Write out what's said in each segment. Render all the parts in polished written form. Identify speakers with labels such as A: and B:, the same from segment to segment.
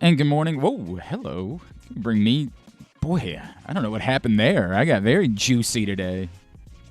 A: And good morning. Whoa, hello. Bring me... Boy, I don't know what happened there. I got very juicy today.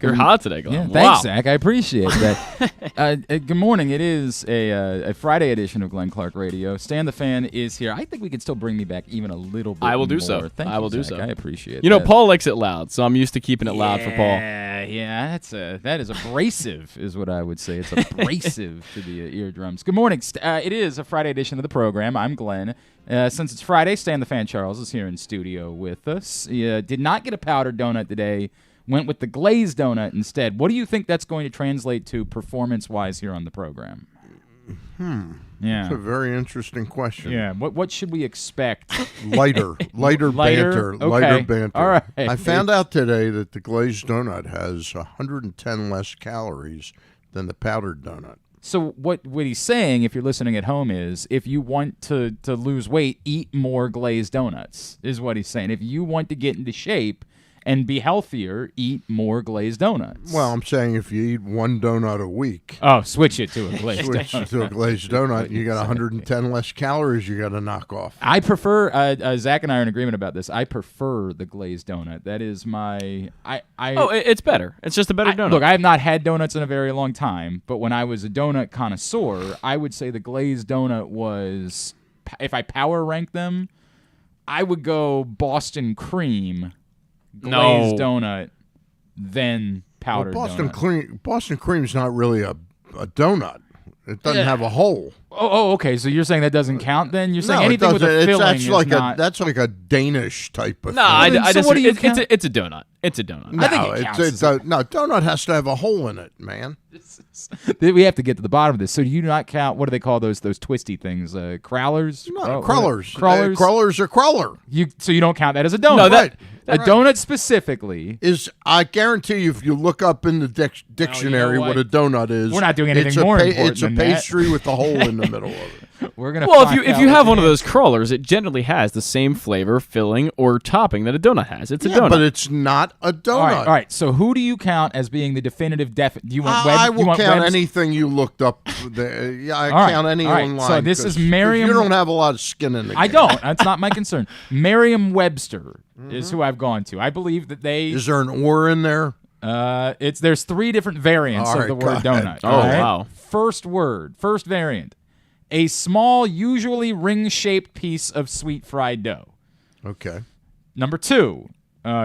B: You're hot today, Glenn.
A: Yeah,
B: wow.
A: thanks, Zach. I appreciate that. Good morning. It is a Friday edition of Glenn Clark Radio. Stan the Fan is here. I think we can still bring me back even a little bit more.
B: I will do so.
A: Thank
B: I will
A: you,
B: do
A: Zach.
B: so.
A: I appreciate
B: You know,
A: that.
B: Paul likes it loud, so I'm used to keeping it loud for Paul.
A: Yeah, that is abrasive, is what I would say. It's abrasive to the eardrums. Good morning. It is a Friday edition of the program. I'm Glenn. Since it's Friday, Stan the Fan Charles is here in studio with us. He did not get a powdered donut today. Went with the glazed donut instead. What do you think that's going to translate to performance-wise here on the program? Yeah.
C: That's a very interesting question.
A: Yeah. What should we expect?
C: Lighter banter.
A: Okay.
C: Lighter banter.
A: All right.
C: I found out today that the glazed donut has 110 less calories than the powdered donut.
A: So what he's saying, if you're listening at home, is if you want to lose weight, eat more glazed donuts, is what he's saying. If you want to get into shape and be healthier, eat more glazed donuts.
C: Well, I'm saying if you eat one donut a week,
A: switch it to a glazed
C: switch
A: donut.
C: to a glazed donut, you got 110 less calories you got to knock off.
A: I prefer, Zach and I are in agreement about this, I prefer the glazed donut. That is my...
B: It's better. It's just a better donut.
A: Look, I have not had donuts in a very long time, but when I was a donut connoisseur, I would say the glazed donut was, if I power rank them, I would go Boston cream, glazed donut, then powdered donut.
C: Boston cream's not really a donut. It doesn't have a hole.
A: Oh, okay. So you're saying that doesn't count then? You're saying
C: No,
A: anything with a filling
C: that's
A: is
C: like
A: not...
C: that's like a Danish type of
B: No,
C: thing.
B: I
A: So what do you
B: it's a donut. It's a donut.
C: No,
A: I think it counts
C: no, donut has to have a hole in it, man.
A: We have to get to the bottom of this. So do you not count, what do they call those twisty things? Crawlers?
C: No, crawlers.
A: Crawlers?
C: Crawlers are crawler.
A: So you don't count that as a donut?
B: No,
C: Right.
A: A donut specifically.
C: I guarantee you, if you look up in the dictionary
A: what?
C: what a donut is,
A: We're not doing anything
C: it's
A: more important
C: It's a
A: than that.
C: pastry with a hole in the middle of it.
A: We're gonna.
B: Well,
A: find
B: if
A: out
B: you have
A: what
B: one of
A: the
B: those crawlers, it generally has the same flavor, filling, or topping that a donut has. It's a donut.
C: But it's not a donut.
A: All right. So who do you count as being the definitive Do you want?
C: I
A: do you
C: will
A: want
C: count
A: Web's-
C: anything you looked up. I
A: right,
C: count any
A: all right.
C: online.
A: So this
C: 'cause-
A: is
C: 'cause
A: Merriam-
C: You don't have a lot of skin in the game.
A: I don't. That's not my concern. Merriam-Webster is who I've gone to. I believe that they.
C: Is there an or in there?
A: There's 3 different variants
C: All
A: of
C: right,
A: the word
C: go ahead.
A: donut.
B: Oh,
A: all right?
B: wow.
A: First variant. A small, usually ring-shaped piece of sweet fried dough.
C: Okay.
A: Number 2,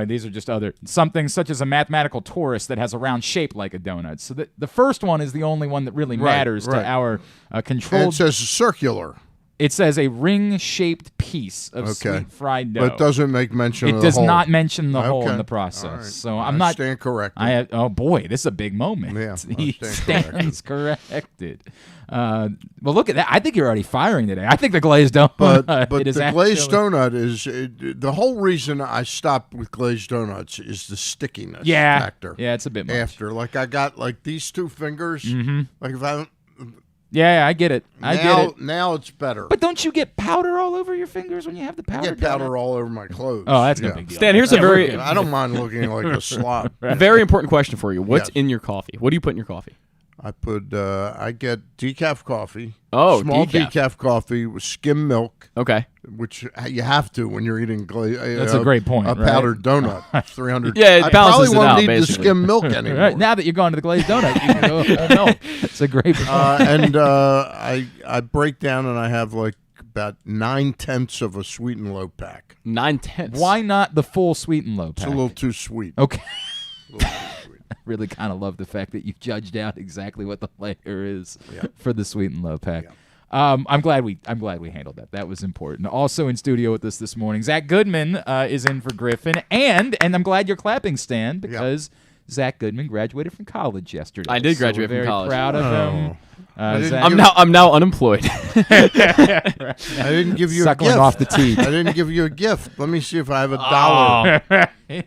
A: these are just something such as a mathematical torus that has a round shape like a donut. So the first one is the only one that really matters
C: right.
A: to our
C: And
A: controlled.
C: it says circular,
A: It says a ring-shaped piece of sweet fried dough.
C: but it doesn't make mention of
A: It
C: the
A: does
C: hole.
A: not mention the hole in
C: Okay.
A: the process.
C: All right.
A: So
C: I
A: I'm not.
C: stand corrected.
A: Oh boy, this is a big moment.
C: Yeah,
A: He
C: I stand
A: stands corrected. Well, look at that. I think you're already firing today. I think the glazed donut.
C: But
A: it is
C: the glazed
A: actually-
C: donut is the whole reason I stopped with glazed donuts is the stickiness factor.
A: Yeah, it's a bit much.
C: After, like, I got like these 2 fingers. Like if I
A: Yeah, I get it. I get it.
C: now it's better.
A: But don't you get powder all over your fingers when you have the powder?
C: I get powder all over my clothes.
A: Oh, that's no
C: Yeah.
A: big deal.
B: Stan, here's a very,
C: I don't mind looking like a slob.
B: very important question for you. What's
C: Yes.
B: in your coffee? What do you put in your coffee?
C: I get decaf coffee.
B: Oh,
C: small
B: decaf.
C: coffee with skim milk,
B: Okay.
C: which you have to when you're eating.
A: That's a great point,
C: A
A: right?
C: powdered donut, 300.
B: Yeah, it
C: I
B: balances
C: probably
B: it
C: won't
B: out,
C: need
B: basically.
C: the skim milk anymore.
A: Right, now that you're going to the glazed donut, you can go whole milk. It's a great point.
C: I break down and I have like about 9/10 of a sweet and low pack.
B: 9/10.
A: Why not the full sweet and low
C: It's
A: pack?
C: a little too sweet.
A: Okay.
C: A little too sweet.
A: I really kind of love the fact that you judged out exactly what the layer is for the sweet and low pack. I'm glad we handled that. That was important. Also in studio with us this morning, Zack Goodman is in for Griffin, and I'm glad you're clapping, Stan, because Zack Goodman graduated from college yesterday.
B: I did
A: So
B: graduate
A: we're
B: from college.
A: Very proud of him. Zach,
B: I'm now unemployed.
C: I didn't give you
A: suckling
C: a gift.
A: off the teeth.
C: I didn't give you a gift. Let me see if I have $1.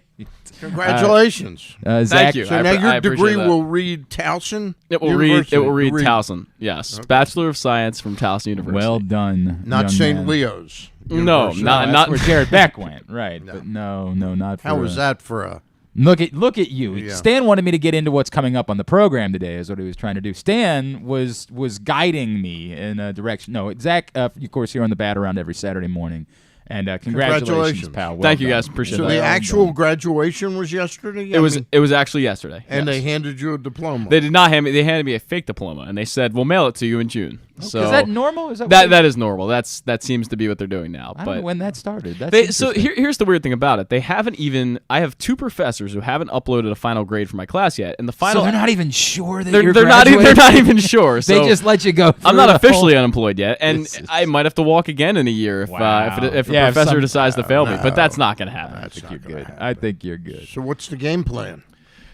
C: Congratulations.
A: Zach,
B: Thank you.
C: So
B: I
C: now
B: appreciate
C: your degree
B: that.
C: will read Towson.
B: It will
C: University.
B: read Towson. Yes, Bachelor of Science from Towson University.
A: well done.
C: Not
A: young
C: St.
A: man.
C: Leo's.
B: No,
C: University.
B: not
A: That's where Jared Beck went. Right, but no, not for
C: How was that for a
A: Look at you.
C: Yeah.
A: Stan wanted me to get into what's coming up on the program today, is what he was trying to do. Stan was guiding me in a direction. No, Zach, of course, here on the Bat Around every Saturday morning. And congratulations, pal. Well
B: Thank you,
A: done.
B: guys. Appreciate
C: So
B: that.
C: the actual graduation was yesterday?
B: It was actually yesterday.
C: And
B: yes.
C: they handed you a diploma.
B: They did not hand me. They handed me a fake diploma, and they said, "We'll mail it to you in June." So
A: Is that normal? Is that
B: that is normal. That seems to be what they're doing now.
A: I don't
B: But
A: know when that started. That's
B: so
A: interesting.
B: here's the weird thing about it. They haven't even. I have 2 professors who haven't uploaded a final grade for my class yet, and the final.
A: So they're not even sure that
B: they're
A: you're
B: not even sure. So
A: They just let you go.
B: I'm not
A: through the
B: officially
A: whole-
B: unemployed yet, and I might have to walk again in a year if
A: Wow.
B: if a
A: Yeah, if
B: professor
A: some-
B: decides to fail me. But that's not going to happen.
C: That's not
A: You're
C: gonna
A: good.
C: happen.
A: I think you're good.
C: So what's the game plan?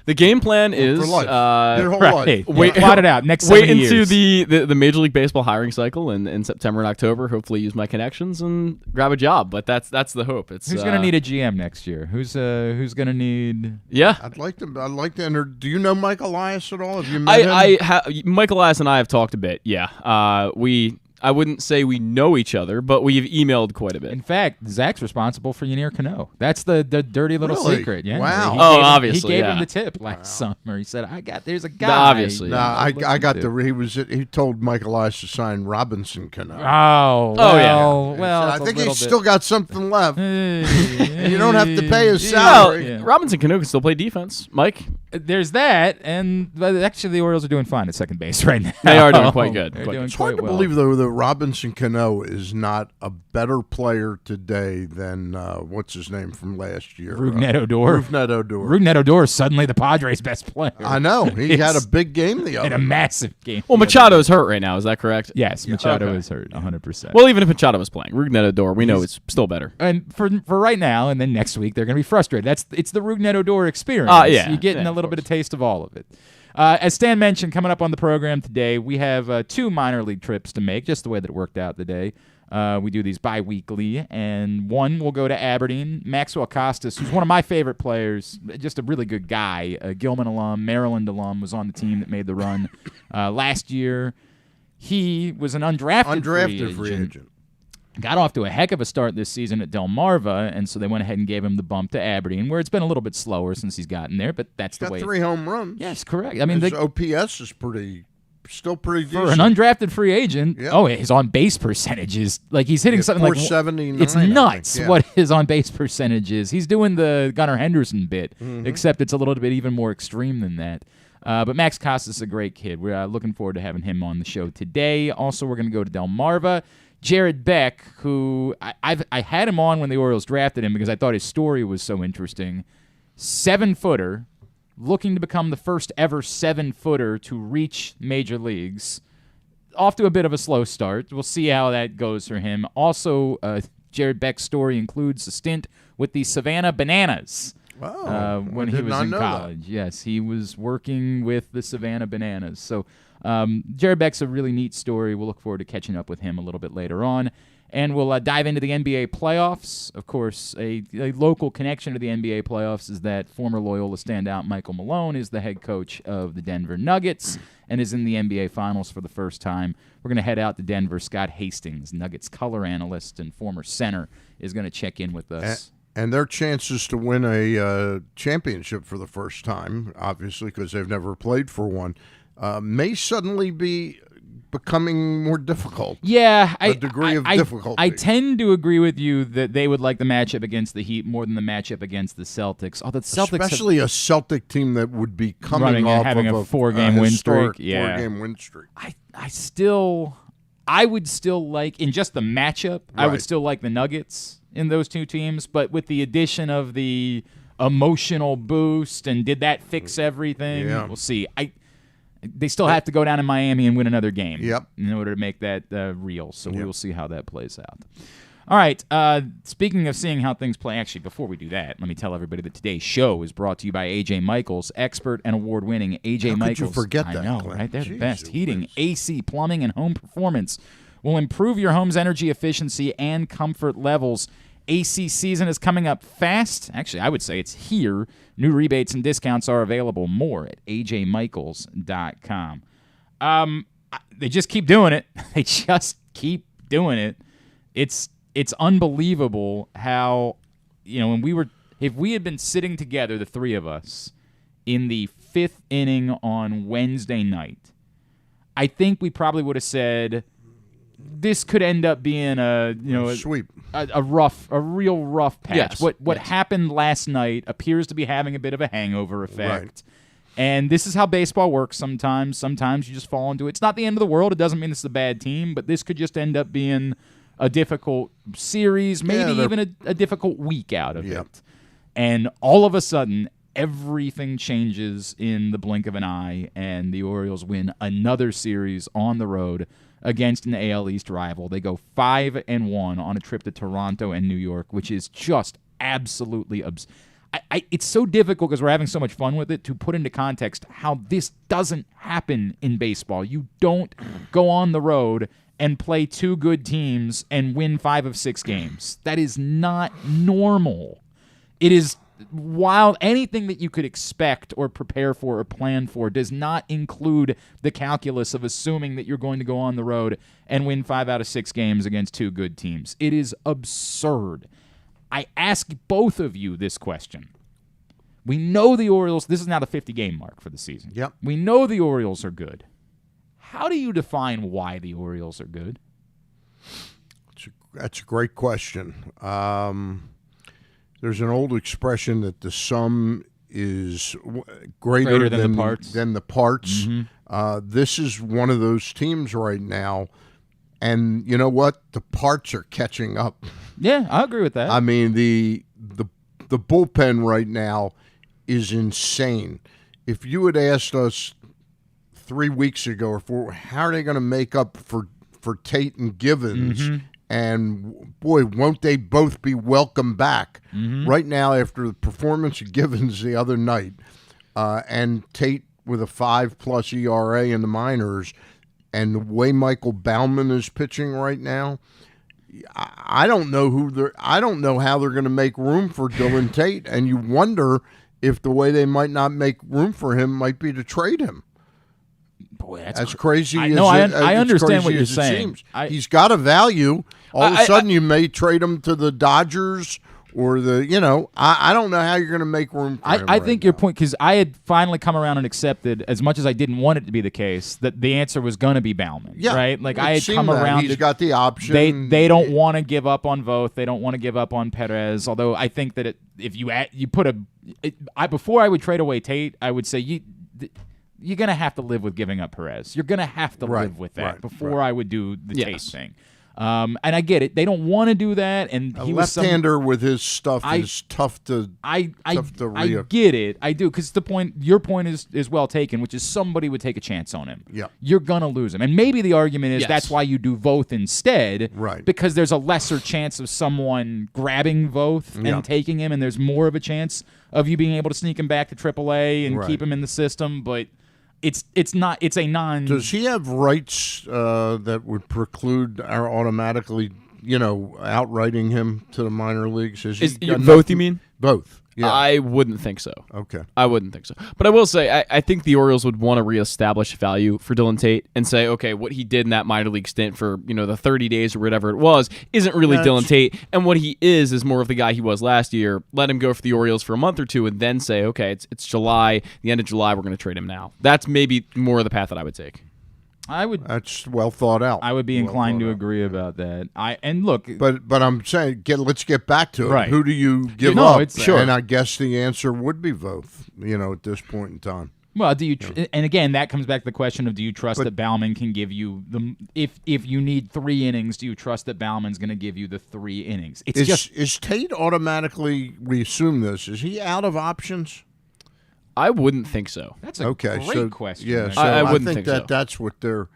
B: The game plan is
C: For life. Your whole
A: Right.
C: life.
B: Wait-
A: Plot it out. Next
B: wait
A: 7
B: into
A: years.
B: the Major League Baseball hiring cycle in September and October. Hopefully, use my connections and grab a job. But that's the hope. It's
A: Who's going to need a GM next year? Who's going to need?
B: Yeah.
C: I'd like to enter. Do you know Mike Elias at all? Have you met him?
B: Michael Elias and I have talked a bit. Yeah. I wouldn't say we know each other, but we've emailed quite a bit.
A: In fact, Zach's responsible for Yanier Cano. That's the dirty little
C: Really?
A: secret. Yeah.
C: Wow.
A: He
B: Oh,
A: gave him-
B: obviously,
A: he gave
B: yeah.
A: him the tip last summer. He said, "There's a guy."
B: Obviously,
C: No,
B: yeah.
C: I got he told Mike Elias to sign Robinson Cano.
A: Oh,
B: Oh, yeah.
A: Well,
C: I
A: it's a
C: think
A: little
C: he's still got something left.
A: bit.
C: You don't have to pay his
B: Well,
C: salary.
A: Yeah.
B: Robinson Cano can still play defense. Mike,
A: There's that, but actually the Orioles are doing fine at second base right now.
B: They are doing quite good.
A: They're
B: Quite
A: doing
C: It's
A: quite
C: hard to
A: well.
C: believe, though, that Robinson Cano is not a better player today than what's his name from last year?
A: Rougned Odor.
C: Rougned Odor.
A: Rougned Odor is suddenly the Padres' best player.
C: I know. He had a
A: It's-
C: big game the
A: in
C: other
A: a
C: night.
A: massive game.
B: well, Machado's hurt right now. Is that correct?
A: Yes, Machado
C: okay.
A: is hurt 100%.
B: Well, even if Machado was playing, Rougned Odor, we know it's still better.
A: And for right now, and then next week they're going to be frustrated. It's the Rougned Odor experience.
B: Yeah.
A: You're getting
B: Yeah,
A: a little
B: of
A: bit of taste of all of it. As Stan mentioned, coming up on the program today, we have 2 minor league trips to make, just the way that it worked out today. We do these bi-weekly, and one will go to Aberdeen. Maxwell Costes, who's one of my favorite players, just a really good guy, a Gilman alum, Maryland alum, was on the team that made the run last year. He was an undrafted
C: Free agent.
A: Got off to a heck of a start this season at Delmarva, and so they went ahead and gave him the bump to Aberdeen, where it's been a little bit slower since he's gotten there, but that's the
C: Got
A: way.
C: 3 home runs.
A: Yes, correct. I mean,
C: His OPS is still pretty
A: for
C: decent.
A: an undrafted free agent,
C: Yeah.
A: his on-base percentage is like he's hitting something like
C: 479,
A: it's
C: I think,
A: nuts
C: yeah.
A: what his on-base percentage is. He's doing the Gunnar Henderson bit,
C: Mm-hmm.
A: except it's a little bit even more extreme than that. But Max Costes is a great kid. We're looking forward to having him on the show today. Also, we're going to go to Delmarva. Jared Beck, who I had him on when the Orioles drafted him because I thought his story was so interesting. 7-footer, looking to become the first ever 7-footer to reach major leagues. Off to a bit of a slow start. We'll see how that goes for him. Also, Jared Beck's story includes a stint with the Savannah Bananas.
C: Wow.
A: When
C: I
A: he
C: did
A: was
C: not
A: in
C: know that.
A: college. Yes, he was working with the Savannah Bananas. So Jared Beck's a really neat story. We'll look forward to catching up with him a little bit later on. And we'll dive into the NBA playoffs. Of course, a local connection to the NBA playoffs is that former Loyola standout Michael Malone is the head coach of the Denver Nuggets and is in the NBA Finals for the first time. We're going to head out to Denver. Scott Hastings, Nuggets color analyst and former center, is going to check in with us.
C: And their chances to win a championship for the first time, obviously, because they've never played for one, may suddenly be becoming more difficult.
A: Yeah,
C: A degree of difficulty.
A: I tend to agree with you that they would like the matchup against the Heat more than the matchup against the Celtics. Although the Celtics
C: Especially a Celtic team that would be coming
A: Running and
C: off
A: having
C: of
A: a 4-game win
C: historic
A: streak. Yeah.
C: 4-game win streak.
A: I would still like, in just the matchup, I would
C: Right.
A: still like the Nuggets in those two teams, but with the addition of the emotional boost and did that fix everything?
C: Yeah.
A: We'll see. They still have to go down in Miami and win another game
C: Yep.
A: in order to make that real, so we
C: Yep.
A: will see how that plays out. All right, speaking of seeing how things play, actually, before we do that, let me tell everybody that today's show is brought to you by A.J. Michaels, expert and award-winning A.J.
C: How could
A: Michaels.
C: you forget
A: I
C: that,
A: know,
C: Glenn?
A: right? They're the
C: Jeez
A: best. Heating,
C: Louise.
A: AC, plumbing, and home performance will improve your home's energy efficiency and comfort levels. AC season is coming up fast. Actually, I would say it's here. New rebates and discounts are available. More at ajmichaels.com. They just keep doing it. They just keep doing it. It's unbelievable how, when we were If we had been sitting together, the three of us, in the 5th inning on Wednesday night, I think we probably would have said this could end up being a
C: sweep,
A: a real rough patch.
B: Yes.
A: What happened last night appears to be having a bit of a hangover effect.
C: Right.
A: And this is how baseball works sometimes. Sometimes you just fall into it. It's not the end of the world. It doesn't mean it's a bad team, but this could just end up being a difficult series, maybe even a difficult week out of it. And all of a sudden, everything changes in the blink of an eye, and the Orioles win another series on the road against an AL East rival. They go 5-1 on a trip to Toronto and New York, which is just absolutely it's so difficult because we're having so much fun with it to put into context how this doesn't happen in baseball. You don't go on the road and play two good teams and win 5 of 6 games. That is not normal. It is wild. Anything that you could expect or prepare for or plan for does not include the calculus of assuming that you're going to go on the road and win 5 out of 6 games against two good teams. It is absurd. I ask both of you this question. We know the Orioles, this is now the 50-game mark for the season.
C: Yep.
A: We know the Orioles are good. How do you define why the Orioles are good?
C: That's a great question. There's an old expression that the sum is greater
A: than the parts.
C: Mm-hmm. This is one of those teams right now, and you know what? The parts are catching up.
A: Yeah, I agree with that.
C: I mean, the bullpen right now is insane. If you had asked us 3 weeks ago or 4, how are they going to make up for Tate and Givens?
A: Mm-hmm.
C: And boy, won't they both be welcome back.
A: Mm-hmm.
C: Right now, after the performance of Givens the other night, and Tate with a 5+ ERA in the minors, and the way Michael Baumann is pitching right now, I don't know I don't know how they're going to make room for Dylan Tate, and you wonder if the way they might not make room for him might be to trade him.
A: Boy,
C: that's crazy.
A: I understand what you're saying.
C: He's got a value. All of a sudden, you may trade him to the Dodgers or I don't know how you're going to make room for him.
A: I think your point, because I had finally come around and accepted, as much as I didn't want it to be the case, that the answer was going to be Baumann.
C: Yeah,
A: right. Like I had come around.
C: He's got the option.
A: They don't want to give up on Voth. They don't want to give up on Perez. Although I think that if you put before I would trade away Tate, I would say you're going to have to live with giving up Perez. You're going to have to live with that before I would do the Tate thing. And I get it. They don't want to do that. And
C: a left-hander with his stuff is tough to
A: I get it. I do, because your point is well taken, which is somebody would take a chance on him.
C: Yeah.
A: You're going to lose him. And maybe the argument is that's why you do Voth instead.
C: Right.
A: Because there's a lesser chance of someone grabbing Voth and taking him, and there's more of a chance of you being able to sneak him back to AAA and keep him in the system. But it's a non.
C: Does he have rights that would preclude our automatically, outwriting him to the minor leagues?
B: Both, you mean?
C: Both. Yeah.
B: I wouldn't think so.
C: Okay.
B: I wouldn't think so. But I will say, I think the Orioles would want to reestablish value for Dylan Tate and say, okay, what he did in that minor league stint for, the 30 days or whatever it was, isn't really Dylan Tate. And what he is more of the guy he was last year. Let him go for the Orioles for a month or two and then say, okay, it's July, the end of July, we're going to trade him now. That's maybe more of the path that I would take.
C: That's well thought out.
A: I would be inclined to agree about that.
C: But I'm saying let's get back to it.
A: Right.
C: Who do you give up?
A: Sure.
C: And I guess the answer would be Voth. At this point in time.
A: Well, do you? And again, that comes back to the question of: do you trust that Baumann can give you if you need 3 innings? Do you trust that Baumann's going to give you the 3 innings?
C: Is Tate automatically? We assume this. Is he out of options?
B: I wouldn't think so.
A: That's a great question.
C: Yeah,
A: right?
C: so
B: I wouldn't think so.
C: That's what they're.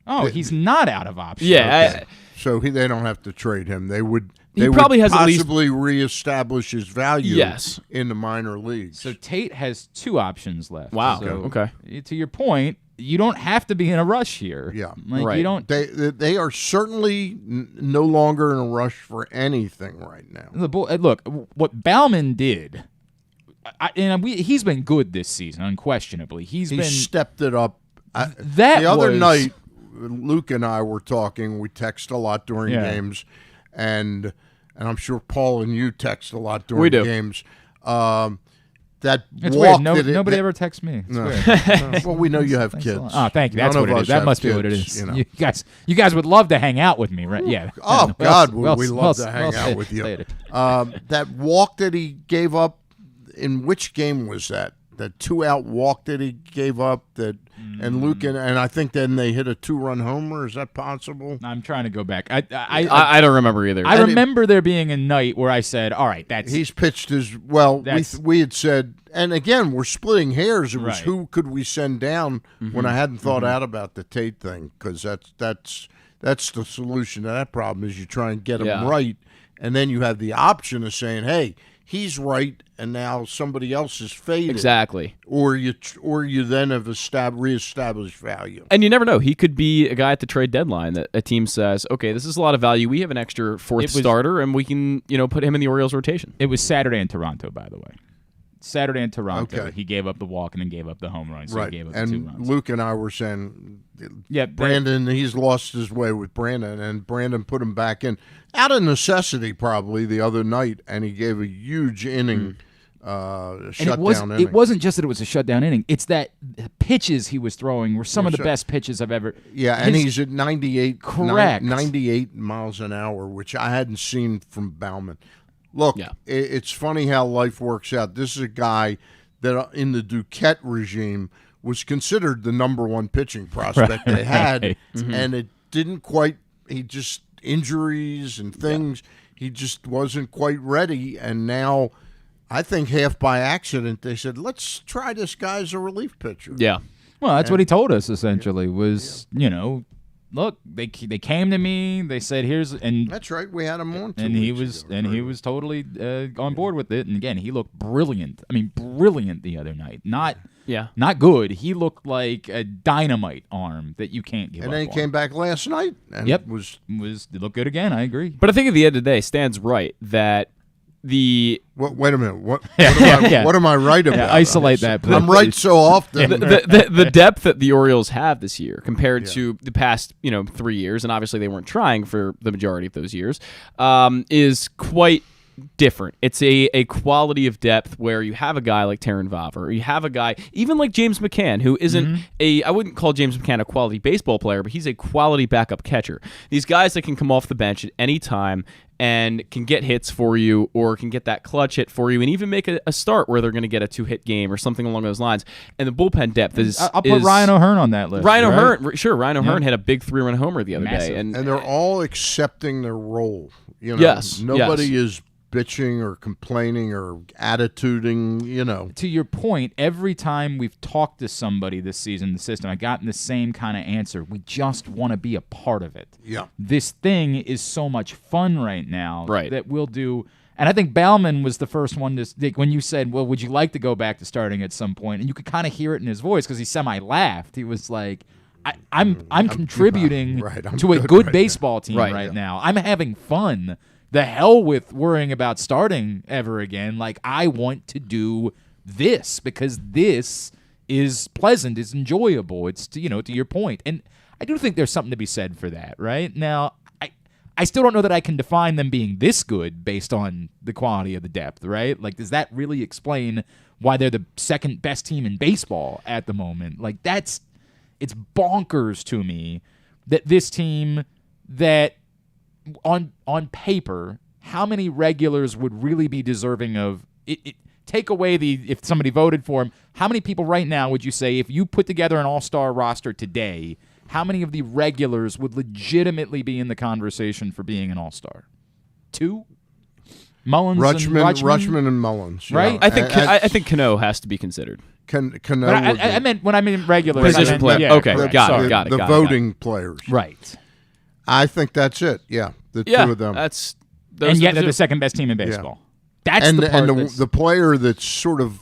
A: Oh, he's not out of options.
B: Yeah.
C: Okay. So they don't have to trade him. They would.
B: He probably has
C: possibly reestablish his value.
B: Yes.
C: In the minor leagues.
A: So Tate has 2 options left.
B: Wow.
A: So,
B: okay.
A: To your point, you don't have to be in a rush here.
C: Yeah.
B: Right.
A: You don't.
C: They are certainly no longer in a rush for anything right now.
A: Look, what Baumann did. He's been good this season, unquestionably. He's
C: stepped it up.
A: The
C: other night, Luke and I were talking. We text a lot during games, and I'm sure Paul and you text a lot during games. That
A: It's
C: walk
A: weird. Nobody ever texts me. It's weird.
C: Well, we know you have
A: Thanks
C: kids.
A: Oh, thank you. That's
C: None
A: what
C: of
A: it
C: us
A: is. That
C: have
A: must be
C: kids,
A: what it is.
C: you know.
A: You guys would love to hang out with me, right? Yeah.
C: Oh, God,
A: well,
C: we love to hang out with you. That walk that he gave up, in which game was that? That 2-out walk that he gave up, and Lucan, and I think then they hit a 2-run homer. Is that possible?
A: I'm trying to go back.
B: I don't remember either.
A: I remember there being a night where I said, "All right,
C: he's pitched as well." We had said, and again, we're splitting hairs. It was who could we send down when I hadn't thought out about the Tate thing, because that's the solution to that problem is you try and get him right, and then you have the option of saying, "Hey, he's right, and now somebody else is faded."
B: Exactly.
C: Or you then have reestablished value.
B: And you never know. He could be a guy at the trade deadline that a team says, okay, this is a lot of value. We have an extra fourth starter, and we can put him in the Orioles rotation.
A: It was Saturday in Toronto, by the way. Saturday in Toronto,
C: Okay.
A: he gave up the walk and then gave up the home run. So
C: Right.
A: he gave up
C: And
A: the 2 runs.
C: Luke and I were saying,
A: Yeah,
C: Brandon, he's lost his way with Brandon, and Brandon put him back in out of necessity probably the other night, and he gave a huge inning, shutdown inning.
A: It wasn't just that it was a shutdown inning. It's that the pitches he was throwing were some of the best pitches I've ever.
C: Yeah, and he's at 98.
A: Correct.
C: 98 miles an hour, which I hadn't seen from Bauman. Look, it's funny how life works out. This is a guy that in the Duquette regime was considered the number one pitching prospect they had, and it didn't quite. He just injuries and things. He just wasn't quite ready, and now I think half by accident they said, let's try this guy as a relief pitcher.
B: Yeah.
A: Well, that's what he told us essentially was, look, they came to me, they said and
C: That's right, we had him on.
A: And he was totally on board with it. And again, he looked brilliant. I mean, brilliant the other night. Not good. He looked like a dynamite arm that you can't give up.
C: And then he came back last night and
A: was looked good again. I agree.
B: But I think at the end of the day, Stan's right that wait
C: a minute. What am I right about?
A: Isolate that, please.
C: I'm right so often.
B: The depth that the Orioles have this year compared to the past 3 years, and obviously they weren't trying for the majority of those years, is quite different. It's a quality of depth where you have a guy like Taron Vavra, or you have a guy even like James McCann, who isn't I wouldn't call James McCann a quality baseball player, but he's a quality backup catcher. These guys that can come off the bench at any time and can get hits for you, or can get that clutch hit for you, and even make a start where they're going to get a 2-hit game or something along those lines. And the bullpen depth is...
A: I'll put Ryan O'Hearn on that list.
B: Ryan O'Hearn had a big 3-run homer the other day.
C: And they're all accepting their role.
B: Yes.
C: Nobody is bitching or complaining or attituding,
A: To your point, every time we've talked to somebody this season in the system, I've gotten the same kind of answer. We just want to be a part of it.
C: Yeah.
A: This thing is so much fun right now that we'll do. And I think Bauman was the first one to, when you said, well, would you like to go back to starting at some point? And you could kind of hear it in his voice because he semi-laughed. He was like, I'm contributing to a good baseball team right now. I'm having fun. The hell with worrying about starting ever again. Like, I want to do this because this is pleasant, it's enjoyable. It's to your point. And I do think there's something to be said for that, right? Now, I still don't know that I can define them being this good based on the quality of the depth, right? Like, does that really explain why they're the second best team in baseball at the moment? Like, it's bonkers to me that this team that on paper, how many regulars would really be deserving of it? Take away if somebody voted for him, how many people right now would you say, if you put together an all-star roster today, how many of the regulars would legitimately be in the conversation for being an all-star? 2? Mullins
C: Rutschman and Mullins,
A: right?
B: I think Cano has to be considered.
C: Cano.
A: I meant when I mean regulars,
B: position player. Okay, got it.
C: The voting players,
A: right?
C: I think that's it. Yeah, the two of them.
A: And yet they're the second best team in baseball. Yeah. That's
C: the player that's sort of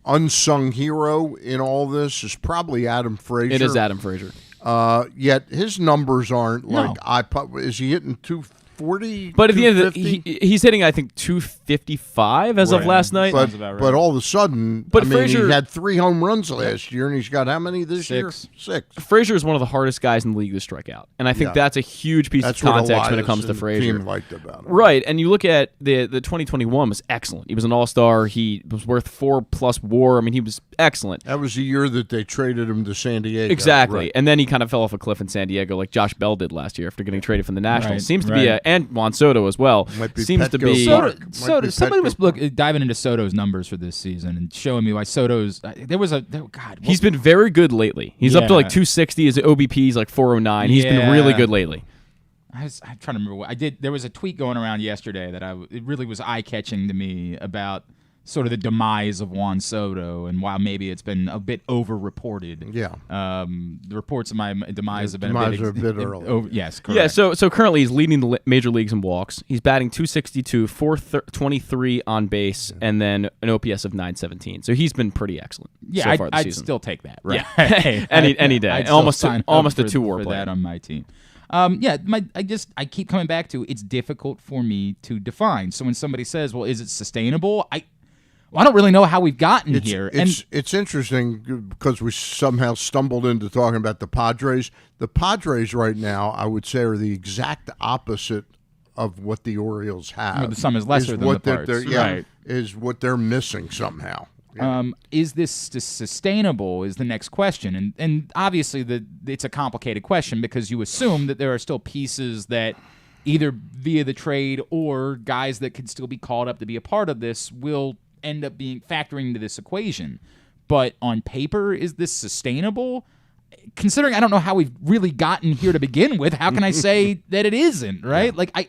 C: unsung hero in all this is probably Adam Frazier.
B: It is Adam Frazier.
C: Yet his numbers aren't like is he hitting 240.
B: But at the end of
C: 250?
B: he's hitting, I think, 255 as of
A: Right.
B: last night.
A: Sounds about right.
C: But all of a sudden,
B: But
C: I mean,
B: Frazier-
C: he had 3 home runs last year, and he's got how many this year?
A: 6.
C: 6.
B: Frazier is one of the hardest guys in the league to strike out, and I think
C: Yeah.
B: that's a huge piece
C: That's
B: of
C: what
B: context when it
C: Elias
B: comes to
C: and the
B: Frazier.
C: team liked about him.
B: Right, and you look at the 2021 was excellent. He was an all-star. He was worth 4+ WAR. I mean, he was excellent.
C: That was the year that they traded him to San Diego.
B: Exactly,
C: Right.
B: and then he kind of fell off a cliff in San Diego, like Josh Bell did last year after getting traded from the Nationals.
A: Right,
B: Seems to be
A: right.
B: and Juan Soto as well.
C: Might be
B: Seems to
C: Petco
B: be
C: Park. Might
A: Soto,
C: be
A: somebody
C: Petco
A: was diving into Soto's numbers for this season and showing me why Soto's. God,
B: he's been very good lately. He's up to
A: Yeah.
B: like 260. His OBP is like 409. He's been really
A: Yeah.
B: good lately.
A: I'm trying to remember what I did. There was a tweet going around yesterday that it really was eye catching to me about sort of the demise of Juan Soto and why maybe it's been a bit over-reported.
C: Yeah.
A: The reports of my demise have been
C: Demise
A: a
C: are
A: bit,
C: a bit early.
A: yes, correct.
B: Yeah, so currently he's leading the major leagues in walks. He's batting 262, 423 on base, and then an OPS of 917. So he's been pretty excellent so far this
A: I'd
B: season.
A: still take that. Right?
B: Yeah. Any day.
A: I'd still
B: Almost
A: sign up
B: almost a
A: for-
B: 2-WAR
A: for
B: player.
A: that on my team. I keep coming back to it's difficult for me to define. So when somebody says, "Well, is it sustainable?" I don't really know how we've gotten here.
C: It's interesting because we somehow stumbled into talking about the Padres. The Padres right now, I would say, are the exact opposite of what the Orioles have.
A: Well, the sum is lesser than
C: what
A: the
C: they're-
A: parts.
C: yeah,
A: Right.
C: is what they're missing somehow. Yeah.
A: Is this sustainable is the next question. And obviously it's a complicated question because you assume that there are still pieces that either via the trade or guys that could still be called up to be a part of this will end up being factoring into this equation. But on paper, is this sustainable? Considering I don't know how we've really gotten here to begin with, how can I say that it isn't, right?
C: Yeah.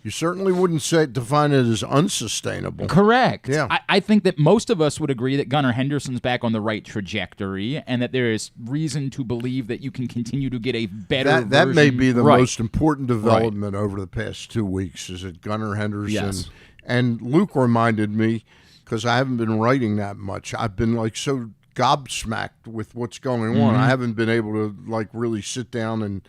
C: You certainly wouldn't define it as unsustainable.
A: Correct.
C: Yeah.
A: I think that most of us would agree that Gunnar Henderson's back on the right trajectory and that there is reason to believe that you can continue to get a better
C: That may
A: version.
C: be the
B: Right.
C: most important development over the past 2 weeks is that Gunnar Henderson.
B: Yes.
C: And Luke reminded me, because I haven't been writing that much, I've been like so gobsmacked with what's going on. I haven't been able to like really sit down and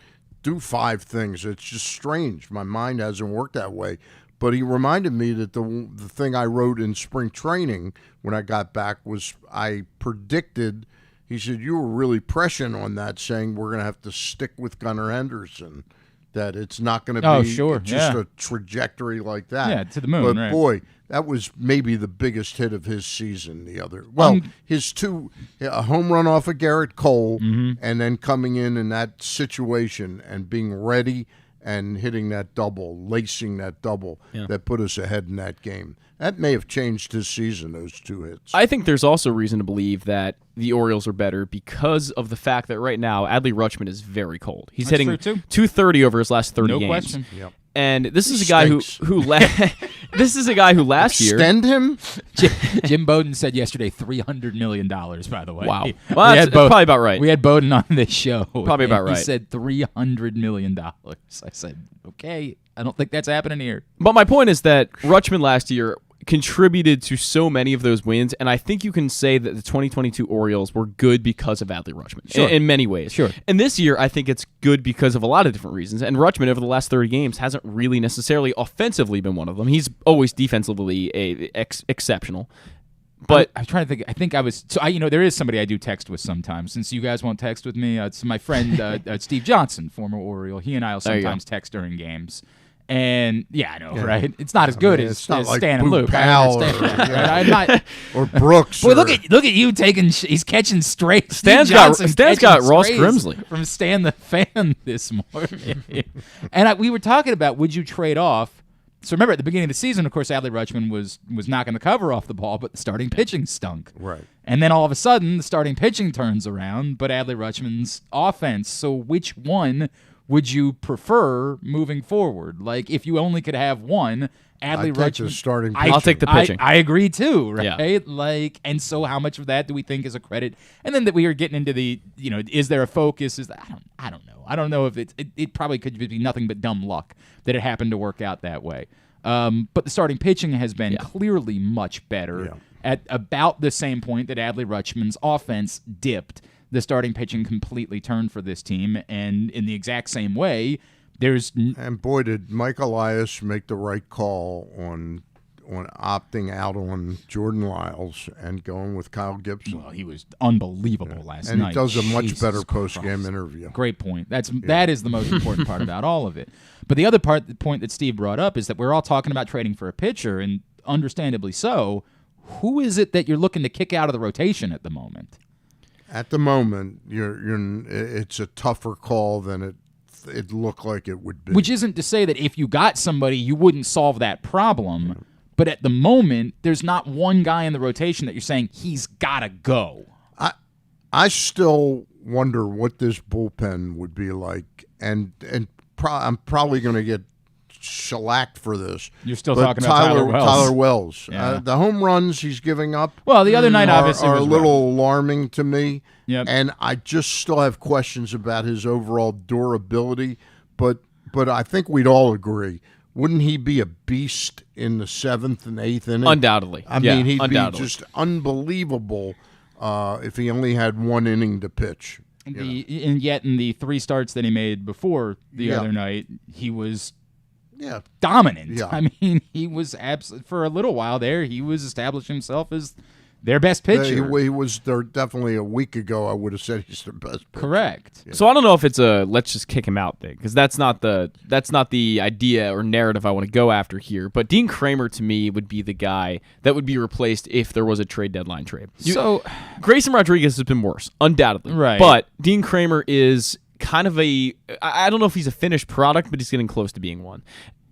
C: do 5 things. It's just strange. My mind hasn't worked that way. But he reminded me that the thing I wrote in spring training when I got back was I predicted. He said, you were really prescient on that, saying we're going to have to stick with Gunnar Henderson, that it's not going to be just a trajectory like that.
A: Yeah, to the moon,
C: But
A: right.
C: boy, that was maybe the biggest hit of his season. His a home run off of Garrett Cole, and then coming in that situation and being ready and hitting that double, lacing that double that put us ahead in that game. That may have changed his season, those 2 hits.
B: I think there's also reason to believe that the Orioles are better because of the fact that right now Adley Rutschman is very cold. He's
A: That's
B: hitting
A: true, too.
B: 230 over his last 30
A: No
B: games.
A: question.
C: Yep.
B: And this is a guy this is a guy who last year.
C: Extend him?
A: Jim Bowden said yesterday $300 million, by the way.
B: Wow.
A: We
B: Well,
A: had
B: that's probably about right.
A: We had Bowden on this show.
B: Probably about
A: and
B: right.
A: He said $300 million. I said, okay, I don't think that's happening here.
B: But my point is that Rutschman last year contributed to so many of those wins, and I think you can say that the 2022 Orioles were good because of Adley Rutschman in many ways.
A: Sure.
B: And this year, I think it's good because of a lot of different reasons. And Rutschman, over the last 30 games, hasn't really necessarily offensively been one of them. He's always defensively exceptional. But
A: I'm trying to think. I think I was. So there is somebody I do text with sometimes. Since you guys won't text with me, it's my friend Steve Johnson, former Oriole. He and I will
B: There you go.
A: sometimes text during games. And yeah, I know, right? It's not as good as
C: it's not like
A: Stan and
C: Boo
A: Luke.
C: Powell
A: I understand
C: or-
A: that, right? I'm not.
C: Or Brooks?
A: Boy,
C: or,
A: look at you taking. He's catching straight.
B: Stan's
A: Steve
B: got-
A: Johnson
B: Stan's
A: catching
B: got Ross
A: strays
B: Grimsley.
A: from Stan the Fan this morning. And we were talking about would you trade off. So remember at the beginning of the season, of course, Adley Rutschman was knocking the cover off the ball, but the starting pitching stunk.
C: Right.
A: And then all of a sudden, the starting pitching turns around, but Adley Rutschman's offense. So which one would you prefer moving forward? Like, if you only could have one, Adley
C: I'd take the
A: Rutschman.
C: starting
B: I'll take the pitching.
A: I agree too, right?
B: Yeah.
A: Like, and so how much of that do we think is a credit? And then that we are getting into the, is there a focus? I don't know. I don't know if it probably could be nothing but dumb luck that it happened to work out that way. But the starting pitching has been clearly much better at about the same point that Adley Rutschman's offense dipped. The starting pitching completely turned for this team, and in the exact same way,
C: And boy, did Mike Elias make the right call on opting out on Jordan Lyles and going with Kyle Gibson.
A: Well, he was unbelievable last
C: and
A: night.
C: he does a much
A: Jesus
C: better post-game
A: Christ.
C: interview.
A: Great point. That is the most important part about all of it. But the other point that Steve brought up is that we're all talking about trading for a pitcher, and understandably so. Who is it that you're looking to kick out of the rotation at the moment?
C: At the moment, it's a tougher call than it looked like it would be.
A: Which isn't to say that if you got somebody, you wouldn't solve that problem. Yeah. But at the moment, there's not one guy in the rotation that you're saying he's got to go.
C: I still wonder what this bullpen would be like, and I'm probably going to get shellacked for this.
A: You're still talking about Tyler Wells.
C: Tyler Wells.
A: Yeah.
C: The home runs he's giving up.
A: Well, the other night obviously
C: are
A: was
C: a little alarming to me.
A: Yep.
C: And I just still have questions about his overall durability. But I think we'd all agree. Wouldn't he be a beast in the 7th and 8th inning?
B: Undoubtedly.
C: I mean, he'd be just unbelievable if he only had one inning to pitch.
A: And yet in the 3 starts that he made before the other night, he was dominant.
C: Yeah.
A: I mean, he was for a little while there, he was establishing himself as their best pitcher.
C: He was there definitely a week ago. I would have said he's their best pitcher.
A: Correct.
B: Yeah. So I don't know if it's a let's just kick him out thing, because that's not the idea or narrative I want to go after here. But Dean Kramer to me would be the guy that would be replaced if there was a trade deadline trade.
A: So
B: Grayson Rodriguez has been worse, undoubtedly.
A: Right.
B: But Dean Kramer is kind of I don't know if he's a finished product, but he's getting close to being one.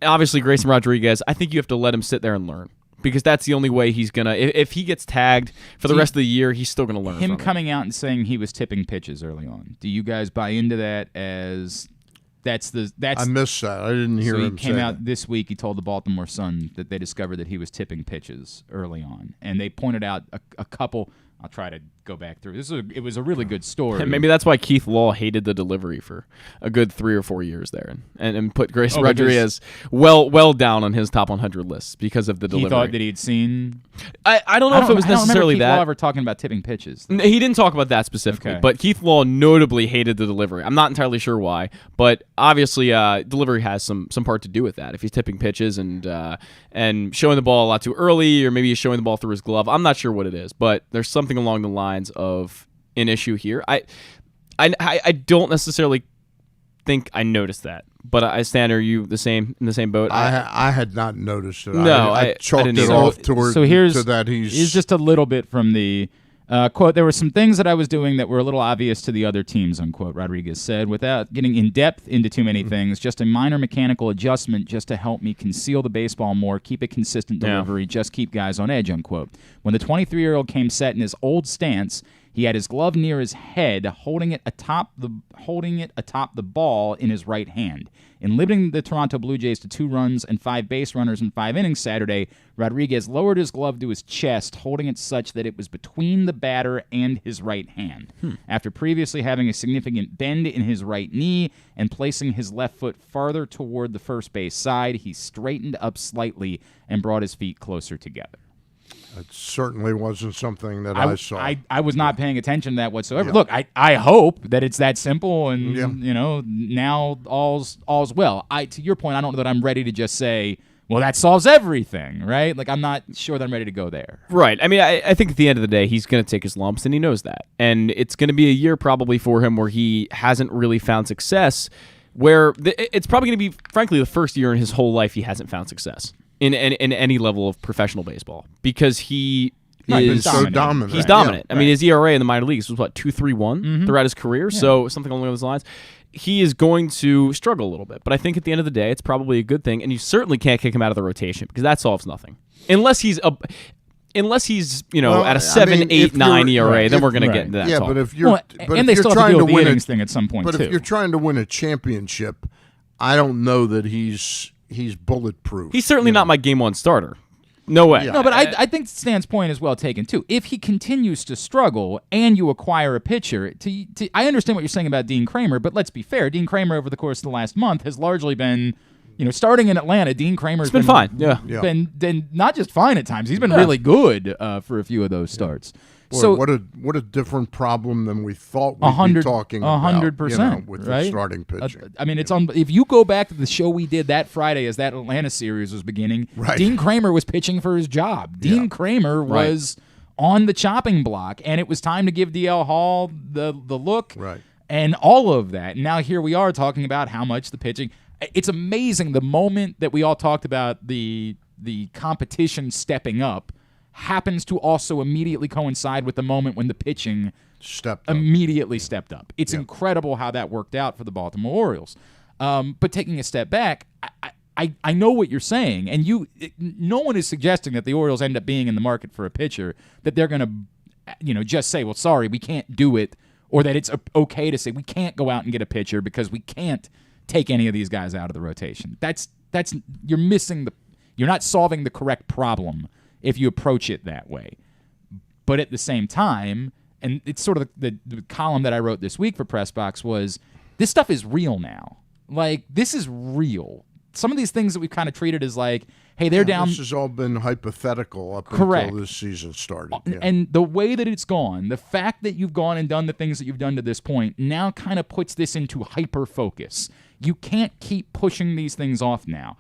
B: Obviously, Grayson Rodriguez, I think you have to let him sit there and learn, because that's the only way he's going to – if he gets tagged for the rest of the year, he's still going to learn.
A: Him coming out and saying he was tipping pitches early on, do you guys buy into that as that's –
C: I missed that. I didn't hear him say
A: he came out
C: that.
A: this week. He told the Baltimore Sun that they discovered that he was tipping pitches early on, and they pointed out a couple – I'll try to go back through. It was a really good story.
B: And maybe that's why Keith Law hated the delivery for a good 3 or 4 years there, and put Grayson Rodriguez well down on his top 100 lists because of the delivery.
A: He thought that he'd seen.
B: I don't know if it was necessarily
A: Keith
B: that.
A: Law ever talking about tipping pitches.
B: He didn't talk about that specifically,
A: Okay.
B: But Keith Law notably hated the delivery. I'm not entirely sure why, but obviously delivery has some part to do with that. If he's tipping pitches and showing the ball a lot too early, or maybe he's showing the ball through his glove, I'm not sure what it is, but there's something along the lines of an issue here. I don't necessarily think I noticed that, but Stan, are you in the same boat?
C: I had not noticed it.
B: No,
C: I chalked
B: didn't
C: it
B: either.
C: off to that
A: here's just a little bit from the quote. There were some things that I was doing that were a little obvious to the other teams, unquote, Rodriguez said, without getting in depth into too many things. Just a minor mechanical adjustment just to help me conceal the baseball more, keep a consistent delivery, just keep guys on edge, unquote. When the 23-year-old came set in his old stance, he had his glove near his head, holding it atop the ball in his right hand. In limiting the Toronto Blue Jays to 2 runs and 5 base runners in 5 innings Saturday, Rodriguez lowered his glove to his chest, holding it such that it was between the batter and his right hand. After previously having a significant bend in his right knee and placing his left foot farther toward the first base side, he straightened up slightly and brought his feet closer together.
C: It certainly wasn't something that I saw.
A: I was not paying attention to that whatsoever. Look, I hope that it's that simple, and now all's well. To your point, I don't know that I'm ready to just say, well, that solves everything, right? Like, I'm not sure that I'm ready to go there.
B: Right. I mean, I think at the end of the day, he's going to take his lumps, and he knows that. And it's going to be a year probably for him where he hasn't really found success, where it's probably going to be, frankly, the first year in his whole life he hasn't found success in any level of professional baseball, because he is
C: so dominant.
B: He's dominant.
C: Yeah,
B: I mean, his ERA in the minor leagues was, 2.31 throughout his career, so something along those lines. He is going to struggle a little bit, but I think at the end of the day, it's probably a good thing, and you certainly can't kick him out of the rotation, because that solves nothing. Unless he's at a 7, 8, 9 ERA, then we're going to get into that talk.
C: But if you're
A: and they still have to deal with the innings thing at some point,
C: but
A: too.
C: if you're trying to win a championship, I don't know that he's bulletproof.
B: He's certainly not my game 1 starter. No way.
C: Yeah.
A: No, but I think Stan's point is well taken, too. If he continues to struggle and you acquire a pitcher, I understand what you're saying about Dean Kramer, but let's be fair. Dean Kramer, over the course of the last month, has largely been, starting in Atlanta, Dean Kramer's
B: been fine.
A: Been not just fine at times. He's been really good for a few of those starts.
C: Boy,
A: So
C: what a different problem than we thought we'd be talking about.
A: 100%,
C: with
A: right?
C: the starting pitching.
A: I mean, it's on. If you go back to the show we did that Friday as that Atlanta series was beginning,
C: Right.
A: Dean Kramer was pitching for his job. Dean Kramer was on the chopping block, and it was time to give DL Hall the look
C: Right.
A: and all of that. And now here we are talking about how much the pitching. It's amazing the moment that we all talked about the competition stepping up happens to also immediately coincide with the moment when the pitching immediately stepped up. It's incredible how that worked out for the Baltimore Orioles. But taking a step back, I know what you're saying, and no one is suggesting that the Orioles end up being in the market for a pitcher, that they're going to just say, well, sorry, we can't do it, or that it's okay to say we can't go out and get a pitcher because we can't take any of these guys out of the rotation. That's you're not solving the correct problem if you approach it that way. But at the same time, and it's sort of the column that I wrote this week for PressBox was, this stuff is real now. Like, this is real. Some of these things that we've kind of treated as like, hey, they're down.
C: This has all been hypothetical up until this season started. Yeah.
A: And the way that it's gone, the fact that you've gone and done the things that you've done to this point now kind of puts this into hyper-focus. You can't keep pushing these things off now.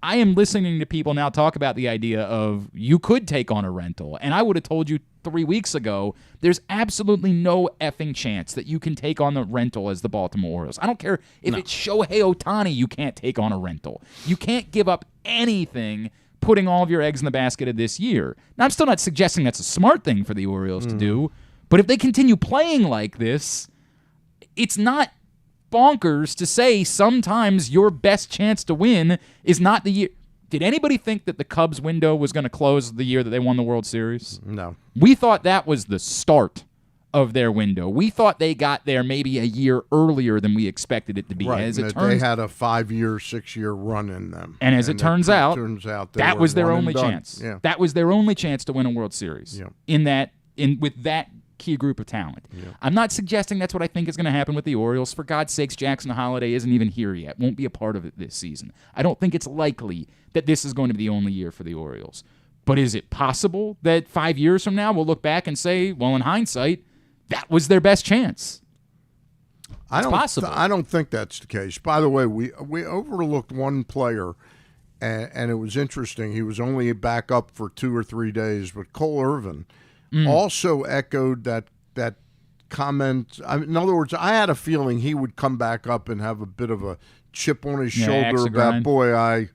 A: I am listening to people now talk about the idea of you could take on a rental. And I would have told you 3 weeks ago, there's absolutely no effing chance that you can take on the rental as the Baltimore Orioles. I don't care if it's Shohei Ohtani, you can't take on a rental. You can't give up anything putting all of your eggs in the basket of this year. Now, I'm still not suggesting that's a smart thing for the Orioles to do, but if they continue playing like this, it's not bonkers to say sometimes your best chance to win is not the year. Did anybody think that the Cubs window was going to close the year that they won the World Series?
C: No.
A: We thought that was the start of their window. We thought they got there maybe a year earlier than we expected it to be.
C: Right,
A: As
C: and
A: it
C: that
A: turns,
C: they had a 5-year, 6-year run in them.
A: And as it turns out, that was their only
C: done.
A: chance.
C: Yeah.
A: That was their only chance to win a World Series.
C: Yeah.
A: With that key group of talent.
C: Yeah.
A: I'm not suggesting that's what I think is going to happen with the Orioles. For God's sakes, Jackson Holiday isn't even here yet. Won't be a part of it this season. I don't think it's likely that this is going to be the only year for the Orioles. But is it possible that 5 years from now we'll look back and say, well, in hindsight, that was their best chance? It's possible.
C: I don't think that's the case. By the way, we overlooked one player, and it was interesting. He was only back up for 2 or 3 days, but Cole Irvin also echoed that comment. In other words, I had a feeling he would come back up and have a bit of a chip on his shoulder about, boy, I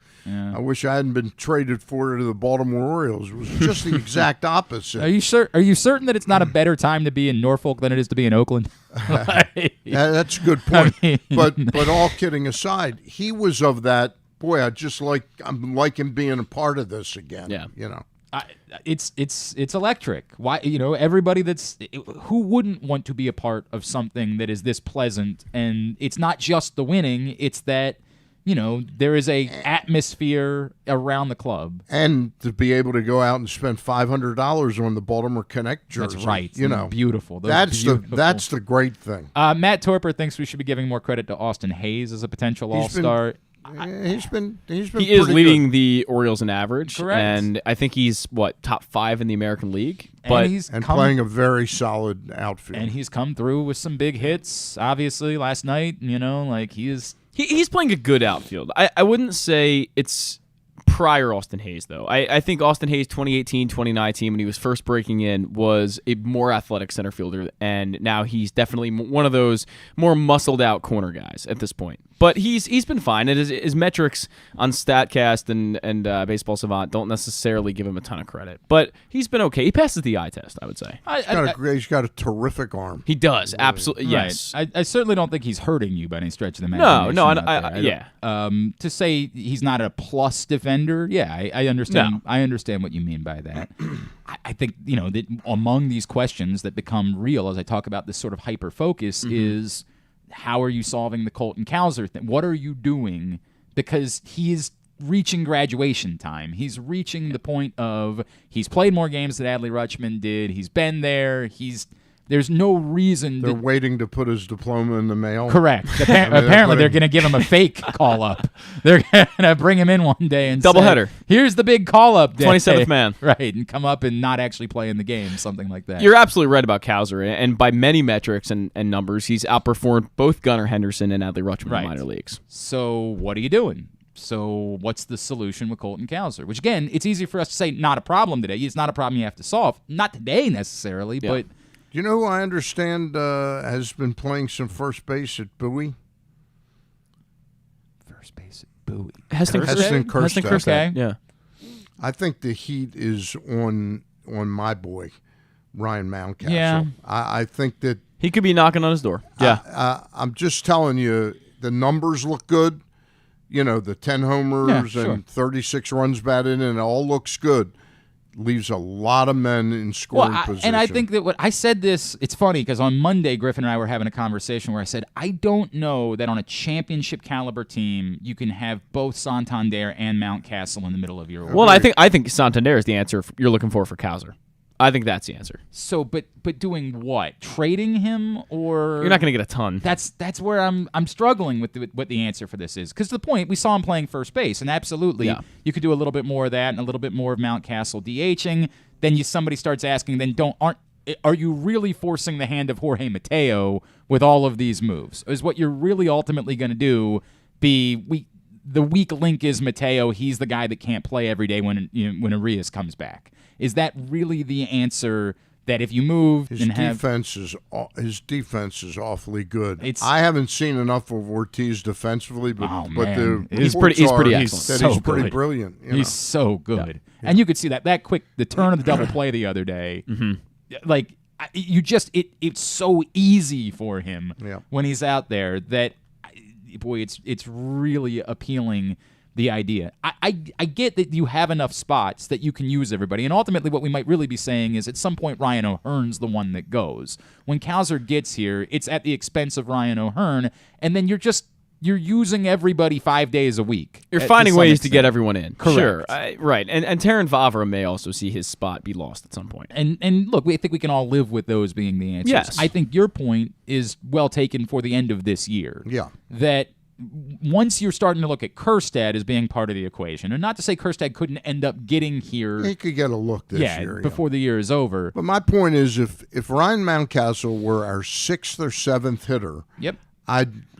C: wish I hadn't been traded for to the Baltimore Orioles. It was just the exact opposite.
A: Are you certain that it's not a better time to be in Norfolk than it is to be in Oakland?
C: Yeah, that's a good point. But all kidding aside, he was of that, boy, I'm liking being a part of this again.
B: Yeah.
A: It's electric. Why, everybody who wouldn't want to be a part of something that is this pleasant? And it's not just the winning, it's that there is a atmosphere around the club, and
C: to be able to go out and spend $500 on the Baltimore Connect jersey.
A: That's right. Beautiful.
C: That's the great thing.
A: Matt Torper thinks we should be giving more credit to Austin Hayes as a potential All-Star.
C: He
B: is leading the Orioles in average.
A: Correct.
B: And I think he's top 5 in the American League.
C: And playing a very solid outfield.
A: And he's come through with some big hits, obviously, last night.
B: He's playing a good outfield. I wouldn't say it's prior Austin Hayes, though. I think Austin Hayes 2018, 2019, when he was first breaking in, was a more athletic center fielder, and now he's definitely one of those more muscled out corner guys at this point. But he's been fine, and his metrics on StatCast and Baseball Savant don't necessarily give him a ton of credit. But he's been okay. He passes the eye test, I would say.
C: He's got a terrific arm.
B: He does, absolutely.
A: Right.
B: Yes.
A: I certainly don't think he's hurting you by any stretch of the imagination.
B: No.
A: To say he's not a plus defender, I understand.
B: No.
A: I understand what you mean by that. I think that among these questions that become real as I talk about this sort of hyper focus is, how are you solving the Colton Cowser thing? What are you doing? Because he is reaching graduation time. He's reaching the point of he's played more games than Adley Rutschman did. He's been there. He's There's no reason.
C: They're waiting to put his diploma in the mail.
A: Correct. Apparently, they're going to give him a fake call-up. They're going to bring him in one day and
B: doubleheader.
A: Here's the big call-up day.
B: 27th man.
A: Right, and come up and not actually play in the game, something like that.
B: You're absolutely right about Cowser, and by many metrics and numbers, he's outperformed both Gunnar Henderson and Adley Rutschman in the minor leagues.
A: So what are you doing? So what's the solution with Colton Cowser? Which, again, it's easy for us to say not a problem today. It's not a problem you have to solve. Not today necessarily, but...
C: Do you know who I understand has been playing some first base at Bowie?
A: First base at Bowie.
C: Heston Kjerstad.
B: Yeah.
C: I think the heat is on my boy, Ryan Mountcastle.
A: Yeah.
C: I think that...
B: He could be knocking on his door. Yeah.
C: I'm just telling you, the numbers look good. You know, the 10 homers and 36 runs batted in, and it all looks good. Leaves a lot of men in scoring position.
A: And I think that what I said this, it's funny because on Monday, Griffin and I were having a conversation where I said, I don't know that on a championship caliber team, you can have both Santander and Mountcastle in the middle of your order.
B: Well, I think Santander is the answer you're looking for Cowser. I think that's the answer.
A: So, but doing what? Trading him, or
B: you're not going to get a ton.
A: That's where I'm struggling with what the answer for this is. Because to the point, we saw him playing first base, and absolutely, you could do a little bit more of that and a little bit more of Mountcastle DHing. Then somebody starts asking, then are you really forcing the hand of Jorge Mateo with all of these moves? Is what you're really ultimately going to do the weak link is Mateo? He's the guy that can't play every day when Arias comes back. Is that really the answer? That if you move
C: his defense is awfully good.
A: I
C: haven't seen enough of Ortiz defensively, but
B: he's pretty excellent.
C: He's pretty brilliant.
A: He's so good, and you could see that quick the turn of the double play the other day. Like it's so easy for him when he's out there that boy, it's really appealing. The idea. I get that you have enough spots that you can use everybody, and ultimately what we might really be saying is at some point Ryan O'Hearn's the one that goes. When Cowser gets here, it's at the expense of Ryan O'Hearn, and then you're using everybody 5 days a week.
B: You're finding ways to get everyone in.
A: Correct.
B: Sure. Right. And Terran Vavra may also see his spot be lost at some point.
A: And look, I think we can all live with those being the answers.
B: Yes.
A: I think your point is well taken for the end of this year.
C: Yeah.
A: That once you're starting to look at Kjerstad as being part of the equation, and not to say Kjerstad couldn't end up getting here.
C: He could get a look this year.
A: Before the year is over.
C: But my point is, if Ryan Mountcastle were our 6th or 7th hitter,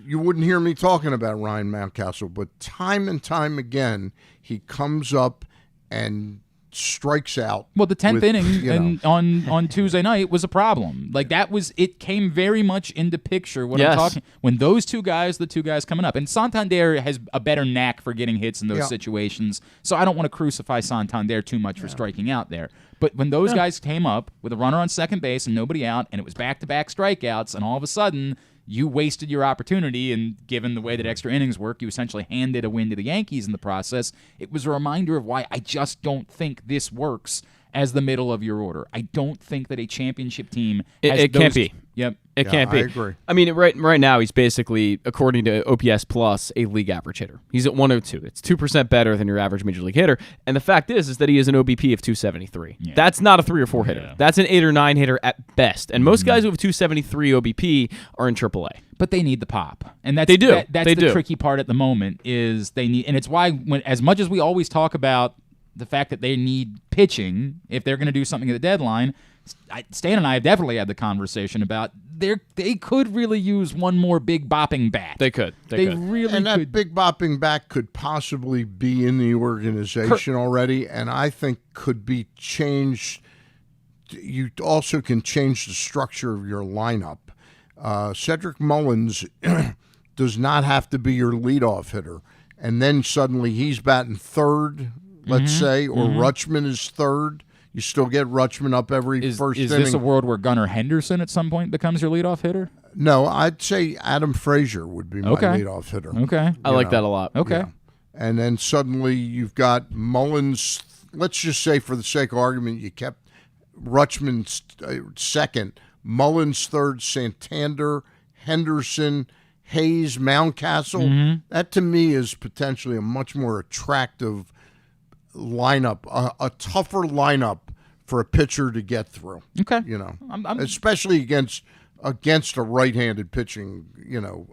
C: you wouldn't hear me talking about Ryan Mountcastle. But time and time again, he comes up and strikes out.
A: Well, the 10th inning on Tuesday night was a problem. Like it came very much into picture what I'm talking. When those the two guys coming up, and Santander has a better knack for getting hits in those situations. So I don't want to crucify Santander too much for striking out there. But when those guys came up with a runner on second base and nobody out, and it was back-to-back strikeouts, and all of a sudden you wasted your opportunity, and given the way that extra innings work, you essentially handed a win to the Yankees in the process. It was a reminder of why I just don't think this works as the middle of your order. I don't think that a championship team has
B: it can't be.
A: Yep.
B: It can't be.
C: I agree.
B: I mean, right now he's basically, according to OPS Plus, a league average hitter. He's at 102. It's 2% better than your average major league hitter. And the fact is that he has an OBP of 273. Yeah. That's not a 3 or 4 hitter. Yeah. That's an 8 or 9 hitter at best. And most guys who have 273 OBP are in AAA.
A: But they need the pop, and that's
B: the
A: tricky part at the moment is they need, and it's why as much as we always talk about the fact that they need pitching if they're going to do something at the deadline. Stan and I have definitely had the conversation about they could really use one more big bopping bat.
B: They could.
A: Really
C: and
A: could.
C: That big bopping bat could possibly be in the organization already, and I think could be changed. You also can change the structure of your lineup. Cedric Mullins does not have to be your leadoff hitter, and then suddenly he's batting third, let's say, or Rutschman is third. You still get Rutschman up every first inning.
A: Is this a world where Gunnar Henderson at some point becomes your leadoff hitter?
C: No, I'd say Adam Frazier would be my leadoff hitter.
A: Okay.
B: I like that a lot.
A: Okay.
C: Yeah. And then suddenly you've got Mullins. Let's just say for the sake of argument, you kept Rutschman second, Mullins third, Santander, Henderson, Hayes, Mountcastle. That to me is potentially a much more attractive lineup, a tougher lineup for a pitcher to get through.
A: Okay.
C: Especially against a right-handed pitching,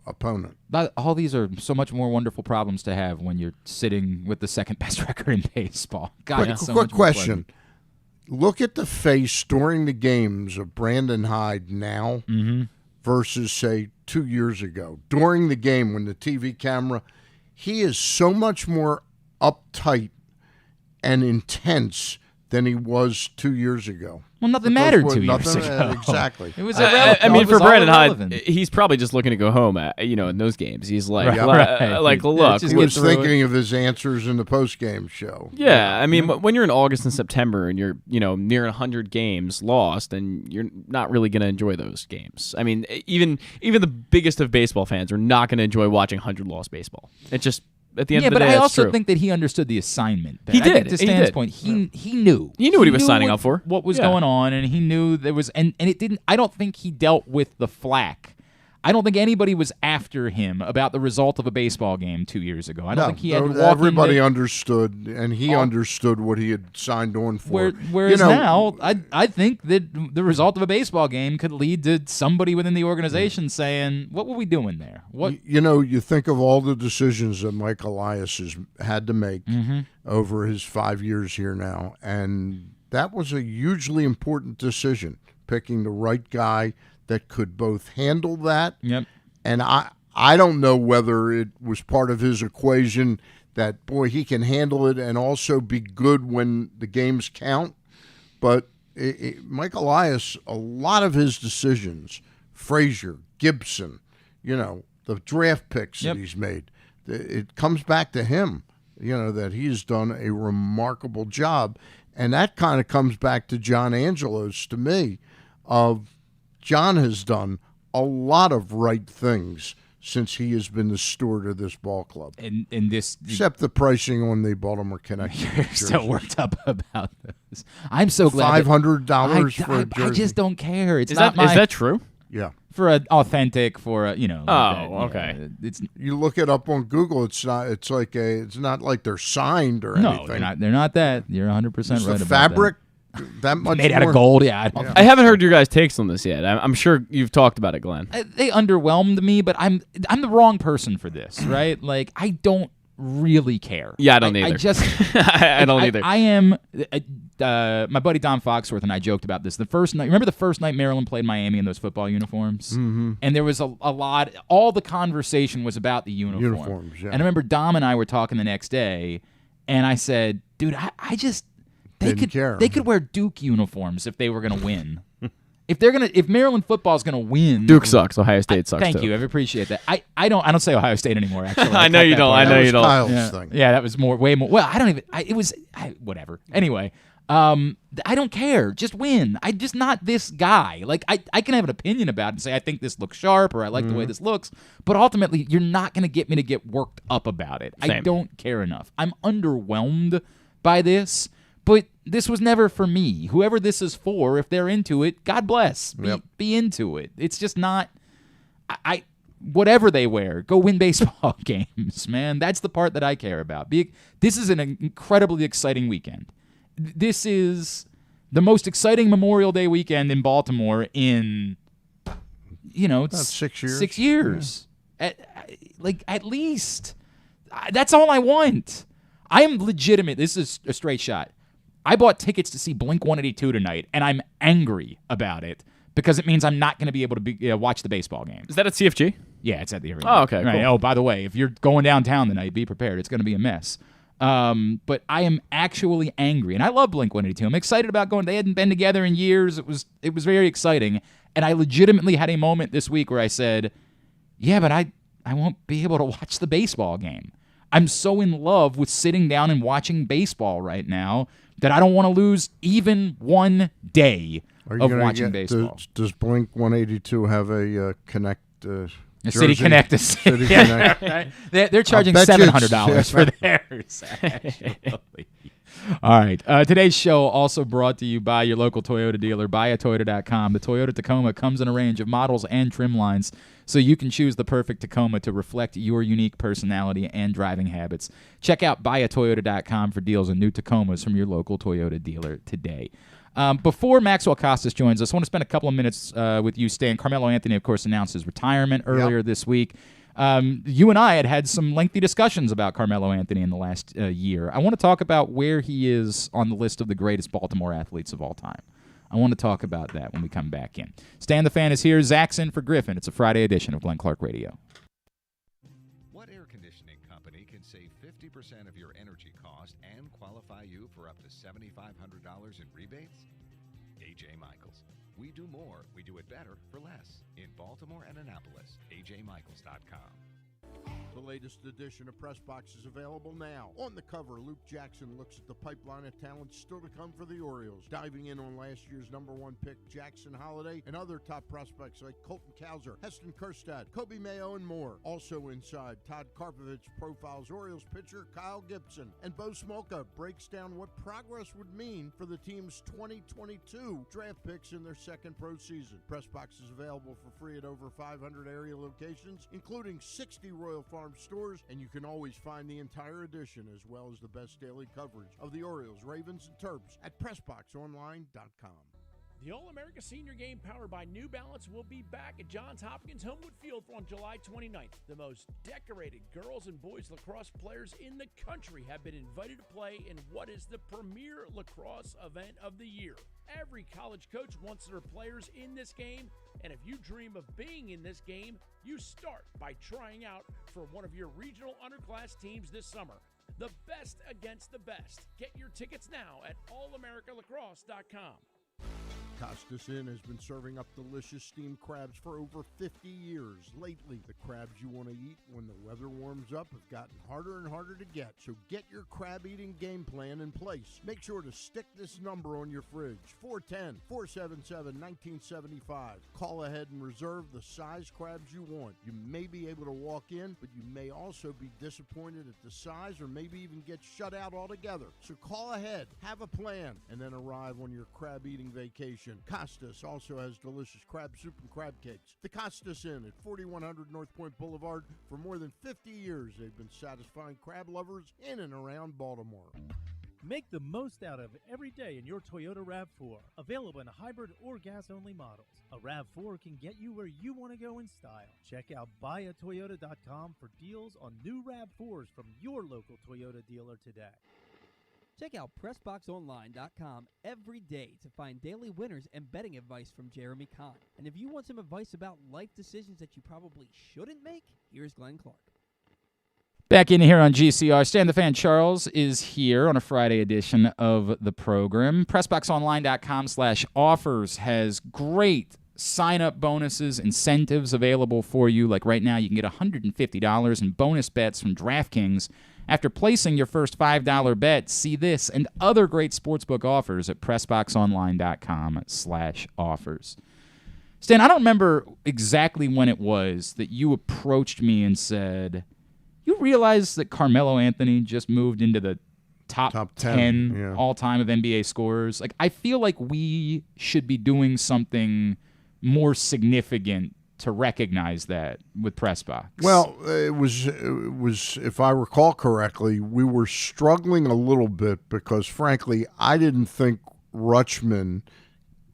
C: opponent.
A: All these are so much more wonderful problems to have when you're sitting with the second best record in baseball. God, it's so
C: Quick
A: much more
C: question. Look at the face during the games of Brandon Hyde now versus, say, 2 years ago. During the game when the TV camera, he is so much more uptight and intense than he was 2 years ago.
A: Well, nothing mattered 2 years ago.
C: Exactly.
A: It was irrelevant.
B: I mean, for Brandon
A: Hyde,
B: he's probably just looking to go home. In those games, he's like,
A: Right.
B: look,
C: He was thinking of his answers in the post-game show.
B: Yeah, I mean, when you're in August and September and you're, near 100 games lost, and you're not really going to enjoy those games. I mean, even the biggest of baseball fans are not going to enjoy watching 100 lost baseball. It just. At the end of the day,
A: but I also
B: true.
A: think that he understood the assignment.
B: He did.
A: I think to Stan's point, he knew.
B: He knew what he was signing up for.
A: What was going on, and he knew there was, and it didn't. I don't think he dealt with the flack. I don't think anybody was after him about the result of a baseball game 2 years ago. I don't think he had to walk
C: everybody understood, and he understood what he had signed on for.
A: Whereas now, I think that the result of a baseball game could lead to somebody within the organization saying, "What were we doing there?" What
C: you think of all the decisions that Mike Elias has had to make over his 5 years here now, and that was a hugely important decision, picking the right guy that could both handle that.
A: Yep.
C: And I don't know whether it was part of his equation that, boy, he can handle it and also be good when the games count. But Mike Elias, a lot of his decisions, Frazier, Gibson, the draft picks that he's made, it comes back to him, that he's done a remarkable job. And that kind of comes back to John Angelos, to me, of John has done a lot of right things since he has been the steward of this ball club.
A: And this,
C: except the pricing on the Baltimore Connecticut.
A: You're still worked up about this. I'm so glad.
C: $500 for a jersey.
A: I just don't care. Is
B: that true?
C: Yeah.
A: For an authentic,
B: okay.
A: It's
C: you look it up on Google. It's not. It's like it's not like they're signed or anything.
A: No, they're not that. You're 100% right about
C: the fabric.
A: That.
C: That much
A: made
C: more.
A: out of gold,
B: I haven't heard your guys' takes on this yet. I'm sure you've talked about it, Glenn.
A: They underwhelmed me, but I'm the wrong person for this, right? Like, I don't really care.
B: Yeah, I don't either.
A: I just
B: I don't either.
A: I am. My buddy Don Foxworth and I joked about this. The first night, remember the first night Maryland played Miami in those football uniforms, and there was a lot. All the conversation was about the uniforms.
C: Yeah.
A: And I remember Dom and I were talking the next day, and I said, "Dude, I just." They could wear Duke uniforms if they were going to win. If Maryland football is going to win,
B: Duke sucks. Ohio State sucks.
A: Thank you. I appreciate that. I don't say Ohio State anymore. Actually,
B: I know you don't.
C: Kyle's thing.
A: Yeah, that was way more. Well, I don't even. It was whatever. Anyway, I don't care. Just win. I'm just not this guy. Like I can have an opinion about it and say I think this looks sharp or I like the way this looks, but ultimately you're not going to get me to get worked up about it.
B: Same.
A: I don't care enough. I'm underwhelmed by this. But this was never for me. Whoever this is for, if they're into it, God bless. Be into it. It's just not. Whatever they wear, go win baseball games, man. That's the part that I care about. This is an incredibly exciting weekend. This is the most exciting Memorial Day weekend in Baltimore in,
C: About 6 years.
A: 6 years, at least. That's all I want. I am legitimate. This is a straight shot. I bought tickets to see Blink-182 tonight, and I'm angry about it because it means I'm not going to be able to watch the baseball game.
B: Is that at CFG?
A: Yeah, it's at the arena.
B: Oh, okay,
A: right.
B: cool.
A: Oh, by the way, if you're going downtown tonight, be prepared. It's going to be a mess. But I am actually angry, and I love Blink-182. I'm excited about going. They hadn't been together in years. It was very exciting, and I legitimately had a moment this week where I said, yeah, but I won't be able to watch the baseball game. I'm so in love with sitting down and watching baseball right now that I don't want to lose even one day of watching baseball.
C: Does Blink-182 have a Connect
A: a City Connect?
C: City
A: Connect.
C: Right?
A: They're charging $700 for theirs, actually. All right. Today's show also brought to you by your local Toyota dealer, buyatoyota.com. The Toyota Tacoma comes in a range of models and trim lines, so you can choose the perfect Tacoma to reflect your unique personality and driving habits. Check out buyatoyota.com for deals on new Tacomas from your local Toyota dealer today. Before Maxwell Costes joins us, I want to spend a couple of minutes with you, Stan. Carmelo Anthony, of course, announced his retirement earlier this week. You and I had some lengthy discussions about Carmelo Anthony in the last year. I want to talk about where he is on the list of the greatest Baltimore athletes of all time. I want to talk about that when we come back in. Stan the Fan is here. Zach's in for Griffin. It's a Friday edition of Glenn Clark Radio.
D: What air conditioning company can save 50% of your energy cost and qualify you for up to $7,500 in rebates? A.J. Michaels. We do more. We do it better for less. In Baltimore and Annapolis, ajmichaels.com.
C: The latest edition of PressBox is available now. On the cover, Luke Jackson looks at the pipeline of talent still to come for the Orioles, diving in on last year's #1 pick Jackson Holiday and other top prospects like Colton Cowser, Heston Kjerstad, Kobe Mayo, and more. Also inside, Todd Karpovich profiles Orioles pitcher Kyle Gibson, and Bo Smolka breaks down what progress would mean for the team's 2022 draft picks in their second pro season. PressBox is available for free at over 500 area locations, including 60 Royal Farm stores, and you can always find the entire edition as well as the best daily coverage of the Orioles, Ravens, and Terps at PressBoxOnline.com.
E: The All-America Senior Game powered by New Balance will be back at Johns Hopkins Homewood Field on July 29th. The most decorated girls and boys lacrosse players in the country have been invited to play in what is the premier lacrosse event of the year. Every college coach wants their players in this game, and if you dream of being in this game, you start by trying out for one of your regional underclass teams this summer. The best against the best. Get your tickets now at allamericalacrosse.com.
C: Costes Inn has been serving up delicious steamed crabs for over 50 years. Lately, the crabs you want to eat when the weather warms up have gotten harder and harder to get. So get your crab-eating game plan in place. Make sure to stick this number on your fridge, 410-477-1975. Call ahead and reserve the size crabs you want. You may be able to walk in, but you may also be disappointed at the size or maybe even get shut out altogether. So call ahead, have a plan, and then arrive on your crab-eating vacation. Costes also has delicious crab soup and crab cakes. The Costes Inn at 4100 North Point Boulevard. For more than 50 years, they've been satisfying crab lovers in and around Baltimore.
F: Make the most out of every day in your Toyota RAV4. Available in hybrid or gas-only models. A RAV4 can get you where you want to go in style. Check out buyatoyota.com for deals on new RAV4s from your local Toyota dealer today.
G: Check out PressBoxOnline.com every day to find daily winners and betting advice from Jeremy Kahn. And if you want some advice about life decisions that you probably shouldn't make, here's Glenn Clark.
A: Back in here on GCR, Stan the Fan Charles is here on a Friday edition of the program. PressBoxOnline.com/offers has great sign-up bonuses, incentives available for you. Like right now, you can get $150 in bonus bets from DraftKings after placing your first $5 bet. See this and other great sportsbook offers at PressBoxOnline.com/offers. Stan, I don't remember exactly when it was that you approached me and said, you realize that Carmelo Anthony just moved into the top 10 all-time of NBA scorers? Like, I feel like we should be doing something more significant to recognize that with PressBox.
C: Well, it was, if I recall correctly, we were struggling a little bit because, frankly, I didn't think Rutschman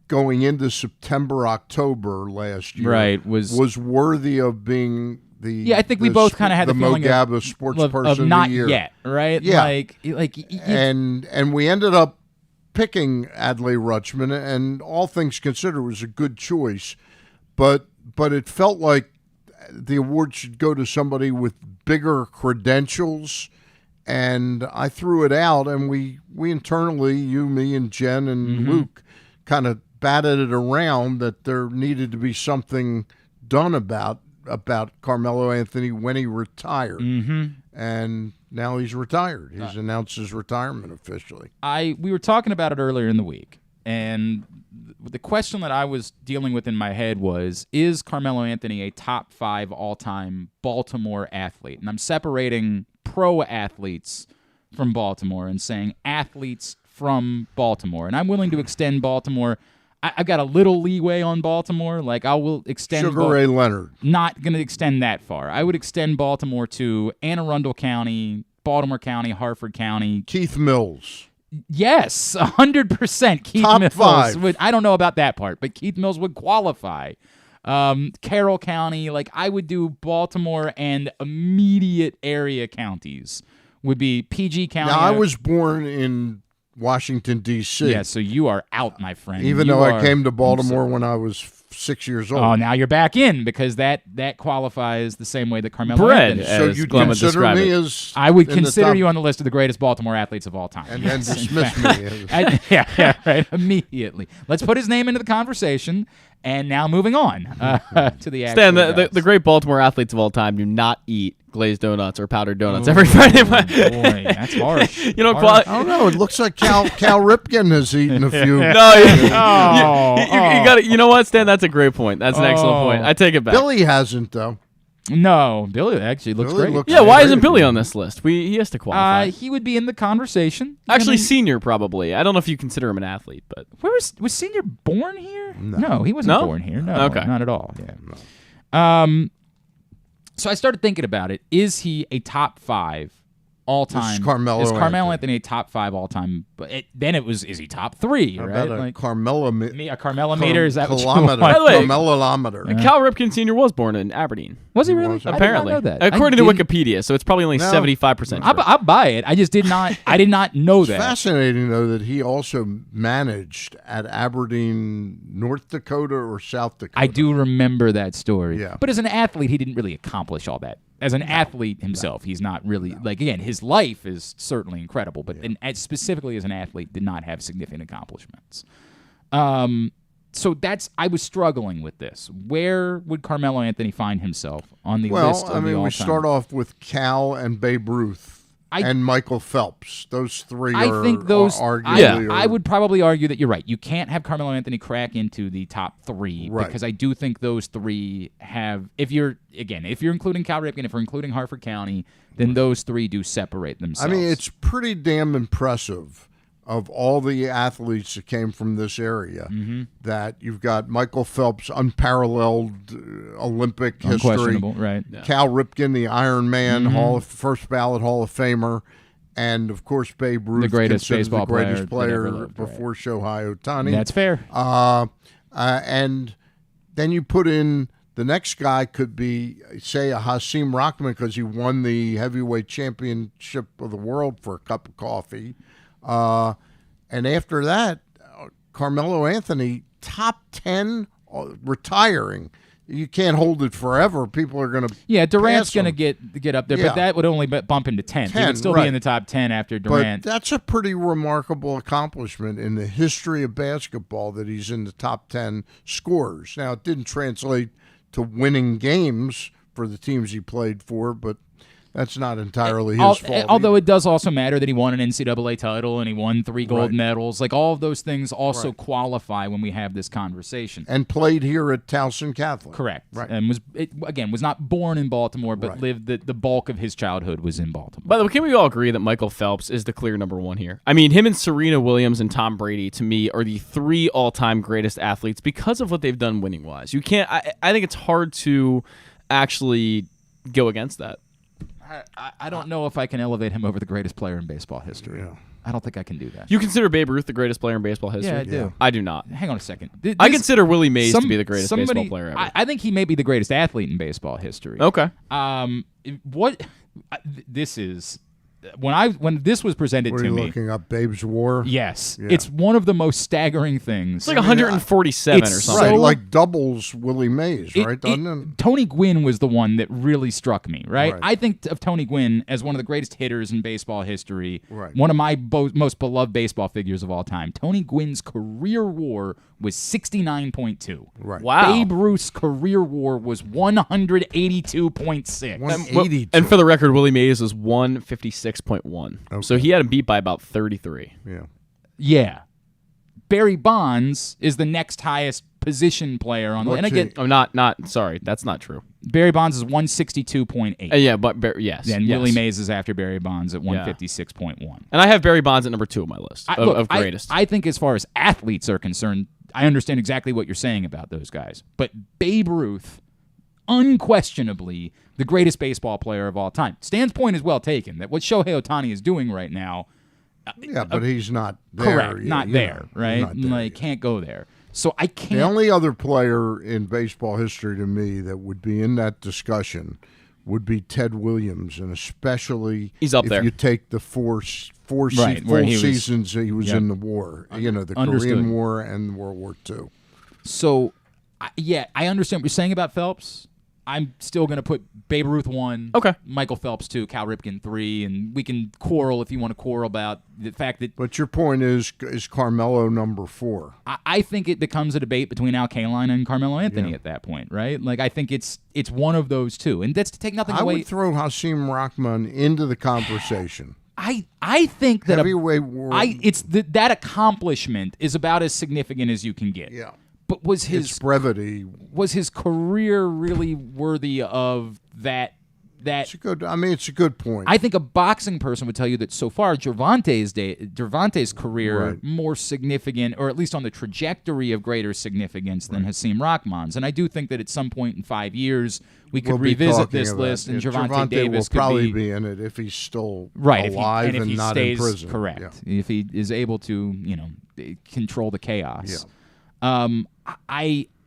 C: going into September, October last year was worthy of being I think we
A: both kind of had the feeling
C: of sports person
A: of not
C: of the year.
A: Yet, right?
C: Yeah. And we ended up picking Adlai Rutschman, and all things considered, was a good choice. But it felt like the award should go to somebody with bigger credentials, and I threw it out, and we internally, you, me, and Jen and Luke, kind of batted it around that there needed to be something done about Carmelo Anthony when he retired. And now he's retired. He's announced his retirement officially.
A: We were talking about it earlier in the week, and the question that I was dealing with in my head was, is Carmelo Anthony a top 5 all-time Baltimore athlete? And I'm separating pro athletes from Baltimore and saying athletes from Baltimore. And I'm willing to extend Baltimore. I've got a little leeway on Baltimore. Like, I will extend
C: Sugar Ray Leonard.
A: Not going to extend that far. I would extend Baltimore to Anne Arundel County, Baltimore County, Harford County.
C: Keith Mills.
A: Yes, 100%. Keith
C: Top
A: Mills
C: 5.
A: I don't know about that part, but Keith Mills would qualify. Carroll County, like I would do Baltimore and immediate area counties would be PG County.
C: Now, I was born in Washington, D.C.
A: Yeah, so you are out, my friend.
C: Even though I came to Baltimore when I was 6 years old.
A: Oh, now you're back in because that qualifies the same way that Carmelo
B: Bread,
A: Anthony.
C: So
B: as
C: you'd
B: Glenn would
C: consider
B: describe
C: me
B: it.
C: as
A: I would
C: in the
A: consider
C: top-
A: you on the list of the greatest Baltimore athletes of all time.
C: and then
A: Yes, in
C: dismiss
A: fact.
C: me.
A: Yeah, right. Immediately. Let's put his name into the conversation. And now moving on to the actual
B: Stan,
A: guys.
B: the great Baltimore athletes of all time do not eat glazed donuts or powdered donuts every Friday.
A: Boy, that's harsh.
B: You know,
A: Harsh.
C: I don't know. It looks like Cal Ripken has eaten a few.
B: No, you
A: Oh,
B: got it. You know what, Stan? That's a great point. That's an excellent
A: Oh.
B: point. I take it back.
C: Billy hasn't, though.
A: No, Billy actually looks
C: Billy
A: great.
C: looks
B: Yeah, why
C: great.
B: isn't Billy on this list? He has to qualify.
A: He would be in the conversation.
B: Actually,
A: I mean,
B: senior probably. I don't know if you consider him an athlete, but
A: where was Senior born here? No, he wasn't
B: No?
A: born here. No,
B: Okay.
A: not at all. Yeah. So I started thinking about it. Is he a top 5 all
C: This is
A: time?
C: Carmelo
A: Is Carmelo
C: Anthony.
A: Anthony a top 5 all time? But then it was, is he top 3?
C: How
A: Right?
C: about a
A: Like
C: Carmelo
A: a Carmelo meter? Is that what you
C: kilometer?
A: want?
B: By the way,
C: Carmelometer.
B: Cal Ripken Sr. was born in Aberdeen.
A: Was he really?
C: Was he?
A: I did not
B: Apparently,
A: know that.
B: according to
A: I didn't-
B: Wikipedia, so it's probably only
C: No.
B: 75%.
A: I'll buy it. I just did not. I did not know
C: It's
A: that.
C: fascinating, though, that he also managed at Aberdeen, North Dakota or South Dakota.
A: I do remember that story.
C: Yeah.
A: But as an athlete, he didn't really accomplish all that. As an athlete himself, he's not really like. Again, his life is certainly incredible, but specifically as an athlete, did not have significant accomplishments. So I was struggling with this. Where would Carmelo Anthony find himself on the list of
C: Well, I
A: the
C: mean, we
A: all-time?
C: start off with Cal and Babe Ruth and Michael Phelps. Those three
A: I
C: are
A: think those.
C: arguably
A: I would probably argue that you're right. You can't have Carmelo Anthony crack into the top 3
C: Right.
A: because I do think those 3 have. If you're including Cal Ripken, if we're including Harford County, then those 3 do separate
C: I
A: themselves.
C: mean, it's pretty damn impressive of all the athletes that came from this area that you've got Michael Phelps, unparalleled Olympic history.
A: unquestionable, right?
C: Cal Ripken, the Iron Man, first ballot Hall of Famer, and of course Babe Ruth,
A: The greatest
C: considered
A: baseball
C: the greatest
A: player that
C: player
A: ever lived, right.
C: before Shohei Ohtani.
A: That's fair.
C: And then you put in the next guy could be, say, a Hasim Rahman because he won the heavyweight championship of the world for a cup of coffee. And after that, Carmelo Anthony, top 10, retiring. You can't hold it forever. People are going to
A: Durant's
C: pass him.
A: going to get up there,
C: Yeah.
A: but that would only bump him to 10th. He
C: 10,
A: would still
C: right.
A: be in the top 10 after
C: But
A: Durant.
C: that's a pretty remarkable accomplishment in the history of basketball that he's in the top 10 scorers. Now, it didn't translate to winning games for the teams he played for, but that's not entirely his fault.
A: Although
C: either.
A: it does also matter that he won an NCAA title and he won 3 gold
C: Right.
A: medals. Like all of those things also
C: Right.
A: qualify when we have this conversation.
C: And played here at Towson Catholic.
A: Correct.
C: Right.
A: And was not born in Baltimore, but
C: Right.
A: lived the bulk of his childhood was in Baltimore.
B: By the way, can we all agree that Michael Phelps is the clear number 1 here? I mean, him and Serena Williams and Tom Brady, to me, are the 3 all-time greatest athletes because of what they've done winning-wise. You can't. I think it's hard to actually go against that.
A: I don't know if I can elevate him over the greatest player in baseball history.
C: Yeah.
A: I don't think I can do that.
B: You consider Babe Ruth the greatest player in baseball history?
A: Yeah, I do.
B: I do not.
A: Hang on a second.
B: I consider Willie Mays to be the greatest baseball player ever.
A: I think he may be the greatest athlete in baseball history.
B: Okay.
A: This is when this was presented
C: What are
A: to
C: you
A: me.
C: looking up? Babe's War?
A: Yes,
C: Yeah.
A: it's one of the most staggering things.
B: It's like 147
A: It's
B: or something.
C: Right,
A: So-
C: like doubles Willie Mays, right? Doesn't it?
A: Tony Gwynn was the one that really struck me, right?
C: Right.
A: I think of Tony Gwynn as one of the greatest hitters in baseball history,
C: Right.
A: one of my most beloved baseball figures of all time. Tony Gwynn's career WAR was 69.2.
C: Right.
B: Wow.
A: Babe Ruth's career WAR was 182.6.
C: 182.
B: And for the record, Willie Mays was 156.1.
C: Okay.
B: So he had him beat by about 33.
C: Yeah.
A: Yeah. Barry Bonds is the next highest position player on the
C: What's
A: and again,
B: Oh, not sorry, that's not true.
A: Barry Bonds is 162.8.
B: Yeah, but yes.
A: Then
B: yes.
A: Willie Mays is after Barry Bonds at 156.1.
B: And I have Barry Bonds at number 2 on my list of
A: I
B: greatest.
A: think as far as athletes are concerned, I understand exactly what you're saying about those guys. But Babe Ruth, unquestionably the greatest baseball player of all time. Stan's point is well taken, that what Shohei Ohtani is doing right now
C: Yeah, but he's not there.
A: Correct, not there, right?
C: Not there
A: Like,
C: yet.
A: can't go there. So I can't.
C: The only other player in baseball history to me that would be in that discussion would be Ted Williams, and especially
B: He's up
C: if
B: there.
C: you take the four full
A: where he was-
C: seasons he was
A: Yep.
C: in the war, the
A: Understood.
C: Korean War and World War II.
A: So, I understand what you're saying about Phelps. I'm still going to put Babe Ruth 1,
B: Okay.
A: Michael Phelps 2, Cal Ripken 3, and we can quarrel if you want to quarrel about the fact that
C: But your point is Carmelo number 4?
A: I think it becomes a debate between Al Kaline and Carmelo Anthony
C: Yeah.
A: at that point, right? Like, I think it's one of those two, and that's to take nothing
C: I
A: away.
C: would throw Hasim Rahman into the conversation.
A: I think that
C: Heavyweight world.
A: that accomplishment is about as significant as you can get.
C: Yeah.
A: But was
C: It's brevity.
A: his career really worthy of that?
C: It's a good point.
A: I think a boxing person would tell you that so far Gervante's career
C: Right.
A: more significant, or at least on the trajectory of greater significance than Hasim Rahman's. And I do think that at some point in 5 years we could
C: We'll be
A: revisit
C: talking
A: this
C: about
A: list, and
C: it.
A: Gervonta Davis
C: will
A: could
C: probably be in it if he's still alive
A: if he
C: not
A: stays
C: in prison.
A: correct,
C: Yeah.
A: if he is able to, control the chaos.
C: Yeah.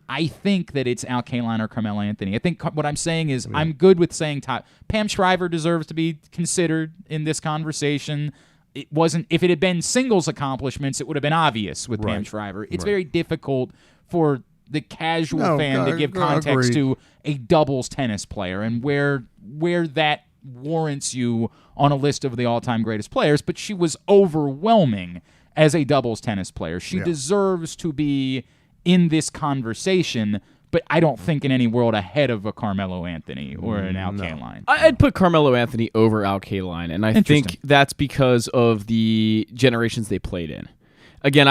A: I think that it's Al Kaline or Carmelo Anthony. I think what I'm saying is I'm good with saying top. Pam Shriver deserves to be considered in this conversation. It wasn't. If it had been singles accomplishments, it would have been obvious with Pam
C: Right.
A: Shriver. It's very difficult for the casual
C: No,
A: fan to give context
C: agreed.
A: to a doubles tennis player and where that warrants you on a list of the all-time greatest players. But she was overwhelming as a doubles tennis player. She deserves to be in this conversation, but I don't think in any world ahead of a Carmelo Anthony or an Al Kaline.
B: I'd put Carmelo Anthony over Al Kaline, and I think
A: Interesting.
B: that's because of the generations they played in. Again,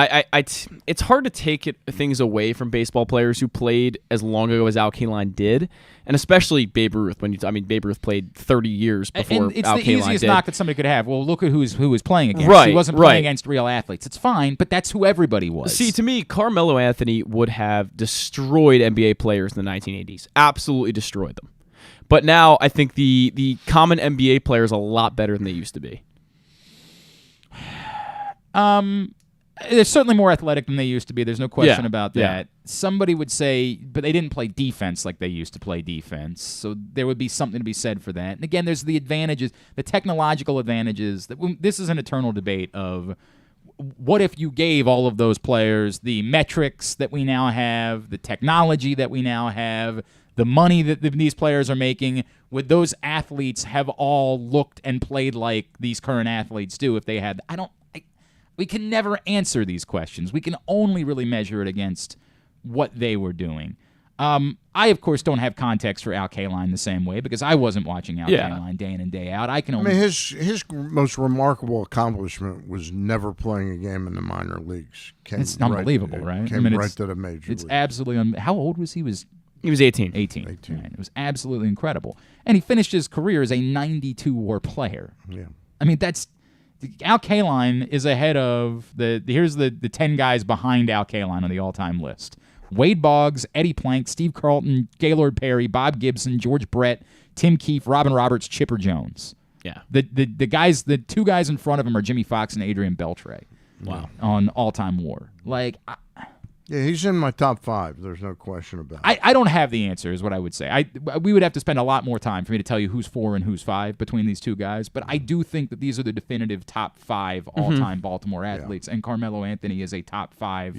B: it's hard to take things away from baseball players who played as long ago as Al Kaline did, and especially Babe Ruth. Babe Ruth played 30 years before
A: And it's
B: Al
A: the
B: Kaline
A: easiest
B: did.
A: knock that somebody could have. Well, look at who was playing against.
B: Right,
A: He wasn't
B: right.
A: playing against real athletes. It's fine, but that's who everybody was.
B: See, to me, Carmelo Anthony would have destroyed NBA players in the 1980s. Absolutely destroyed them. But now I think the common NBA player is a lot better than they used to be.
A: They're certainly more athletic than they used to be. There's no question
B: Yeah,
A: about
B: yeah.
A: that. Somebody would say, but they didn't play defense like they used to play defense. So there would be something to be said for that. And again, there's the advantages, the technological advantages. This is an eternal debate of what if you gave all of those players the metrics that we now have, the technology that we now have, the money that these players are making. Would those athletes have all looked and played like these current athletes do if they had? We can never answer these questions. We can only really measure it against what they were doing. I, of course, don't have context for Al Kaline the same way because I wasn't watching Al Kaline day in and day out. I mean,
C: his most remarkable accomplishment was never playing a game in the minor leagues.
A: It's unbelievable, right?
C: Came right to the major
A: It's
C: leagues.
A: absolutely how old was he?
B: He was 18.
A: 18. Right. It was absolutely incredible. And he finished his career as a 92 WAR player.
C: Yeah.
A: I mean, Al Kaline is ahead of here's the 10 guys behind Al Kaline on the all-time list. Wade Boggs, Eddie Plank, Steve Carlton, Gaylord Perry, Bob Gibson, George Brett, Tim Keefe, Robin Roberts, Chipper Jones.
B: Yeah.
A: The two guys in front of him are Jimmy Fox and Adrian Beltre.
B: Wow.
A: On all-time WAR.
C: Yeah, he's in my top 5. There's no question about it.
A: I don't have the answer, is what I would say. We would have to spend a lot more time for me to tell you who's 4 and who's 5 between these two guys, but I do think that these are the definitive top 5 all-time Baltimore athletes, and Carmelo Anthony is a top 5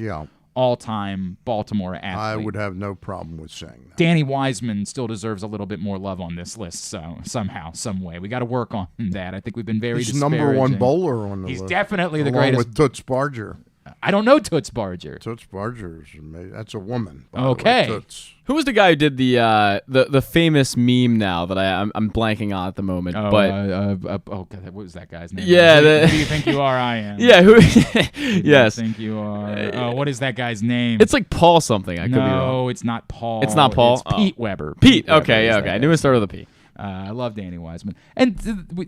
A: all-time Baltimore athlete.
C: I would have no problem with saying that.
A: Danny Wiseman still deserves a little bit more love on this list, so somehow, some way. We got to work on that. I think we've been very
C: He's
A: disparaging.
C: number 1 bowler on the
A: He's
C: list.
A: definitely the
C: along
A: greatest.
C: with Toots Barger.
A: I don't know Toots Barger.
C: Toots Barger is amazing. That's a woman. By
A: Okay.
C: the way, Toots.
B: Who was the guy who did the famous meme now that I'm blanking on at the moment?
A: Oh,
B: but
A: God, what was that guy's name?
B: Yeah,
A: Who do you think you are? I am.
B: yeah, who?
A: Who do
B: Yes,
A: you think you are? Oh, what is that guy's name?
B: it's like Paul something. I could be wrong.
A: No, it's not Paul.
B: It's not Paul?
A: It's Pete Weber.
B: Pete.
A: Weber
B: Okay,
A: is
B: yeah,
A: that
B: okay. I
A: guy.
B: knew it started with a P.
A: I love Danny Wiseman. And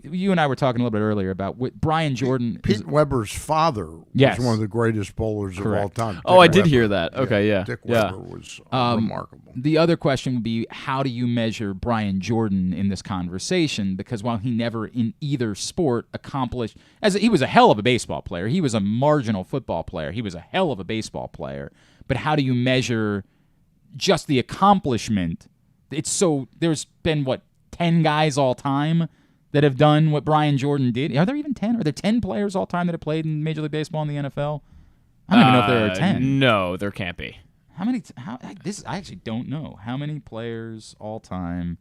A: you and I were talking a little bit earlier about what Brian Jordan.
C: Pete Weber's father
A: Yes.
C: was one of the greatest bowlers of all time.
B: Oh, I
C: Dick
B: did
C: Weber.
B: hear that. Okay, yeah.
C: Dick
B: Yeah.
C: Weber was remarkable.
A: The other question would be, how do you measure Brian Jordan in this conversation? Because while he never in either sport accomplished, he was a hell of a baseball player. He was a marginal football player. He was a hell of a baseball player. But how do you measure just the accomplishment? There's been, 10 guys all time that have done what Brian Jordan did? Are there even 10? Are there 10 players all time that have played in Major League Baseball in the NFL? I don't even know if there are 10.
B: No, there can't be.
A: How many? I actually don't know. How many players all time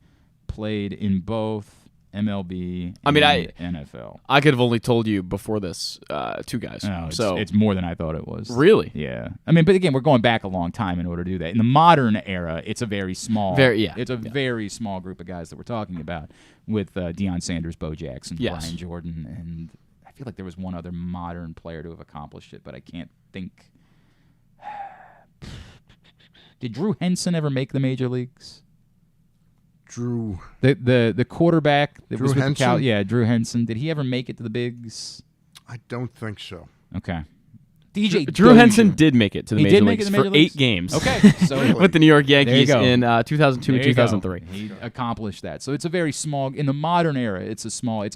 A: played in both MLB and NFL?
B: I could have only told you before this 2 guys.
A: No,
B: so
A: it's more than I thought it was.
B: Really?
A: Yeah. I mean, but again, we're going back a long time in order to do that. In the modern era, it's a very small. Very small group of guys that we're talking about with Deion Sanders, Bo Jackson, Brian Jordan, and I feel like there was one other modern player to have accomplished it, but I can't think. Did Drew Henson ever make the major leagues? The quarterback that was with the Cal, Drew Henson. Did he ever make it to the bigs?
C: I don't think so.
A: Okay.
B: Drew Henson did make it to the major leagues for 8 games.
A: Okay, so
B: with the New York Yankees in 2002 and 2003.
A: He accomplished that. So it's a very small. In the modern era, it's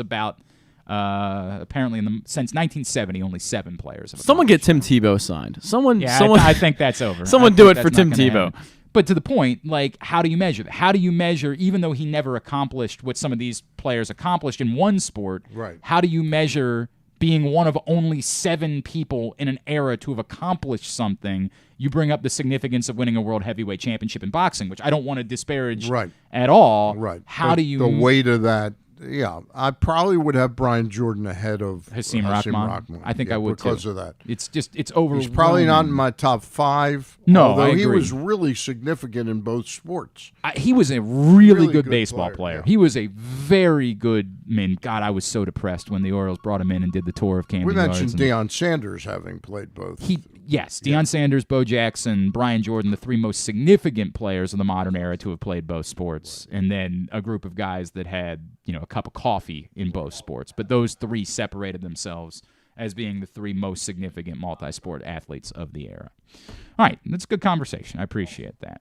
A: about apparently since 1970, only 7 players.
B: Someone get Tim Tebow signed.
A: I think that's over.
B: Someone do it for Tim Tebow.
A: But to the point, how do you measure that? How do you measure, even though he never accomplished what some of these players accomplished in one sport,
C: right?
A: How do you measure being one of only 7 people in an era to have accomplished something? You bring up the significance of winning a world heavyweight championship in boxing, which I don't want to disparage at all.
C: Right.
A: How do you...
C: The weight of that... Yeah, I probably would have Brian Jordan ahead of
A: Hasim Rahman. I think I would
C: because
A: too.
C: of that.
A: It's overwhelming.
C: He's probably not in my top 5.
A: No,
C: although
A: I agree.
C: He was really significant in both sports.
A: He was a really good baseball player.
C: Yeah.
A: He was a very good. I mean, God, I was so depressed when the Orioles brought him in and did the tour of Camden Yards.
C: We mentioned Deion Sanders having played both.
A: Deion Sanders, Bo Jackson, Brian Jordan, the 3 most significant players of the modern era to have played both sports, and then a group of guys that had a cup of coffee in both sports. But those 3 separated themselves as being the 3 most significant multi-sport athletes of the era. All right, that's a good conversation. I appreciate that.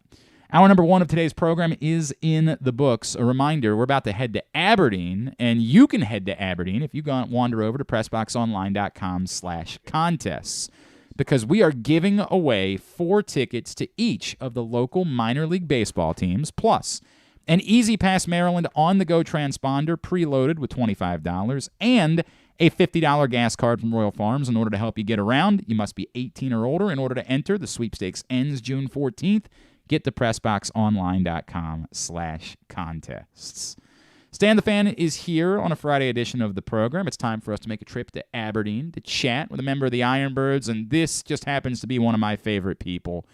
A: Hour number 1 of today's program is in the books. A reminder, we're about to head to Aberdeen, and you can head to Aberdeen if you wander over to PressBoxOnline.com/contests, because we are giving away 4 tickets to each of the local minor league baseball teams, plus an Easy Pass Maryland on-the-go transponder preloaded with $25, and a $50 gas card from Royal Farms. In order to help you get around, you must be 18 or older in order to enter. The sweepstakes ends June 14th. Get to PressBoxOnline.com/contests. Stan the Fan is here on a Friday edition of the program. It's time for us to make a trip to Aberdeen to chat with a member of the Ironbirds, and this just happens to be one of my favorite people.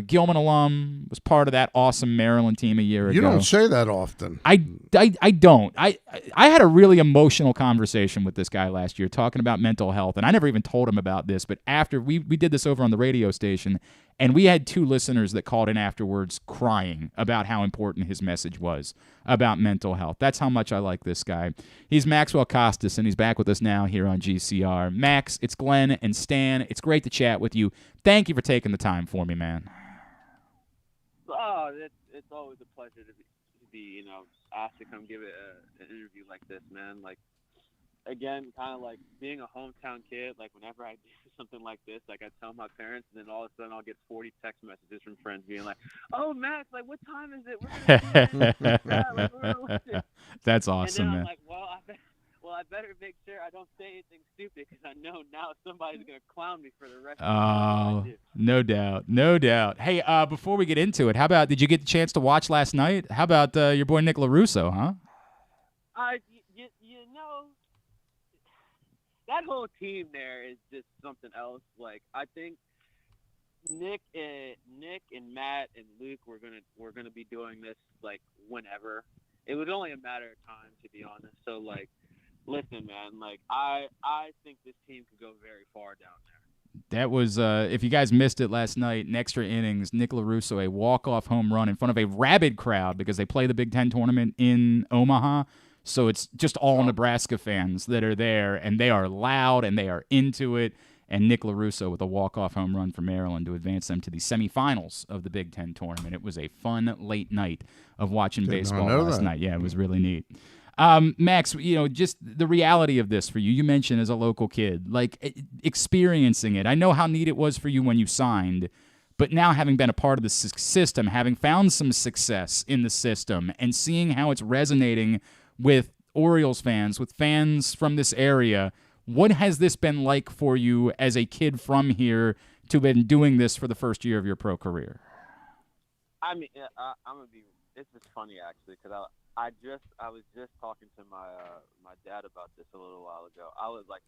A: Gilman alum, was part of that awesome Maryland team a year ago.
C: You don't say that often.
A: I don't. I had a really emotional conversation with this guy last year talking about mental health, and I never even told him about this, but after we did this over on the radio station, and we had 2 listeners that called in afterwards crying about how important his message was about mental health. That's how much I like this guy. He's Maxwell Costes, and he's back with us now here on GCR. Max, it's Glenn and Stan. It's great to chat with you. Thank you for taking the time for me, man.
H: Oh, it's always a pleasure to be asked to come give an interview like this, man. Again, kind of like being a hometown kid, whenever I do something like this, I tell my parents, and then all of a sudden I'll get 40 text messages from friends being like, "Oh, Max, what time is it? We're gonna do
A: That's awesome,
H: and then
A: man.
H: I'm like, I better make sure I don't say anything stupid, because I know now somebody's going to clown me for the rest of the time.
A: No doubt. Hey, before we get into it, how about, did you get the chance to watch last night? How about your boy Nick LaRusso, huh?
H: That whole team there is just something else. I think Nick and Matt and Luke were gonna be doing this whenever. It was only a matter of time, to be honest. So listen, man, I think this team could go very far down there.
A: That was, if you guys missed it last night, in extra innings, Nick LaRusso, a walk-off home run in front of a rabid crowd because they play the Big Ten tournament in Omaha. So it's just all Nebraska fans that are there, and they are loud, and they are into it. And Nick LaRusso with a walk-off home run for Maryland to advance them to the semifinals of the Big Ten tournament. It was a fun late night of watching baseball last night. Yeah, it was really neat. Max, just the reality of this for you. You mentioned as a local kid, like experiencing it. I know how neat it was for you when you signed, but now having been a part of the system, having found some success in the system, and seeing how it's resonating with Orioles fans, with fans from this area, what has this been like for you as a kid from here to have been doing this for the first year of your pro career?
H: I mean, I'm gonna be. This is funny actually, because I was just talking to my dad about this a little while ago. I was like,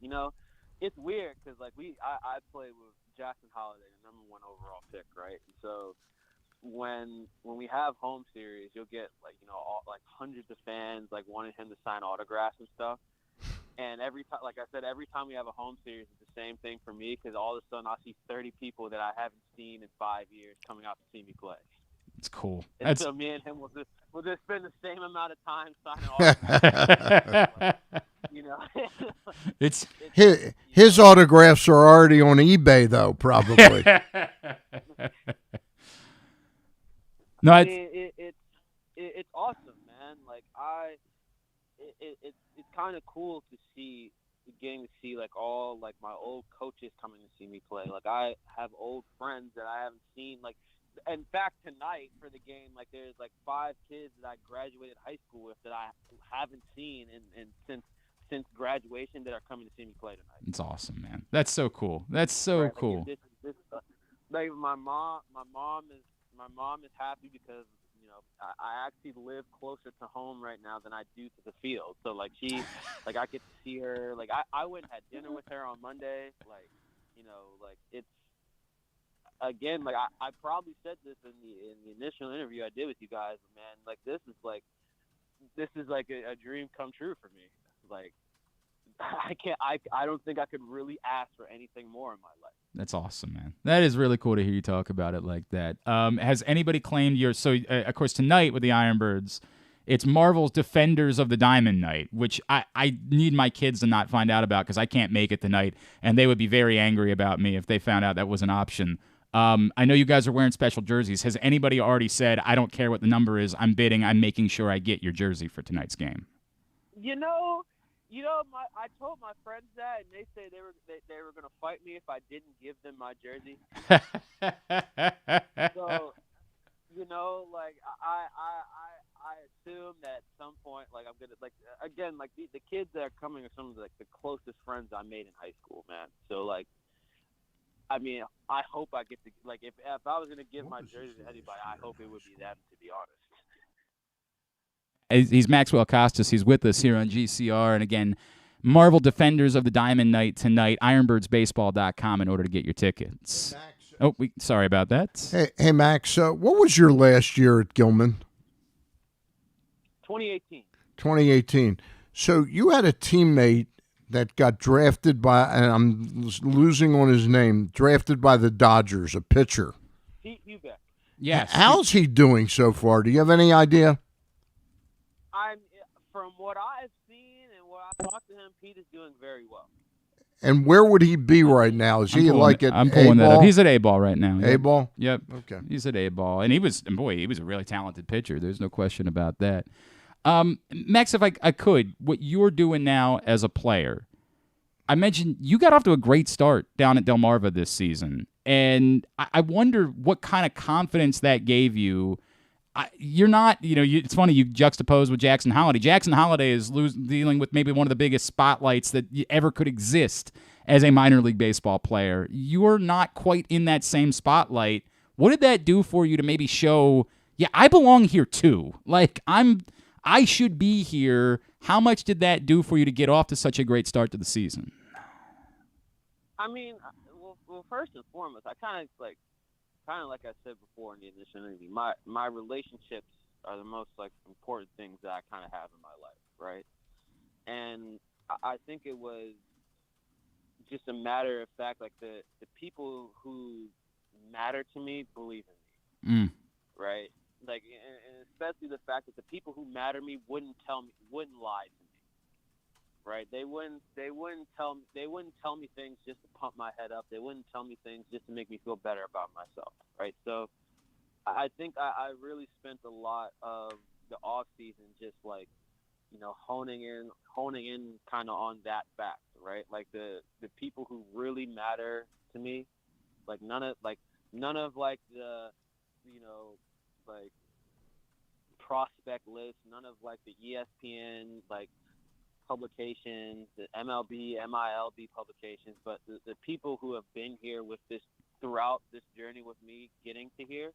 H: it's weird because like I played with Jackson Holiday, the #1 overall pick, right? And so when we have home series, you'll get like hundreds of fans like wanting him to sign autographs and stuff. And every time, like I said, every time we have a home series, it's the same thing for me because all of a sudden I see 30 people that I haven't seen in 5 years coming out to see me play.
A: It's cool.
H: And so me and him will just spend the same amount of time signing autographs.
A: It's
C: his autographs are already on eBay though, probably.
H: No, it's awesome, man. Like it's kind of cool to see, getting to see like all like my old coaches coming to see me play. Like I have old friends that I haven't seen. Like, in fact, tonight for the game, like there's like 5 kids that I graduated high school with that I haven't seen since graduation that are coming to see me play tonight.
A: It's awesome, man. That's so cool. That's so cool.
H: Like my mom is happy because I actually live closer to home right now than I do to the field. So like like I get to see her. Like I went and had dinner with her on Monday. Like like it's again like I probably said this in the initial interview I did with you guys, man. Like this is like a dream come true for me. Like I don't think I could really ask for anything more in my life.
A: That's awesome, man. That is really cool to hear you talk about it like that. Has anybody claimed of course, tonight with the Ironbirds, it's Marvel's Defenders of the Diamond Night, which I need my kids to not find out about because I can't make it tonight, and they would be very angry about me if they found out that was an option. I know you guys are wearing special jerseys. Has anybody already said, I don't care what the number is, I'm bidding, I'm making sure I get your jersey for tonight's game?
H: I told my friends that, and they say they were going to fight me if I didn't give them my jersey. So, like I assume that at some point, like I'm gonna again, like the kids that are coming are some of the closest friends I made in high school, man. So like, I mean, I hope I get to if I was going to give my jersey to anybody, I hope it would be them, to be honest.
A: He's Maxwell Costes. He's with us here on GCR. And again, Marvel Defenders of the Diamond Night tonight, ironbirdsbaseball.com in order to get your tickets. Sorry about that.
C: Hey Max, what was your last year at Gilman?
H: 2018.
C: 2018. So you had a teammate that got drafted by, and I'm losing on his name, drafted by the Dodgers, a pitcher.
H: Hugh Beck.
A: Yes.
C: How's he doing so far? Do you have any idea?
H: From what I've seen and what I talked to him, Pete is doing very well.
C: And where would he be right now? Is he like at
A: I'm pulling that up. He's at A-ball right now.
C: A-ball?
A: Yep.
C: Okay.
A: He's at A-ball. And he was a really talented pitcher. There's no question about that. Max, if I could, what you're doing now as a player, I mentioned you got off to a great start down at Delmarva this season. And I wonder what kind of confidence that gave you. You're not, it's funny, you juxtapose with Jackson Holiday. Jackson Holiday is dealing with maybe one of the biggest spotlights that ever could exist as a minor league baseball player. You're not quite in that same spotlight. What did that do for you to maybe show, I belong here too? Like, I should be here. How much did that do for you to get off to such a great start to the season?
H: I mean, well, first and foremost, I kind of like I said before in the initial interview, my relationships are the most important things that I kind of have in my life, right? And I think it was just a matter of fact, like the people who matter to me believe in me, right? Like, and especially the fact that the people who matter to me wouldn't lie to me, right? They wouldn't tell me things just to pump my head up. They wouldn't tell me things just to make me feel better about myself, right? So I think I really spent a lot of the off season just like, honing in kind of on that fact, right? Like the people who really matter to me, like none of like the, like prospect list, none of like the ESPN like publications, the MLB, MILB publications, but the people who have been here with this throughout this journey with me getting to here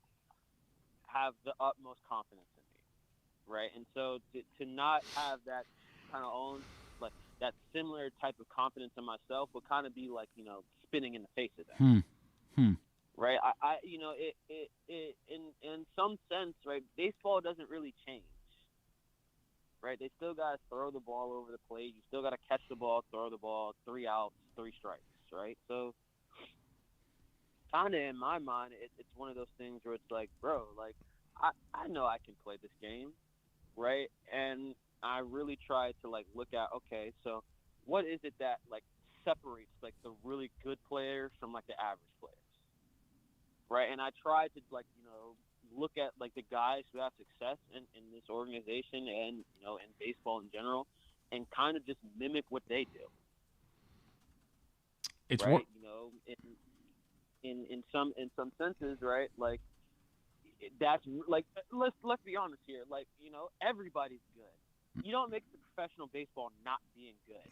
H: have the utmost confidence in me, right? And so to not have that kind of own, like that similar type of confidence in myself would kind of be like, spitting in the face of that. Right. I it in some sense, right, baseball doesn't really change. Right. They still got to throw the ball over the plate. You still got to catch the ball, throw the ball, 3 outs, 3 strikes. Right. So kind of in my mind, it's one of those things where it's like, bro, like I know I can play this game. Right. And I really try to like look at, okay, so what is it that like separates like the really good players from like the average players? Right. And I try to like, look at like the guys who have success in this organization and, in baseball in general and kind of just mimic what they do.
A: It's
H: right. In some senses, right? Like that's like, let's be honest here. Like, everybody's good. You don't make the professional baseball not being good.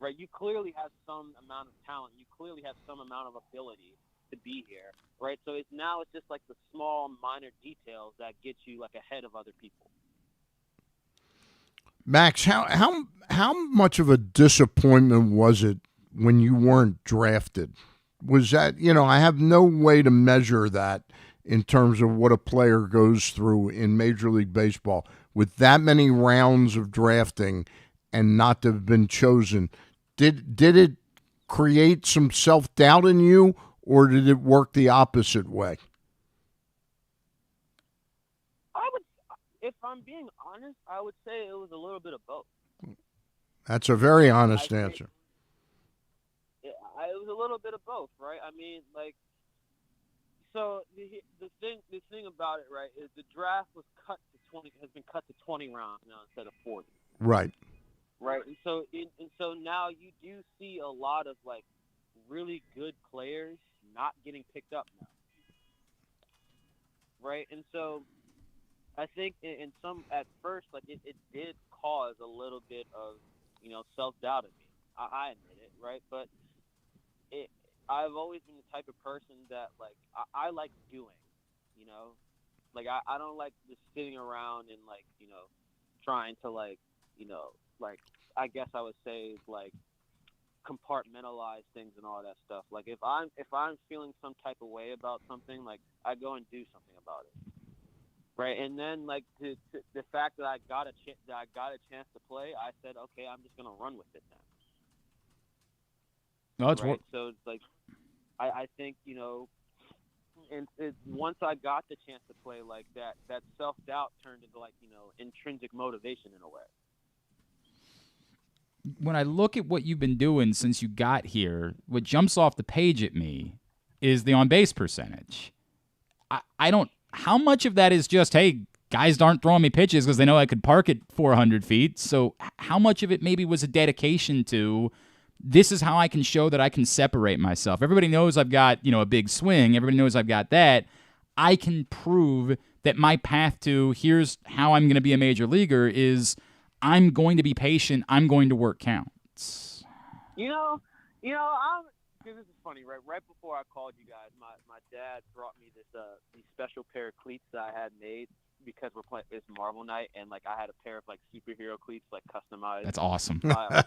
H: Right. You clearly have some amount of talent. You clearly have some amount of ability to be here, right? So it's just like the small minor details that get you like ahead of other people.
C: Max, how much of a disappointment was it when you weren't drafted? Was that, I have no way to measure that in terms of what a player goes through in Major League Baseball with that many rounds of drafting and not to have been chosen. Did it create some self-doubt in you? Or did it work the opposite way?
H: If I'm being honest, I would say it was a little bit of both.
C: That's a very honest answer.
H: It was a little bit of both, right? I mean, like, so the thing about it, right, is the draft has been cut to 20 rounds now instead of 40.
C: Right.
H: Right, and so now you do see a lot of like really good players not getting picked up now, right? And so I think at first, like it did cause a little bit of, self-doubt in me. I admit it, right? But I've always been the type of person that like I like doing, like I don't like just sitting around and like, trying to like, like I guess I would say like compartmentalize things and all that stuff. Like if I'm feeling some type of way about something, like I go and do something about it, right? And then like the fact that I got a chance to play, I said, okay, I'm just gonna run with it then.
A: No, it's
H: right. So it's like I think and once I got the chance to play, like that self-doubt turned into like intrinsic motivation in a way.
A: When I look at what you've been doing since you got here, what jumps off the page at me is the on-base percentage. I don't – how much of that is just, hey, guys aren't throwing me pitches because they know I could park it 400 feet. So how much of it maybe was a dedication to this is how I can show that I can separate myself. Everybody knows I've got, a big swing. Everybody knows I've got that. I can prove that my path to here's how I'm going to be a major leaguer is – I'm going to be patient. I'm going to work counts.
H: This is funny, right? Right before I called you guys, my dad brought me these special pair of cleats that I had made because we're playing this Marvel night, and like I had a pair of like superhero cleats, like customized.
A: That's awesome.
H: There's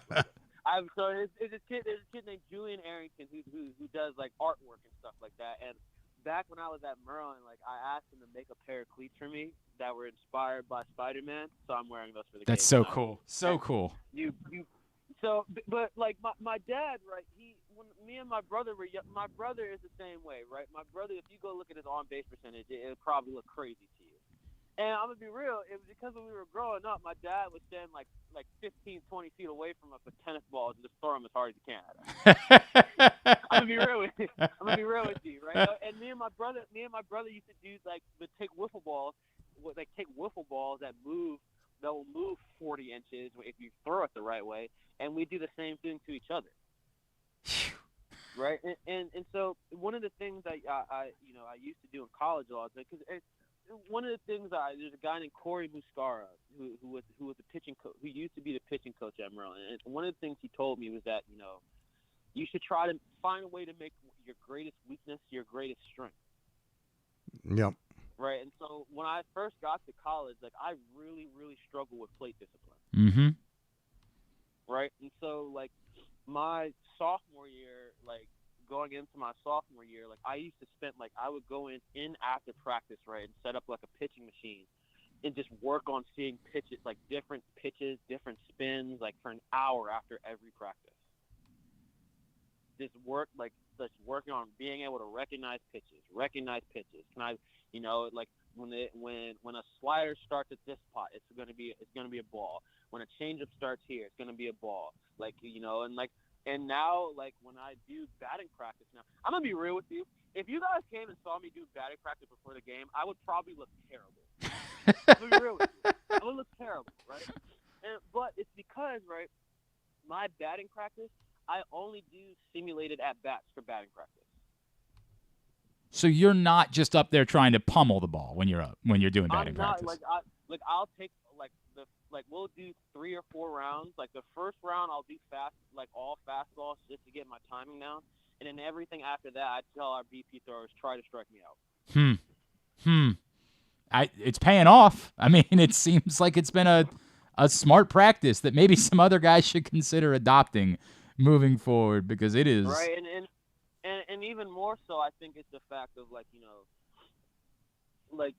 H: a kid named Julian Arrington who does like artwork and stuff like that, and back when I was at Merlin, like I asked him to make a pair of cleats for me that were inspired by Spider-Man, so I'm wearing those for the game.
A: That's so cool. So cool.
H: But like my dad, right? He when me and my brother were young, my brother is the same way, right? My brother, if you go look at his on-base percentage, it'll probably look crazy to you. And I'm gonna be real, it was because when we were growing up, my dad would stand like 15, 20 feet away from us with tennis balls and just throw them as hard as he can at us. I'm gonna be real with you, right? And me and my brother used to do take wiffle balls, that will move 40 inches if you throw it the right way, and we do the same thing to each other. Right, and so one of the things I used to do in college a lot, because one of the things there's a guy named Corey Muscara who was the pitching coach, who used to be the pitching coach at Maryland, and one of the things he told me was that you should try to find a way to make your greatest weakness your greatest strength.
C: Yep.
H: Right, and so when I first got to college, I really, really struggled with plate discipline.
A: Mm-hmm.
H: Right, and so my sophomore year, going into my sophomore year, I used to spend I would go in after practice, right, and set up a pitching machine and just work on seeing pitches, different pitches, different spins, for an hour after every practice. Just working on being able to recognize pitches. Can I, when a slider starts at this spot, it's gonna be a ball. When a changeup starts here, it's gonna be a ball. And now, when I do batting practice now, I'm going to be real with you. If you guys came and saw me do batting practice before the game, I would probably look terrible. I'm going to be real with you. I would look terrible, right? But it's because, right, my batting practice, I only do simulated at-bats for batting practice.
A: So you're not just up there trying to pummel the ball when you're doing batting practice.
H: I'll take we'll do 3 or 4 rounds. The first round I'll do fast, all fastballs just to get my timing down, and then everything after that I tell our BP throwers try to strike me out.
A: It's paying off. I mean, it seems like it's been a smart practice that maybe some other guys should consider adopting moving forward, because it is
H: right. And even more so, I think it's the fact of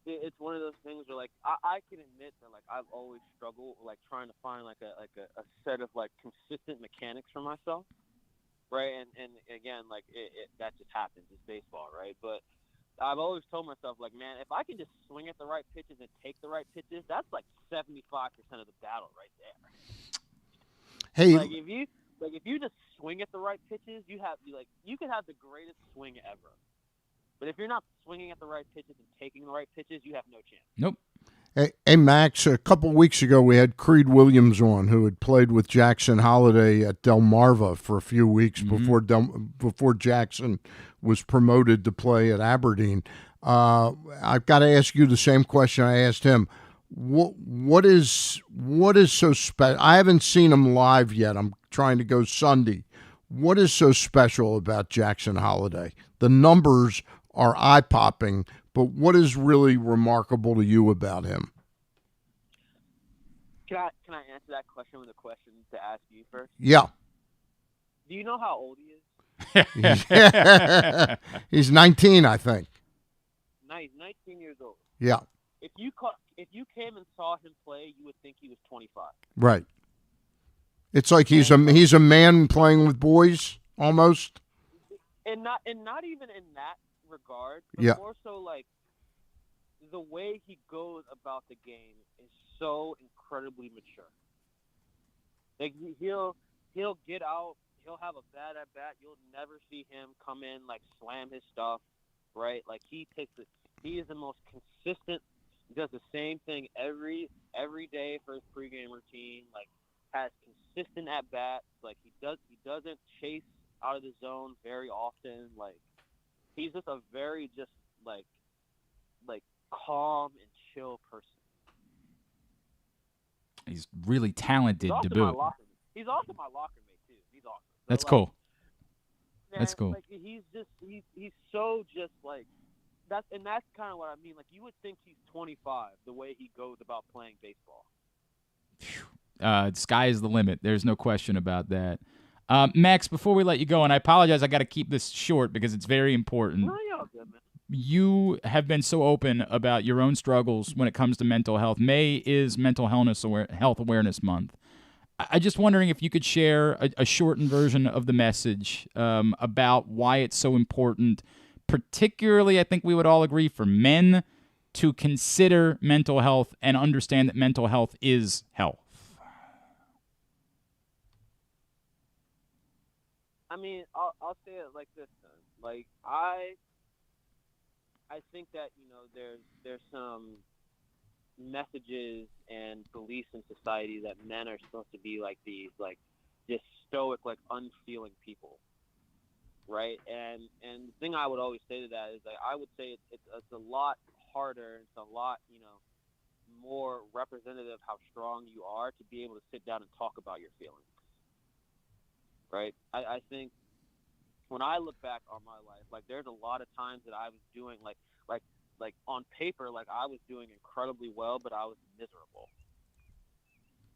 H: it's one of those things where I can admit that I've always struggled trying to find a set of consistent mechanics for myself, right? And again, that just happens. It's baseball, right? But I've always told myself man, if I can just swing at the right pitches and take the right pitches, that's 75% of the battle right there.
C: Hey,
H: if you just swing at the right pitches, you can have the greatest swing ever. But if you're not swinging at the right pitches and taking the right pitches, you have no chance. Nope.
C: Hey, Max, a couple weeks ago we had Creed Williams on, who had played with Jackson Holliday at Delmarva for a few weeks before Jackson was promoted to play at Aberdeen. I've got to ask you the same question I asked him. What is so special? I haven't seen him live yet. I'm trying to go Sunday. What is so special about Jackson Holliday? The numbers are eye-popping, but what is really remarkable to you about him?
H: Can I answer that question with a question to ask you first?
C: Yeah.
H: Do you know how old he
C: is? He's 19, I think.
H: 19 years old.
C: Yeah.
H: If you came and saw him play, you would think he was 25.
C: Right. It's like he's a man playing with boys almost.
H: And not even in that regard, but more so the way he goes about the game is so incredibly mature. He'll get out, he'll have a bad at bat. You'll never see him come in slam his stuff, right? He is the most consistent. He does the same thing every day for his pregame routine. Has consistent at bats. He doesn't chase out of the zone very often. He's just a very calm and chill person.
A: He's really talented to boot.
H: He's also my locker mate too. He's awesome. So,
A: that's cool.
H: Man,
A: that's cool.
H: He's so just that's kind of what I mean. You would think he's 25 the way he goes about playing baseball.
A: Sky is the limit. There's no question about that. Max, before we let you go, and I apologize, I got to keep this short because it's very important.
H: No, you're all good, man.
A: You have been so open about your own struggles when it comes to mental health. May is Mental Health Awareness Month. I'm just wondering if you could share a shortened version of the message about why it's so important, particularly, I think we would all agree, for men to consider mental health and understand that mental health is health.
H: I mean, I'll say it like this, then. Like, I think that, there's some messages and beliefs in society that men are supposed to be like these, like, just stoic, like, unfeeling people, right? And the thing I would always say to that is, like, I would say it's a lot harder, it's a lot, more representative of how strong you are to be able to sit down and talk about your feelings, right? I think when I look back on my life, like, there's a lot of times that I was doing, like on paper, like, I was doing incredibly well, but I was miserable,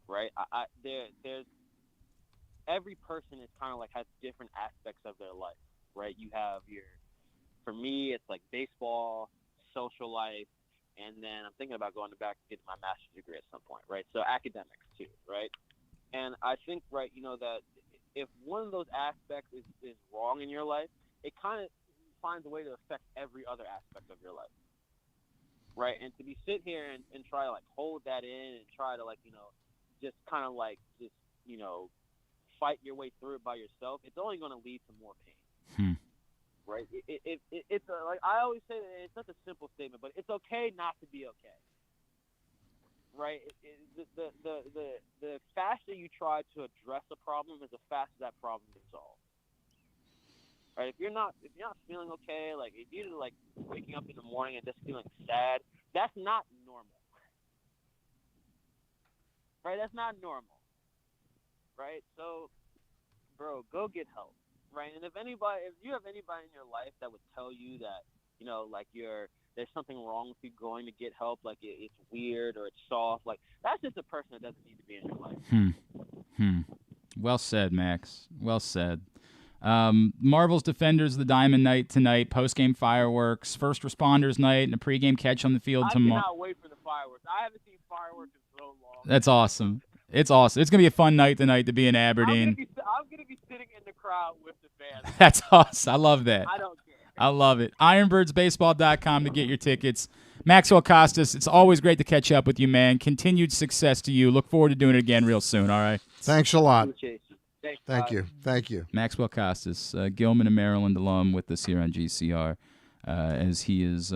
H: right? There's every person is kind of like has different aspects of their life, right? You have for me, it's like baseball, social life, and then I'm thinking about going back and getting my master's degree at some point, right? So academics too, right? And I think, right, that if one of those aspects is wrong in your life, it kind of finds a way to affect every other aspect of your life, right? And to be sit here and try to, like, hold that in and try to, like, just kind of, like, just, fight your way through it by yourself, it's only going to lead to more pain, right? It's like, I always say that it's such a simple statement, but it's okay not to be okay. Right, the faster you try to address a problem is the faster that problem is solved. Right, if you're not feeling okay, like if you're like waking up in the morning and just feeling sad, that's not normal. Right, that's not normal. Right, so, bro, go get help. Right, and if you have anybody in your life that would tell you that, like there's something wrong with you going to get help, like it's weird or it's soft, like that's just a person that doesn't need to be in your life.
A: Well said, Max. Well said. Marvel's Defenders, the Diamond Night tonight, post-game fireworks, first responders night, and a pregame catch on the field tomorrow.
H: I cannot wait for the fireworks. I haven't seen fireworks in so long.
A: That's awesome. It's awesome. It's going to be a fun night tonight to be in Aberdeen.
H: I'm going to be sitting in the crowd with the band.
A: That's awesome. I love that.
H: I don't care.
A: I love it. Ironbirdsbaseball.com to get your tickets. Maxwell Costes, it's always great to catch up with you, man. Continued success to you. Look forward to doing it again real soon, all right?
C: Thanks a lot.
H: Thank you.
C: Thank you.
A: Maxwell Costes, Gilman and Maryland alum with us here on GCR, as he is,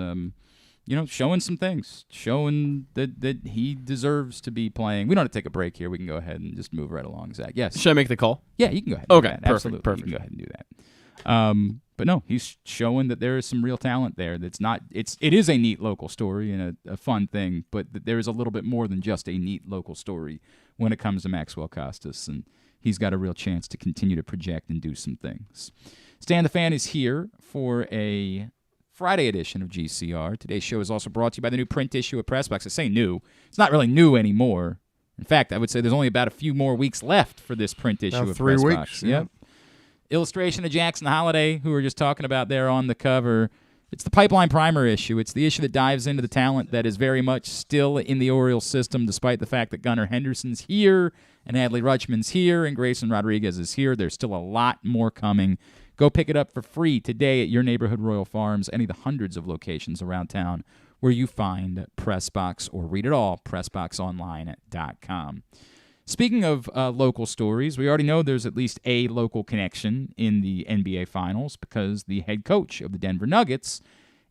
A: showing some things, showing that he deserves to be playing. We don't have to take a break here. We can go ahead and just move right along, Zach. Yes.
B: Should I make the call?
A: Yeah, you can go ahead.
B: Okay,
A: And do that.
B: perfect,
A: Absolutely.
B: perfect.
A: You can go ahead and do that. But no, he's showing that there is some real talent there. It is a neat local story and a fun thing, but there is a little bit more than just a neat local story when it comes to Maxwell Costes, and he's got a real chance to continue to project and do some things. Stan the Fan is here for a Friday edition of GCR. Today's show is also brought to you by the new print issue of PressBox. I say new. It's not really new anymore. In fact, I would say there's only about a few more weeks left for this print issue of
C: 3
A: PressBox.
C: weeks.
A: Yep. Illustration of Jackson Holliday, who we were just talking about there on the cover. It's the Pipeline Primer issue. It's the issue that dives into the talent that is very much still in the Orioles system, despite the fact that Gunnar Henderson's here and Adley Rutschman's here and Grayson Rodriguez is here. There's still a lot more coming. Go pick it up for free today at your neighborhood Royal Farms, any of the hundreds of locations around town where you find PressBox, or read it all, PressBoxOnline.com. Speaking of local stories, we already know there's at least a local connection in the NBA Finals because the head coach of the Denver Nuggets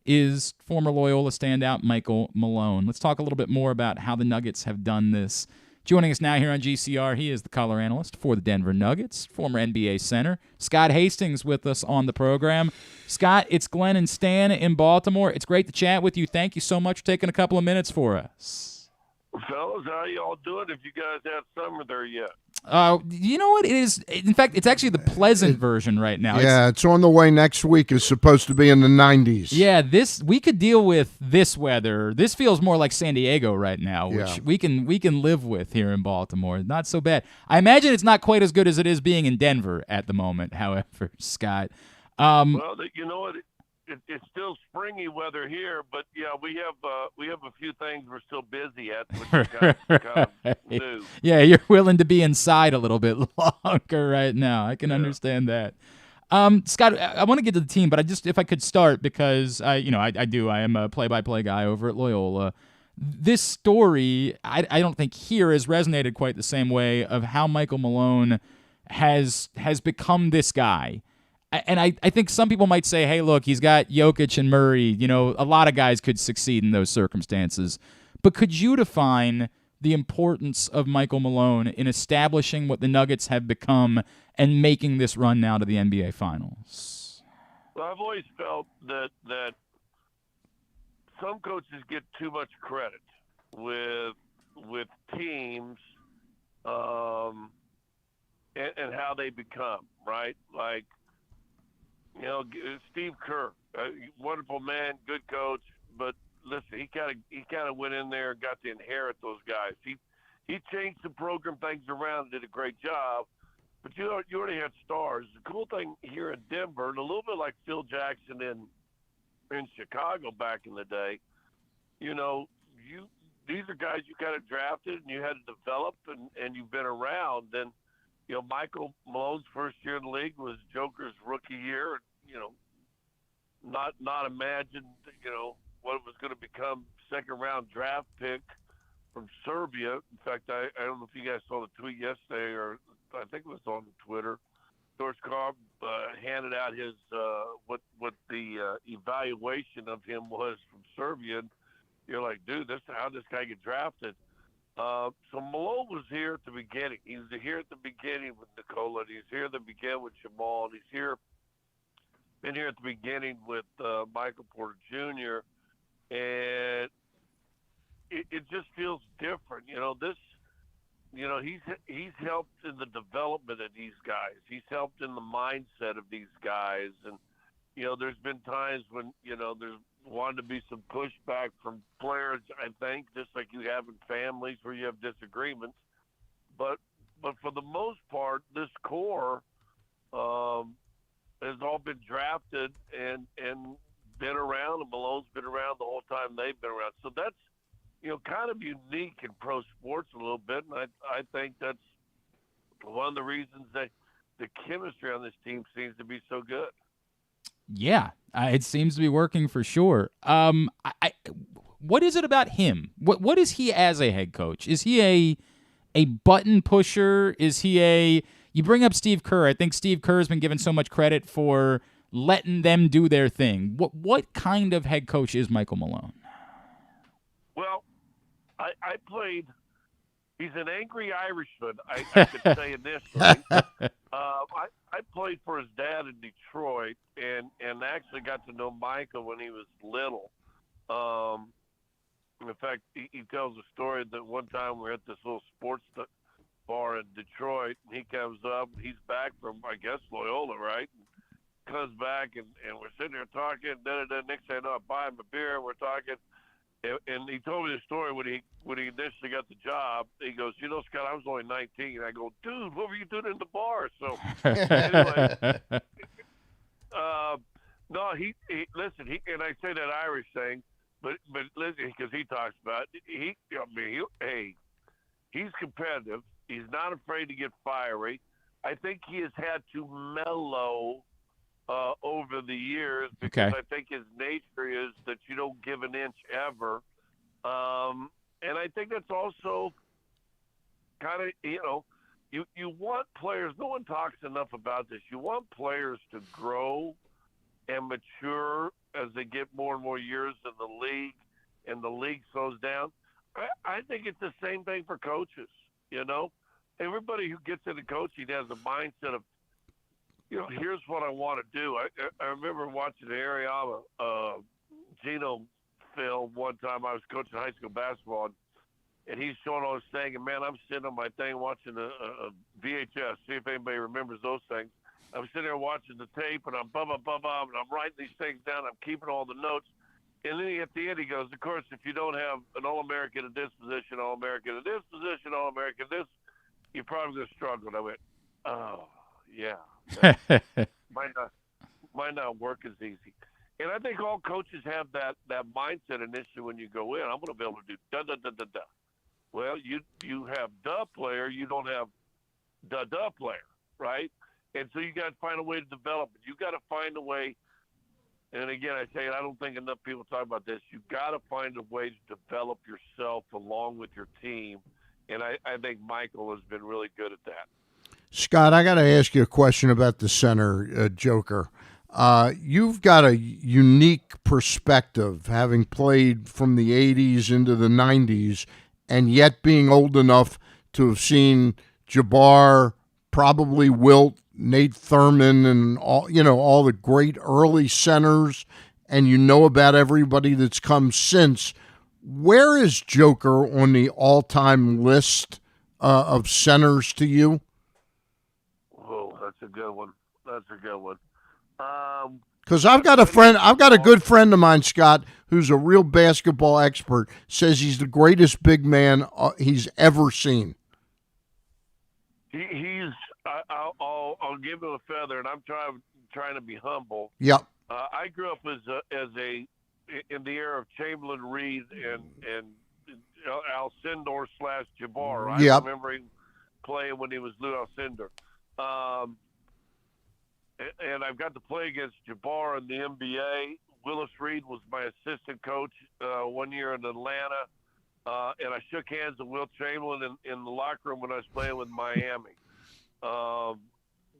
A: is former Loyola standout Michael Malone. Let's talk a little bit more about how the Nuggets have done this. Joining us now here on GCR, he is the color analyst for the Denver Nuggets, former NBA center. Scott Hastings with us on the program. Scott, it's Glenn and Stan in Baltimore. It's great to chat with you. Thank you so much for taking a couple of minutes for us.
I: Fellas, how y'all doing? If you guys have summer there yet?
A: You know what? It is. In fact, it's actually the pleasant version right now.
C: Yeah, it's on the way next week. It's supposed to be in the 90s.
A: Yeah, we could deal with this weather. This feels more like San Diego right now, which we can live with here in Baltimore. Not so bad. I imagine it's not quite as good as it is being in Denver at the moment, however, Scott.
I: Well, you know what? it's still springy weather here, but yeah, we have a few things we're still busy at, which is kind of new.
A: Yeah, you're willing to be inside a little bit longer right now. I can understand that. Scott, I want to get to the team, but if I could start, because I am a play-by-play guy over at Loyola. This story, I don't think here has resonated quite the same way of how Michael Malone has become this guy. And I think some people might say, hey, look, he's got Jokic and Murray. A lot of guys could succeed in those circumstances. But could you define the importance of Michael Malone in establishing what the Nuggets have become and making this run now to the NBA Finals?
I: Well, I've always felt that some coaches get too much credit with teams and how they become, right? Like, Steve Kerr, wonderful man, good coach, but listen, he kind of went in there and got to inherit those guys. He changed the program things around and did a great job, but you already had stars. The cool thing here in Denver, and a little bit like Phil Jackson in Chicago back in the day, these are guys you kind of drafted and you had to develop and you've been around. And Michael Malone's first year in the league was Joker's rookie year. Not imagined, what was going to become second round draft pick from Serbia. In fact, I don't know if you guys saw the tweet yesterday, or I think it was on Twitter. George Carr handed out his what the evaluation of him was from Serbia. And you're like, dude, how this guy get drafted? So Malone was here at the beginning. He was here at the beginning with Nikola. He's here at the beginning with Jamal. He's been here at the beginning with Michael Porter Jr. And it just feels different. He's helped in the development of these guys. He's helped in the mindset of these guys. And, there's been times when, there's wanted to be some pushback from players, I think, just like you have in families where you have disagreements. But for the most part, this core has all been drafted and been around, and Malone's been around the whole time they've been around. So that's, kind of unique in pro sports a little bit, and I think that's one of the reasons that the chemistry on this team seems to be so good.
A: Yeah, it seems to be working for sure. What is it about him? What is he as a head coach? Is he a button pusher? Is he you bring up Steve Kerr. I think Steve Kerr has been given so much credit for letting them do their thing. What kind of head coach is Michael Malone?
I: Well, I played. He's an angry Irishman, I could say initially. I played for his dad in Detroit and actually got to know Michael when he was little. In fact, he tells a story that one time we were at this little sports bar in Detroit, and he comes up, and he's back from, I guess, Loyola, right? And comes back, and we're sitting there talking, next thing I know, I buy him a beer, and we're talking. And he told me the story when he initially got the job. He goes, Scott, I was only 19. And I go, dude, what were you doing in the bar? So anyway, no, he listen. And I say that Irish thing, but listen, because he talks about it, he's competitive. He's not afraid to get fiery. I think he has had to mellow over the years because I think his nature is that you don't give an inch ever. And I think that's also kind of, you want players, no one talks enough about this. You want players to grow and mature as they get more and more years in the league and the league slows down. I think it's the same thing for coaches, Everybody who gets into coaching has a mindset of, here's what I want to do. I remember watching Ariama Gino film one time. I was coaching high school basketball, and he's showing all this thing. And, man, I'm sitting on my thing watching a VHS, see if anybody remembers those things. I'm sitting there watching the tape, and I'm and I'm writing these things down. I'm keeping all the notes. And then at the end, he goes, of course, if you don't have an All-American in this position, All-American in this position, All-American in this, you're probably going to struggle. And I went, oh, yeah. Might not work as easy. And I think all coaches have that mindset initially when you go in. I'm going to be able to do da da da da da. Well, you have the player, you don't have the player, right? And so you got to find a way to develop it. You got to find a way. And again, I say, I don't think enough people talk about this. You got to find a way to develop yourself along with your team. And I think Michael has been really good at that.
C: Scott, I got to ask you a question about the center, Joker. You've got a unique perspective, having played from the 80s into the 90s, and yet being old enough to have seen Jabbar, probably Wilt, Nate Thurman, and all the great early centers, and you know about everybody that's come since. Where is Joker on the all-time list of centers to you?
I: Oh, that's a good one.
C: Because I've got a good friend of mine, Scott, who's a real basketball expert, says he's the greatest big man he's ever seen.
I: I'll give him a feather, and I'm trying to be humble.
C: Yep.
I: I grew up in the era of Chamberlain, Reed, and Alcindor / Jabbar. Right?
C: Yep.
I: I remember him playing when he was Lou Alcindor. And I've got to play against Jabbar in the NBA. Willis Reed was my assistant coach 1 year in Atlanta. And I shook hands with Wilt Chamberlain in the locker room when I was playing with Miami,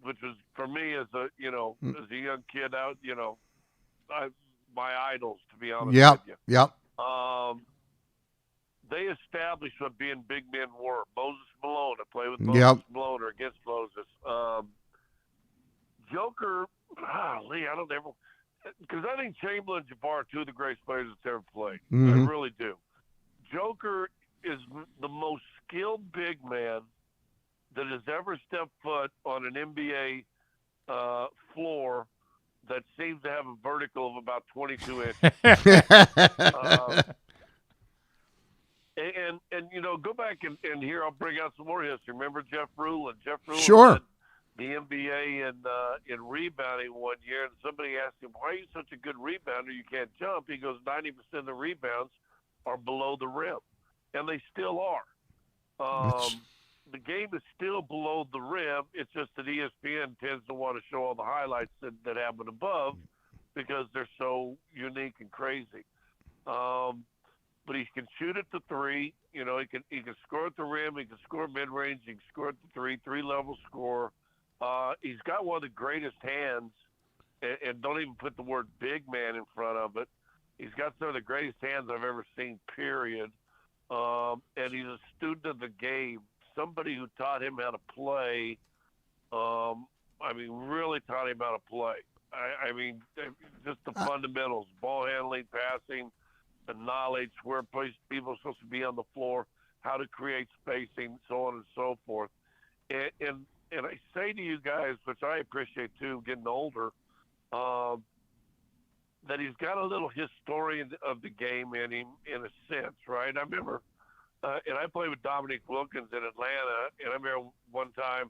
I: which was for me as a young kid out, my idols, to be honest with you.
C: Yep.
I: They established what being big men were. Moses Malone, I played with Moses Malone or against Moses. Joker, Lee, I don't ever, because I think Chamberlain and Jabbar are two of the greatest players that's ever played.
C: Mm-hmm.
I: I really do. Joker is the most skilled big man that has ever stepped foot on an NBA floor that seems to have a vertical of about 22 inches. And go back and here I'll bring out some more history. Remember Jeff Rulin? Jeff Rulin
C: Sure.
I: led the NBA in rebounding 1 year, and somebody asked him, "Why are you such a good rebounder? You can't jump." He goes, 90% of the rebounds are below the rim, and they still are. The game is still below the rim. It's just that ESPN tends to want to show all the highlights that happen above because they're so unique and crazy. But he can shoot at the three. He can score at the rim. He can score mid-range. He can score at the three-level score. He's got one of the greatest hands, and don't even put the word big man in front of it. He's got some of the greatest hands I've ever seen, period. And he's a student of the game, somebody who taught him how to play. Really taught him how to play. Just the fundamentals, ball handling, passing, the knowledge, where people are supposed to be on the floor, how to create spacing, so on and so forth. And I say to you guys, which I appreciate too, getting older, that he's got a little historian of the game in him, in a sense, right? I remember, and I played with Dominique Wilkins in Atlanta, and I remember one time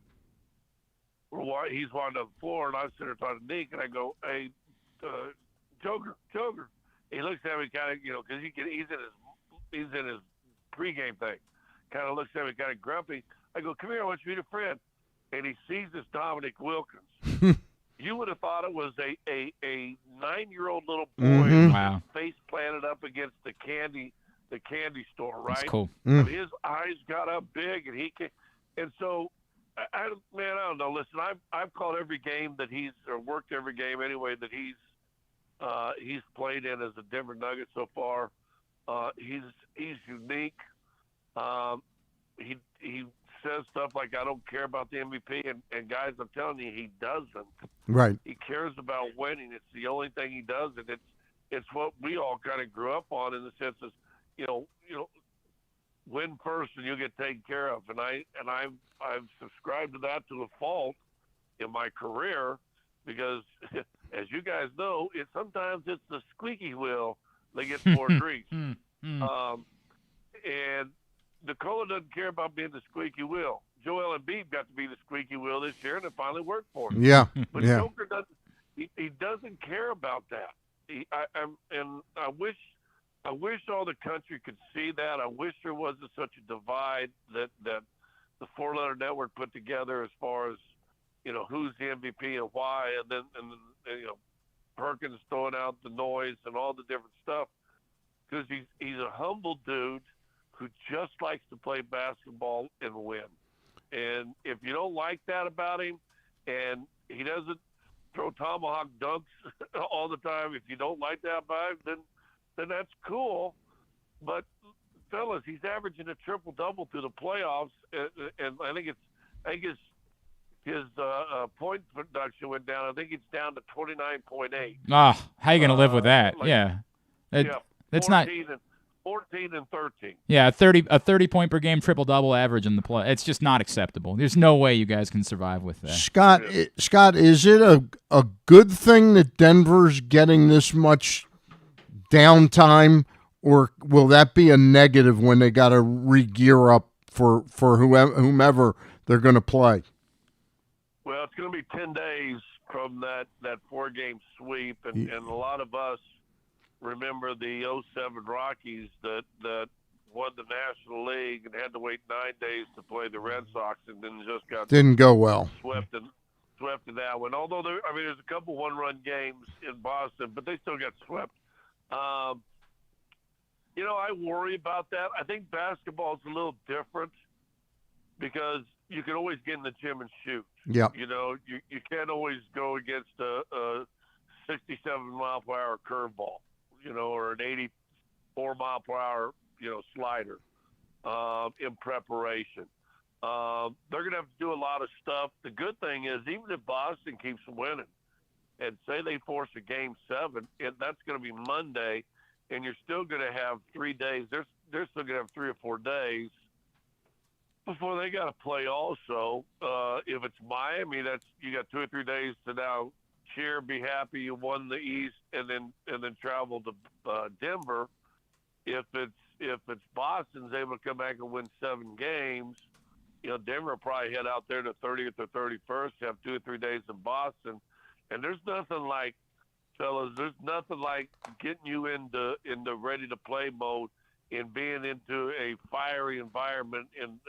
I: he's walking on the floor, and I was sitting there talking to Nick, and I go, "Hey, Joker." He looks at me kind of, because he's in his pregame thing. Kind of looks at me kind of grumpy. I go, "Come here, I want you to meet a friend." And he sees this Dominic Wilkins. You would have thought it was a 9-year-old little boy with his face planted up against the candy store, right?
A: That's cool.
I: His eyes got up big, and and so I don't know. Listen, I've called every game that worked every game anyway that he's played in as a Denver Nugget so far. He's unique. He says stuff like, "I don't care about the MVP," and guys, I'm telling you, he doesn't.
C: Right.
I: He cares about winning. It's the only thing he does, and it's what we all kind of grew up on in the sense of, win first and you'll get taken care of. And I've subscribed to that to a fault in my career because, as you guys know, sometimes it's the squeaky wheel that gets more grease. And Nikola doesn't care about being the squeaky wheel. Joel Embiid got to be the squeaky wheel this year, and it finally worked for him.
C: Yeah.
I: But Joker doesn't. He doesn't care about that. I wish all the country could see that. I wish there wasn't such a divide that the four-letter network put together as far as, who's the MVP and why, and then Perkins throwing out the noise and all the different stuff, because he's a humble dude who just likes to play basketball and win. And if you don't like that about him, and he doesn't throw tomahawk dunks all the time, if you don't like that about him, then that's cool. But fellas, he's averaging a triple-double through the playoffs, and I think his point production went down. I think it's down to 29.8.
A: Ah, how you gonna live with that? That's
I: 14 and 13.
A: Yeah, a 30 point per game triple double average in the play. It's just not acceptable. There's no way you guys can survive with that.
C: Scott, is it a good thing that Denver's getting this much downtime, or will that be a negative when they got to re-gear up for whomever they're going to play?
I: Well, it's going to be 10 days from that 4-game sweep, and a lot of us remember the 2007 Rockies that won the National League and had to wait 9 days to play the Red Sox, and then just
C: didn't go well.
I: Swept in that one. Although there's a couple one-run games in Boston, but they still got swept. I worry about that. I think basketball is a little different because you can always get in the gym and shoot.
C: Yeah.
I: You can't always go against a 67-mile-per-hour curveball, or an 84-mile-per-hour, slider in preparation. They're going to have to do a lot of stuff. The good thing is, even if Boston keeps winning, and say they force a Game 7, and that's going to be Monday, and you're still going to have 3 days. They're still going to have 3 or 4 days before they got to play also. If it's Miami, you got 2 or 3 days to now cheer, be happy you won the East, and then travel to Denver. If it's Boston's able to come back and win 7 games, Denver will probably head out there the 30th or 31st, have 2 or 3 days in Boston. And there's nothing like, fellas, getting you into ready to play mode and being into a fiery environment in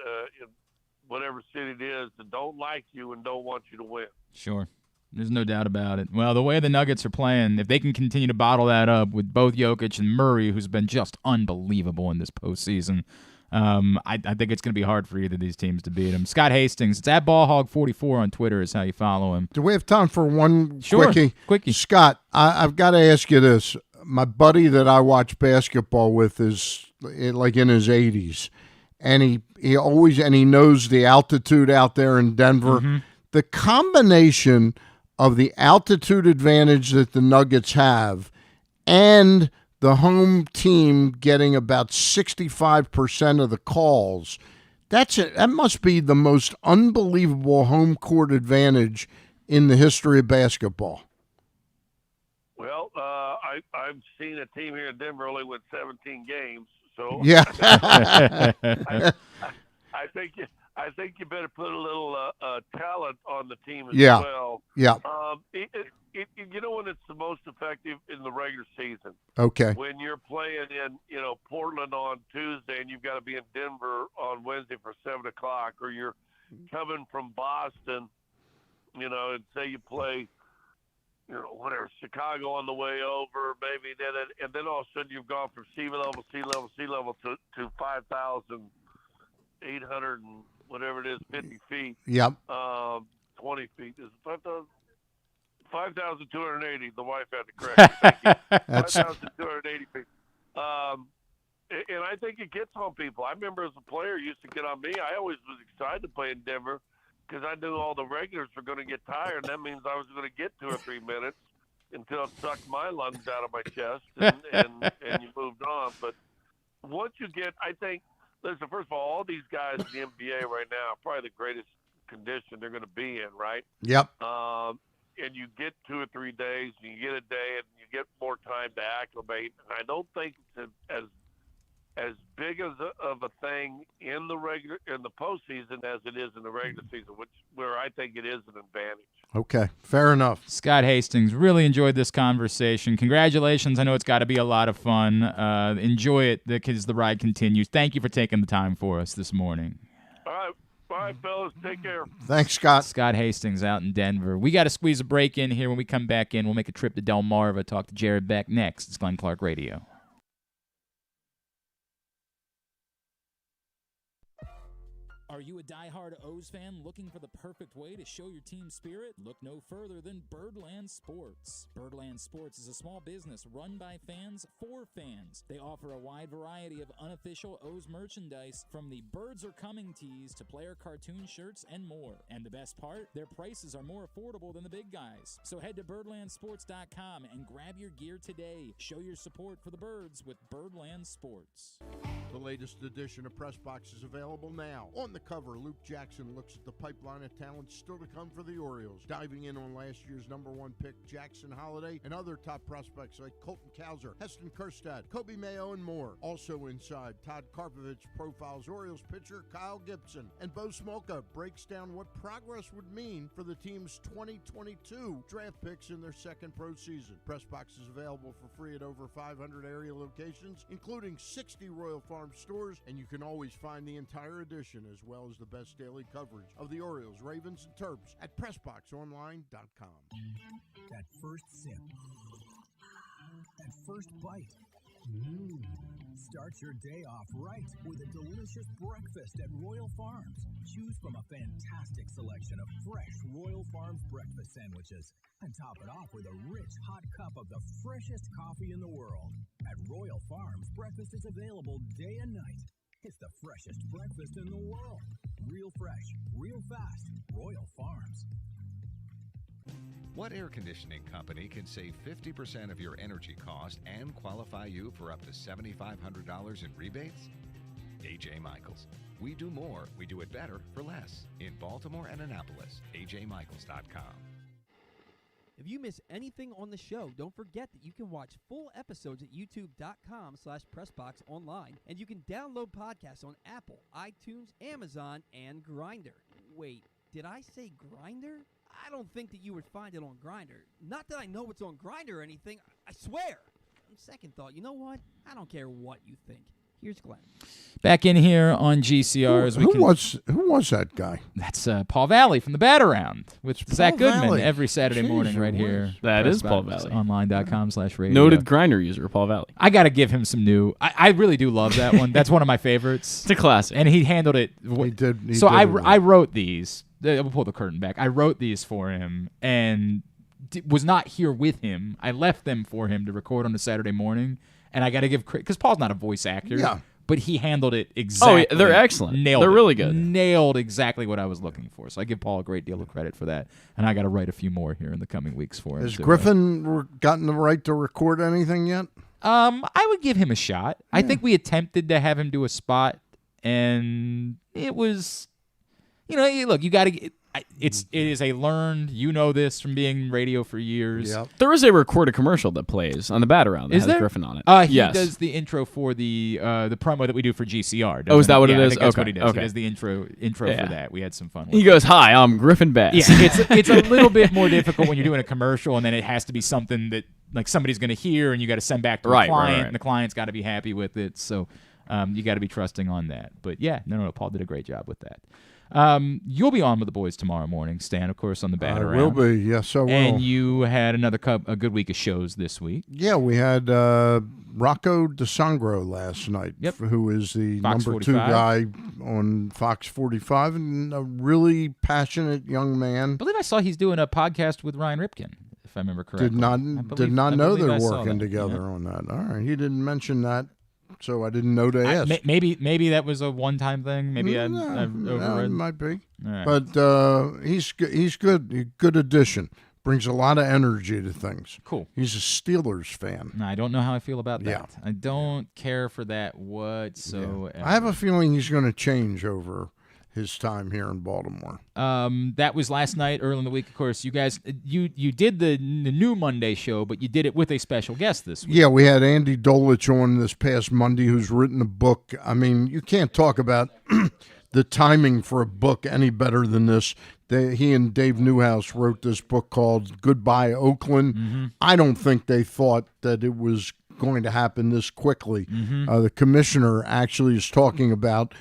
I: whatever city it is that don't like you and don't want you to win.
A: Sure. There's no doubt about it. Well, the way the Nuggets are playing, if they can continue to bottle that up with both Jokic and Murray, who's been just unbelievable in this postseason, I think it's going to be hard for either of these teams to beat them. Scott Hastings, it's at BallHog44 on Twitter is how you follow him.
C: Do we have time for one
A: Sure.
C: quickie? Scott, I've got to ask you this. My buddy that I watch basketball with is like in his 80s, and he knows the altitude out there in Denver.
A: Mm-hmm.
C: The combination of the altitude advantage that the Nuggets have and the home team getting about 65% of the calls, that must be the most unbelievable home court advantage in the history of basketball.
I: Well, I've seen a team here in Denver only win 17 games, so
C: yeah.
I: I think you better put a little talent on the team as
C: Yeah.
I: well.
C: Yeah.
I: When it's the most effective in the regular season.
C: Okay.
I: When you're playing in, Portland on Tuesday and you've got to be in Denver on Wednesday for 7 o'clock, or you're coming from Boston, and say you play, whatever, Chicago on the way over, maybe, and then all of a sudden you've gone from sea level to 5,800 and whatever it is, 50 feet.
C: Yep.
I: 20 feet. Is it 5,280. The wife had to correct me. Thank you. 5,280 feet. And I think it gets on people. I remember as a player, it used to get on me. I always was excited to play in Denver because I knew all the regulars were going to get tired, and that means I was going to get 2 or 3 minutes until it sucked my lungs out of my chest, and you moved on. But once you get, I think, listen, first of all these guys in the NBA right now are probably the greatest condition they're going to be in, right?
C: Yep.
I: And you get 2 or 3 days, and you get a day, and you get more time to acclimate. And I don't think it's as big of a thing in the postseason as it is in the regular season, where I think it is an advantage.
C: Okay, fair enough.
A: Scott Hastings, really enjoyed this conversation. Congratulations. I know it's got to be a lot of fun. Enjoy it because the ride continues. Thank you for taking the time for us this morning.
I: All right. Bye, fellas. Take care.
C: Thanks, Scott.
A: Scott Hastings out in Denver. We got to squeeze a break in here. When we come back in, we'll make a trip to Delmarva, talk to Jared Beck next. It's Glenn Clark Radio. Are you a diehard O's fan looking for the perfect way to show your team spirit? Look no further than Birdland Sports. Birdland Sports is a small business run by fans for fans. They offer a wide variety of unofficial O's merchandise, from the Birds Are Coming tees to player cartoon shirts and more. And the best part, their prices are more affordable than the big guys. So head to birdlandsports.com and grab your gear today. Show your support for the Birds with Birdland Sports.
C: The latest edition of PressBox is available now. On the cover, Luke Jackson looks at the pipeline of talent still to come for the Orioles, diving in on last year's #1 pick Jackson Holliday and other top prospects like Colton Cowser, Heston Kjerstad, Kobe Mayo, and more. Also inside, Todd Karpovich profiles Orioles pitcher Kyle Gibson, and Bo Smolka breaks down what progress would mean for the team's 2022 draft picks in their second pro season. PressBox is available for free at over 500 area locations, including 60 Royal Farm stores, and you can always find the entire edition as well as the best daily coverage of the Orioles, Ravens, and Terps at PressBoxOnline.com.
J: That first sip, that first bite. Start your day off right with a delicious breakfast at Royal Farms. Choose from a fantastic selection of fresh Royal Farms breakfast sandwiches and top it off with a rich hot cup of the freshest coffee in the world. At Royal Farms, breakfast is available day and night. It's the freshest breakfast in the world. Real fresh, real fast. Royal Farms.
D: What air conditioning company can save 50% of your energy cost and qualify you for up to $7,500 in rebates? A.J. Michaels. We do more, we do it better for less. In Baltimore and Annapolis, ajmichaels.com.
G: If you miss anything on the show, don't forget that you can watch full episodes at youtube.com/PressBoxOnline, and you can download podcasts on Apple, iTunes, Amazon, and Grindr. Wait, did I say Grindr? I don't think that you would find it on Grindr. Not that I know it's on Grindr or anything, I swear. On second thought, you know what? I don't care what you think. Here's Glenn.
A: Back in here on GCRs.
C: Who was that guy?
A: That's Paul Valley from the Bat Around with Zack Goodman
C: Valley.
A: every Saturday morning right here.
B: That is Paul Valley.
A: Online.com/radio.
B: Noted Grindr user, Paul Valley.
A: I got to give him some new. I really do love that one. That's one of my favorites.
B: It's a classic.
A: And he handled it.
C: He did
A: I wrote these. We'll pull the curtain back. I wrote these for him and was not here with him. I left them for him to record on a Saturday morning. And I got to give credit because Paul's not a voice actor.
C: Yeah.
A: But he handled it exactly.
B: Oh, they're excellent.
A: They're
B: really good.
A: Nailed exactly what I was looking for. So I give Paul a great deal of credit for that. And I got to write a few more here in the coming weeks for him.
C: Has Griffin gotten the right to record anything yet?
A: I would give him a shot. Yeah. I think we attempted to have him do a spot, and it was, look, you got to. It is a learned. You know this from being in radio for years.
C: Yep.
B: There is a recorded commercial that plays on the Bat Around that has Griffin on it.
A: He does the intro for the promo that we do for GCR.
B: Oh, is that what it is?
A: I think that's what he does.
B: Okay.
A: He does the intro for that. We had some fun with
B: He goes, "Hi, I'm Griffin Bass."
A: Yeah, it's a little bit more difficult when you're doing a commercial, and then it has to be something that like somebody's going to hear, and you got to send back to the client, and the client's got to be happy with it. So you got to be trusting on that. But yeah, no, Paul did a great job with that. You'll be on with the boys tomorrow morning, Stan, of course, on the Bat Around.
C: I will be, yes, I will.
A: And you had a good week of shows this week.
C: Yeah, we had Rocco DeSangro last night, who is the
A: Fox
C: number
A: 45.
C: 2 guy on Fox 45, and a really passionate young man.
A: I believe I saw he's doing a podcast with Ryan Ripken, if I remember correctly.
C: Did not know they're working together on that. All right, he didn't mention that. So I didn't know to ask.
A: Maybe that was a one-time thing. Maybe I've overread.
C: It might be.
A: Right.
C: But he's good. Good addition. Brings a lot of energy to things.
A: Cool.
C: He's a Steelers fan.
A: I don't know how I feel about that.
C: Yeah.
A: I don't care for that whatsoever.
C: Yeah. I have a feeling he's going to change over his time here in Baltimore.
A: That was last night, early in the week. Of course, you guys, you did the new Monday show, but you did it with a special guest this week.
C: Yeah, we had Andy Dolich on this past Monday, who's written a book. I mean, you can't talk about the the timing for a book any better than this. He and Dave Newhouse wrote this book called Goodbye Oakland. I don't think they thought that it was going to happen this quickly. The commissioner actually is talking about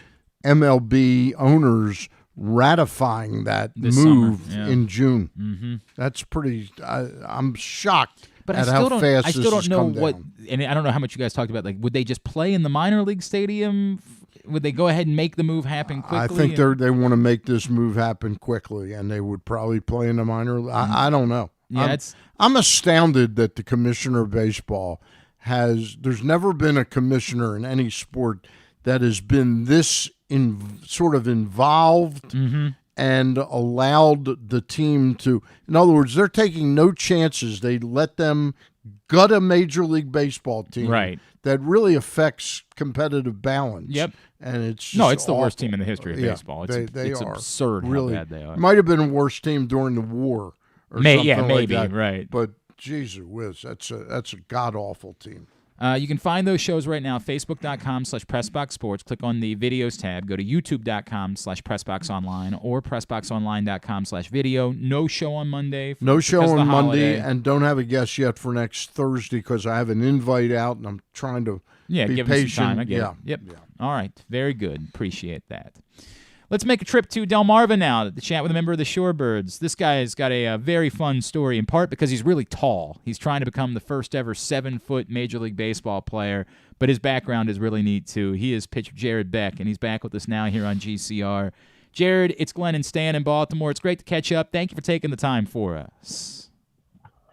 C: MLB owners ratifying that
A: This
C: move
A: summer, yeah.
C: in June. That's pretty. I'm shocked
A: But
C: at
A: I
C: how
A: still don't.
C: fast
A: I
C: this
A: still don't
C: has
A: know
C: come
A: what,
C: down.
A: and I don't know how much you guys talked about. Like, would they just play in the minor league stadium? Would they go ahead and make the move happen quickly?
C: I think they want to make this move happen quickly, and they would probably play in the minor. I don't know.
A: Yeah,
C: I'm astounded that the commissioner of baseball there's never been a commissioner in any sport that has been this sort of involved and allowed the team to, in other words, they're taking no chances. They let them gut a Major League Baseball team that really affects competitive balance.
A: Yep.
C: And it's
A: the
C: awful.
A: worst team in the history of baseball. It's
C: are
A: absurd
C: really,
A: how bad they are.
C: Might have been a worst team during the war or something like
A: maybe,
C: that.
A: right.
C: But Jesus whiz, that's a god-awful team.
A: You can find those shows right now, facebook.com/PressBoxSports. Click on the videos tab. Go to youtube.com/PressBoxOnline or PressBoxOnline.com/video. No show on Monday.
C: No show
A: because of
C: on
A: the
C: Monday,
A: holiday.
C: and don't have a guest yet for next Thursday because I have an invite out, and I'm trying to be
A: give
C: patient.
A: them some time. I get
C: yeah.
A: it. Yep. Yeah. All right. Very good. Appreciate that. Let's make a trip to Delmarva now to chat with a member of the Shorebirds. This guy's got a very fun story, in part because he's really tall. He's trying to become the first ever 7-foot Major League Baseball player, but his background is really neat, too. He is pitcher Jared Beck, and he's back with us now here on GCR. Jared, it's Glenn and Stan in Baltimore. It's great to catch up. Thank you for taking the time for us.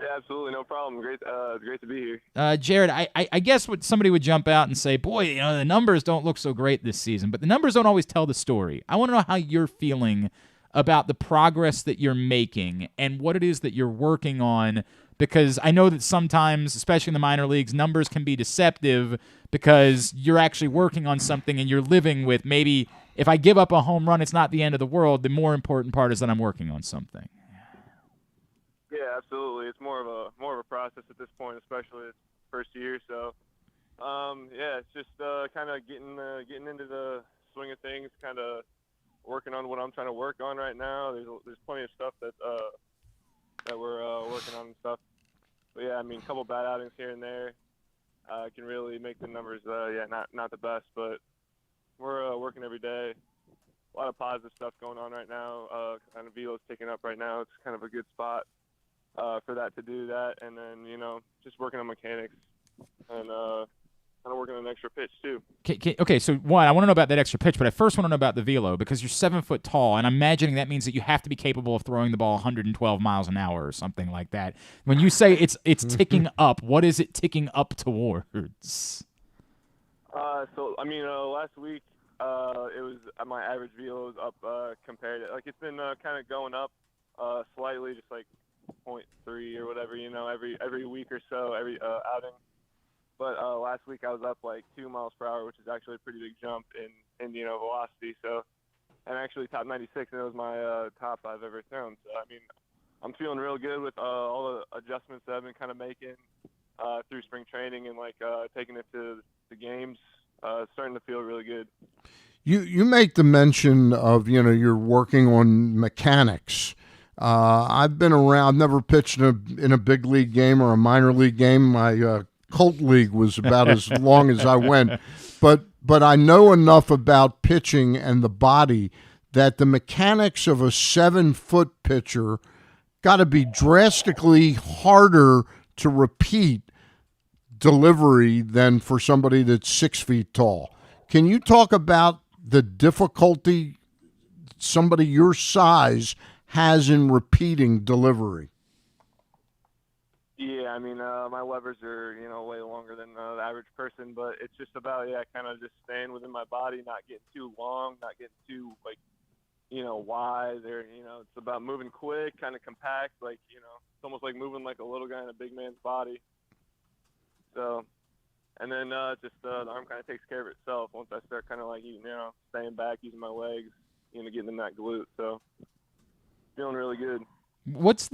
K: Yeah, absolutely, no problem. Great to be here.
A: Jared, I guess somebody would jump out and say, boy, the numbers don't look so great this season, but the numbers don't always tell the story. I want to know how you're feeling about the progress that you're making and what it is that you're working on, because I know that sometimes, especially in the minor leagues, numbers can be deceptive because you're actually working on something and you're living with maybe if I give up a home run, it's not the end of the world. The more important part is that I'm working on something.
K: Yeah, absolutely. It's more of a process at this point, especially its first year. So, it's just kind of getting into the swing of things, kind of working on what I'm trying to work on right now. There's plenty of stuff that we're working on and stuff. But yeah, I mean, a couple bad outings here and there can really make the numbers not the best, but we're working every day. A lot of positive stuff going on right now. Kind of velo's picking up right now. It's kind of a good spot for that to do that, and then just working on mechanics and kind of working on an extra pitch too.
A: Okay, so one, I want to know about that extra pitch, but I first want to know about the velo because you're 7 foot tall, and I'm imagining that means that you have to be capable of throwing the ball 112 miles an hour or something like that. When you say it's ticking up, what is it ticking up towards?
K: So I mean, last week it was my average velo was up compared to it's been kind of going up slightly, just like 0.3 or whatever, every week or so, every outing. But last week I was up like 2 miles per hour, which is actually a pretty big jump in velocity. So, and actually top 96, and it was my top I've ever thrown. So I mean, I'm feeling real good with all the adjustments that I've been kind of making through spring training and taking it to the games. Starting to feel really good.
C: You make the mention of you're working on mechanics. I've been around. I've never pitched in a big league game or a minor league game. My Colt league was about as long as I went, but I know enough about pitching and the body that the mechanics of a 7-foot pitcher got to be drastically harder to repeat delivery than for somebody that's 6 feet tall. Can you talk about the difficulty somebody your size has in repeating delivery?
K: Yeah, I mean, my levers are, way longer than the average person, but it's just about, kind of just staying within my body, not getting too long, not getting too, wide, or, it's about moving quick, kind of compact, it's almost like moving like a little guy in a big man's body. So, and then just the arm kind of takes care of itself once I start kind of staying back, using my legs, getting in that glute, so feeling really good.
A: What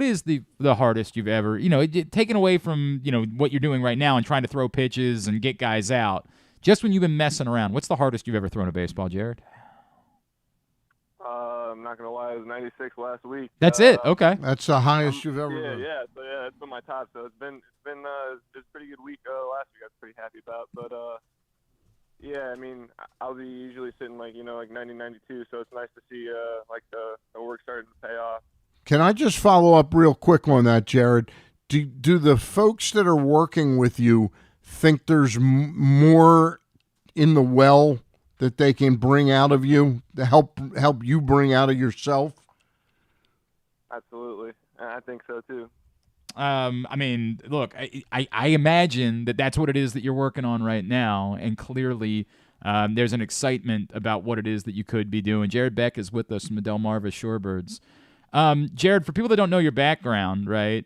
A: is the hardest you've ever, taken away from, what you're doing right now and trying to throw pitches and get guys out, just when you've been messing around, what's the hardest you've ever thrown a baseball, Jared?
K: I'm not gonna lie, it was 96 last week.
A: That's it. Okay.
C: That's the highest you've ever
K: Yeah,
C: been.
K: yeah. So yeah, it's been my top. So it's a pretty good week last week. I was pretty happy about. But yeah, I mean, I'll be usually sitting like 90, 92. So it's nice to see like the work starting to pay off.
C: Can I just follow up real quick on that, Jared? Do the folks that are working with you think there's more in the well that they can bring out of you to help you bring out of yourself?
K: Absolutely, I think so too.
A: I mean, look, I imagine that's what it is that you're working on right now, and clearly there's an excitement about what it is that you could be doing. Jared Beck is with us from the Delmarva Shorebirds. Jared, for people that don't know your background, right,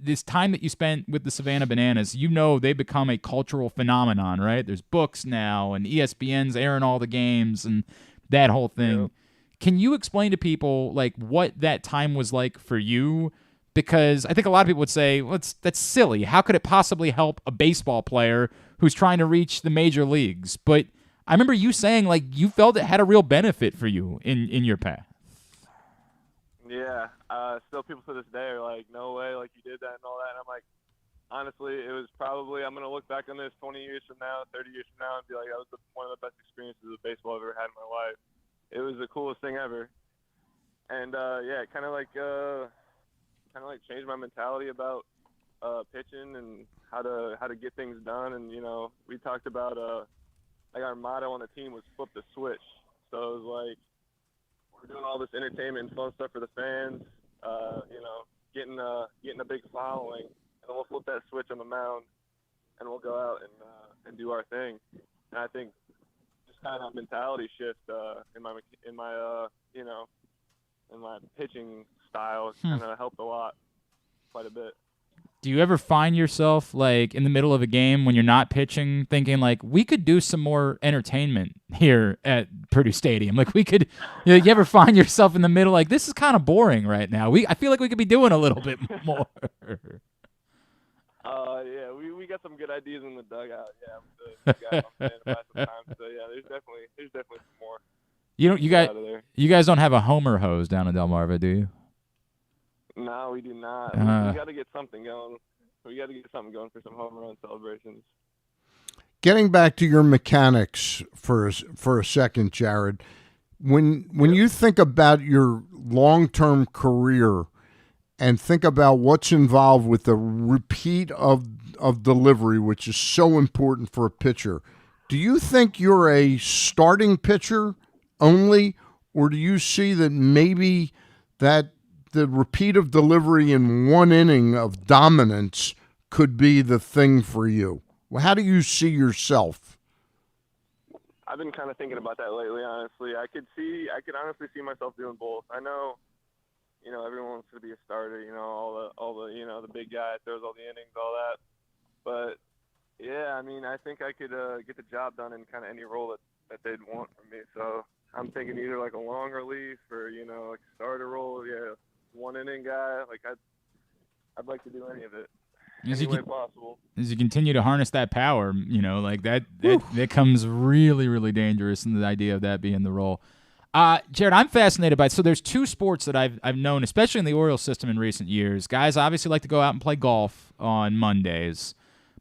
A: this time that you spent with the Savannah Bananas, they've become a cultural phenomenon, right? There's books now, and ESPN's airing all the games and that whole thing. Yep. Can you explain to people, like, what that time was like for you? Because I think a lot of people would say, well, that's silly. How could it possibly help a baseball player who's trying to reach the major leagues? But I remember you saying, like, you felt it had a real benefit for you in your path.
K: Yeah, still people to this day are like, no way, like you did that and all that. And I'm like, honestly, it was probably, I'm going to look back on this 20 years from now, 30 years from now, and be like, that was one of the best experiences of baseball I've ever had in my life. It was the coolest thing ever. And, yeah, it kind of like changed my mentality about pitching and how to get things done. And, we talked about, like our motto on the team was flip the switch. So it was like, we're doing all this entertainment and fun stuff for the fans, getting a big following, and then we'll flip that switch on the mound, and we'll go out and do our thing. And I think just kind of a mentality shift in my pitching style kind of helped a lot, quite a bit.
A: Do you ever find yourself, like, in the middle of a game when you're not pitching thinking, like, we could do some more entertainment here at Purdue Stadium? Like, we could, you ever find yourself in the middle, like, this is kind of boring right now. I feel like we could be doing a little bit more.
K: Yeah, we got some good ideas in the dugout. Yeah, with the guys I'm saying about sometimes. So, yeah, there's definitely some more.
A: You guys don't have a homer hose down in Delmarva, do you?
K: No, we do not. We got to get something going. We got to get something going for some home run celebrations.
C: Getting back to your mechanics for a second, Jared, when you think about your long-term career and think about what's involved with the repeat of delivery, which is so important for a pitcher, do you think you're a starting pitcher only, or do you see that maybe that the repeat of delivery in one inning of dominance could be the thing for you? Well, how do you see yourself?
K: I've been kind of thinking about that lately, honestly. I could honestly see myself doing both. I know, everyone wants to be a starter, all the the big guy throws all the innings, all that. But yeah, I mean, I think I could get the job done in kind of any role that they'd want from me. So I'm thinking either like a long relief or, like a starter role, yeah. One inning guy, like I'd like to do any of it, any way possible. As
A: you continue to harness that power, like that becomes really, really dangerous, and the idea of that being the role. Jared, I'm fascinated by it. So there's two sports that I've known, especially in the Orioles system in recent years. Guys obviously like to go out and play golf on Mondays,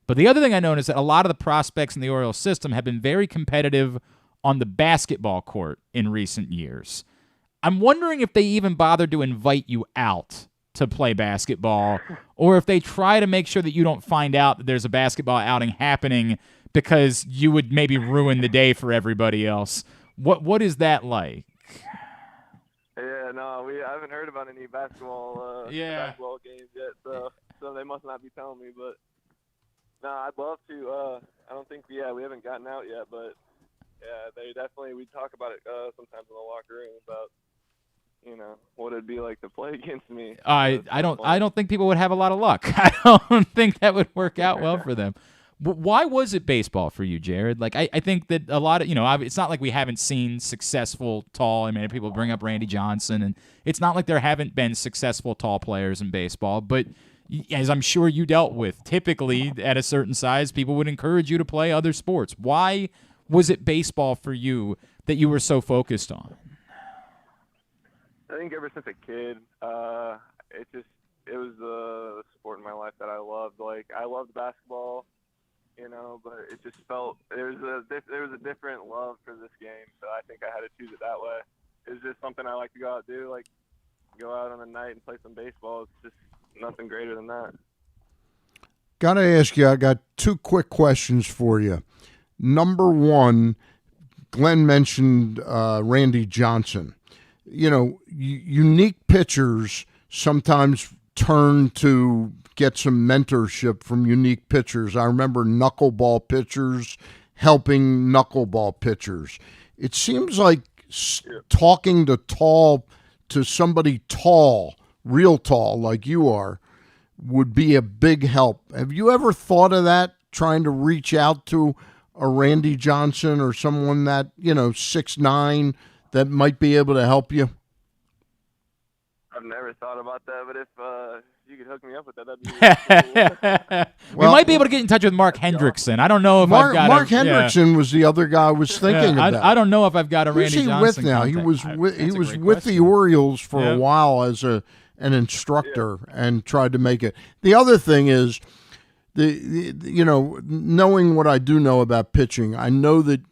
A: but the other thing I know is that a lot of the prospects in the Orioles system have been very competitive on the basketball court in recent years. I'm wondering if they even bothered to invite you out to play basketball, or if they try to make sure that you don't find out that there's a basketball outing happening because you would maybe ruin the day for everybody else. What is that like?
K: Yeah, no, I haven't heard about any basketball games yet, so they must not be telling me. But no, I'd love to. I don't think we haven't gotten out yet, but yeah, we talk about it sometimes in the locker room about what it'd be like to play against me.
A: I don't think people would have a lot of luck. I don't think that would work out well for them. But why was it baseball for you, Jared? Like, I think that a lot of, it's not like we haven't seen successful tall, people bring up Randy Johnson, and it's not like there haven't been successful tall players in baseball, but as I'm sure you dealt with, typically at a certain size, people would encourage you to play other sports. Why was it baseball for you that you were so focused on?
K: I think ever since a kid, it was the sport in my life that I loved. Like, I loved basketball, but it just felt there was a different love for this game. So I think I had to choose it that way. It was just something I like to go out and do, like go out on a night and play some baseball. It's just nothing greater than that.
C: Got to ask you, I got two quick questions for you. Number one, Glenn mentioned Randy Johnson. Unique pitchers sometimes turn to get some mentorship from unique pitchers. I remember knuckleball pitchers helping knuckleball pitchers. It seems like talking to somebody tall, real tall like you are, would be a big help. Have you ever thought of that, trying to reach out to a Randy Johnson or someone that, 6'9", that might be able to help you?
K: I've never thought about that, but if you could hook me up with that, that'd be cool.
A: We might be able to get in touch with Mark Hendrickson. I don't know if I've got
C: Mark Hendrickson was the other guy I was thinking about.
A: I don't know if I've got a Randy Johnson.
C: Who's he with now?
A: Contact.
C: He was with the Orioles for a while as an instructor and tried to make it. The other thing is, knowing what I do know about pitching, I know that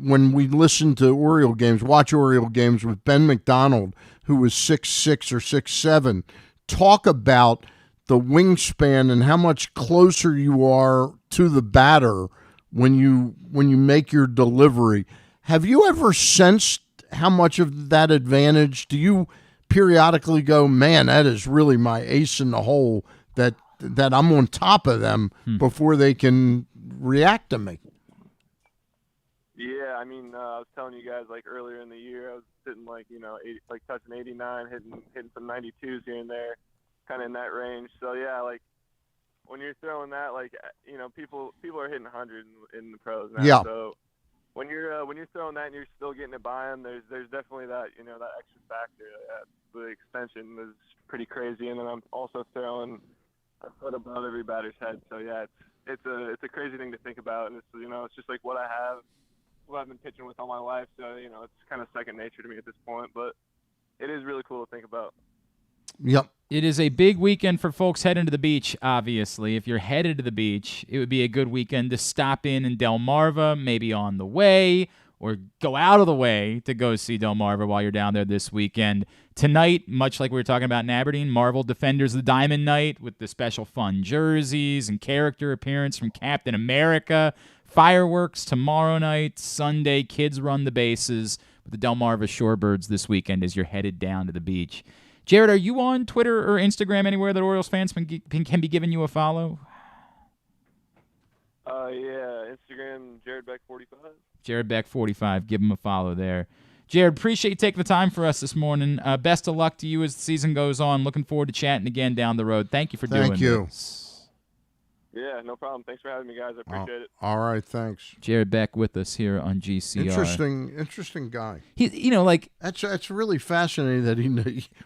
C: when we listen to watch Oriole games with Ben McDonald, who was 6'6" or 6'7", talk about the wingspan and how much closer you are to the batter when you make your delivery. Have you ever sensed how much of that advantage? Do you periodically go, man, that is really my ace in the hole, that I'm on top of them before they can react to me?
K: Yeah, I mean, I was telling you guys, like, earlier in the year, I was sitting, touching 89, hitting some 92s here and there, kind of in that range. So, yeah, like, when you're throwing that, people are hitting 100 in the pros now.
C: Yeah.
K: So when you're throwing that and you're still getting it by them, there's definitely that, that extra factor. The extension is pretty crazy, and then I'm also throwing a foot above every batter's head. So, yeah, it's a crazy thing to think about, and it's just like what I have. I've been pitching with all my life, so it's kind of second nature to me at this point, but it is really cool to think about.
C: Yep.
A: It is a big weekend for folks heading to the beach, obviously. If you're headed to the beach, it would be a good weekend to stop in Delmarva, maybe on the way, or go out of the way to go see Delmarva while you're down there this weekend. Tonight, much like we were talking about in Aberdeen, Marvel Defenders the Diamond Night with the special fun jerseys and character appearance from Captain America. Fireworks tomorrow night. Sunday, kids run the bases with the Delmarva Shorebirds this weekend as you're headed down to the beach. Jared, are you on Twitter or Instagram anywhere that Orioles fans can be giving you a follow?
K: Yeah, Instagram, Jared Beck 45.
A: Jared Beck 45. Give him a follow there. Jared, appreciate you taking the time for us this morning. Best of luck to you as the season goes on. Looking forward to chatting again down the road. Thank you for doing this.
K: Yeah, no problem. Thanks for having me, guys. I appreciate it.
C: All right, thanks.
A: Jared Beck with us here on GCR.
C: Interesting guy.
A: That's
C: really fascinating that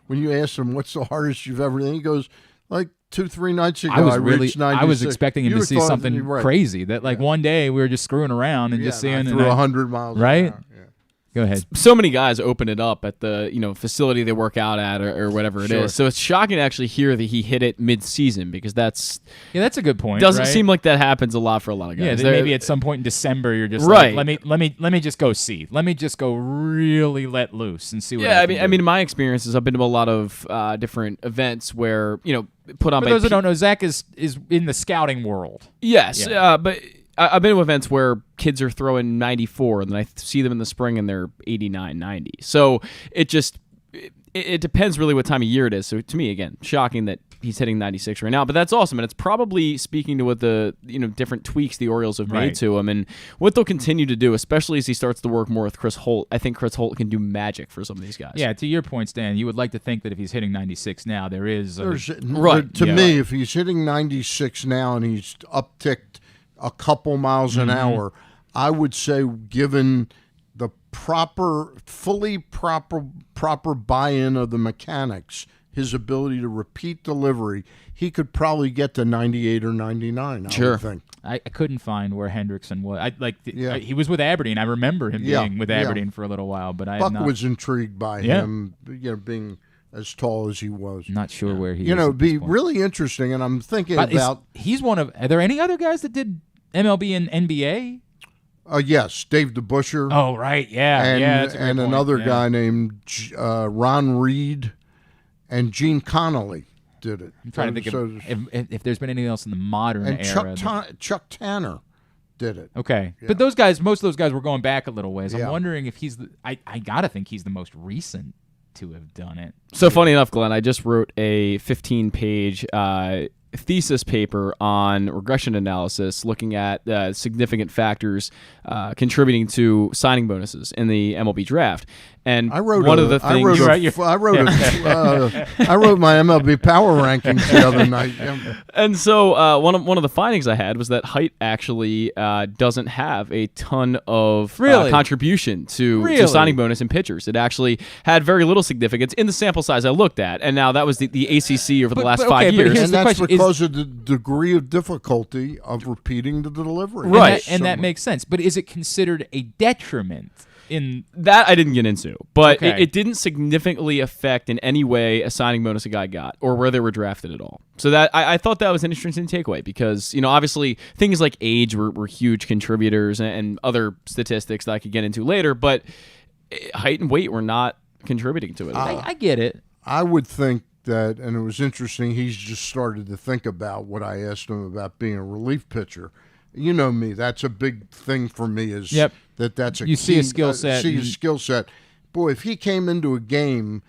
C: when you ask him what's the hardest you've ever done, he goes, like 2-3 nights ago, I reached 96.
A: I was expecting him to see something crazy. That one day we were just screwing around and just seeing.
C: Through 100 miles
A: right?
C: an hour. Yeah.
A: Go ahead.
B: So many guys open it up at the facility they work out at or whatever it is. So it's shocking to actually hear that he hit it mid-season, because that's
A: a good point.
B: Doesn't seem like that happens a lot for a lot of guys.
A: Yeah, maybe at some point in December you're just
B: right.
A: Like, let me just go see. Let me just go really let loose and see what.
B: Yeah, I mean, my experience is I've been to a lot of different events where put on.
A: For those who don't know, Zach is in the scouting world.
B: Yes, but I've been to events where kids are throwing 94, and then I see them in the spring and they're 89, 90. So it depends really what time of year it is. So to me, again, shocking that he's hitting 96 right now, but that's awesome. And it's probably speaking to what the different tweaks the Orioles have made to him and what they'll continue to do, especially as he starts to work more with Chris Holt. I think Chris Holt can do magic for some of these guys.
A: Yeah, to your point, Stan, you would like to think that if he's hitting 96 now, there's
C: me, if he's hitting 96 now and he's upticked a couple miles an hour, I would say, given the proper buy-in of the mechanics, his ability to repeat delivery, he could probably get to 98 or 99. I would think.
A: I couldn't find where Hendrickson was. He was with Aberdeen. I remember him being with Aberdeen for a little while, but
C: Buck was intrigued by him, being as tall as he was.
A: Not sure where he is.
C: It'd be really interesting, and I'm thinking about.
A: He's one of. Are there any other guys that did MLB and NBA?
C: Yes, Dave DeBuscher.
A: Oh, right, yeah, that's a great
C: and
A: point.
C: another guy named Ron Reed and Gene Connolly did it.
A: I'm trying to think of if there's been anything else in the modern era.
C: Chuck Tanner did it.
A: Okay,
C: Yeah.
A: but most of those guys were going back a little ways. I'm wondering if he's I gotta think he's the most recent to have done it.
B: So funny enough, Glenn, I just wrote a 15-page thesis paper on regression analysis, looking at significant factors contributing to signing bonuses in the MLB draft. And
C: I wrote
B: one of the things
C: I wrote my MLB power rankings the other night.
B: And so one of the findings I had was that height actually doesn't have a ton of contribution to signing bonus in pitchers. It actually had very little significance in the sample size I looked at. And now that was the ACC over the last 5 years.
C: And that's because of the degree of difficulty of repeating the delivery.
A: Right. And that makes sense. But is it considered a detriment? In
B: that I didn't get into, but it didn't significantly affect in any way a signing bonus a guy got or where they were drafted at all. So that I thought that was an interesting takeaway because, obviously things like age were huge contributors and other statistics that I could get into later, but height and weight were not contributing to it.
A: I get it.
C: I would think that, and it was interesting, he's just started to think about what I asked him about being a relief pitcher. You know me, that's a big thing for me is that's a
A: you see a skill set.
C: See a skill set. Boy, if he came into a game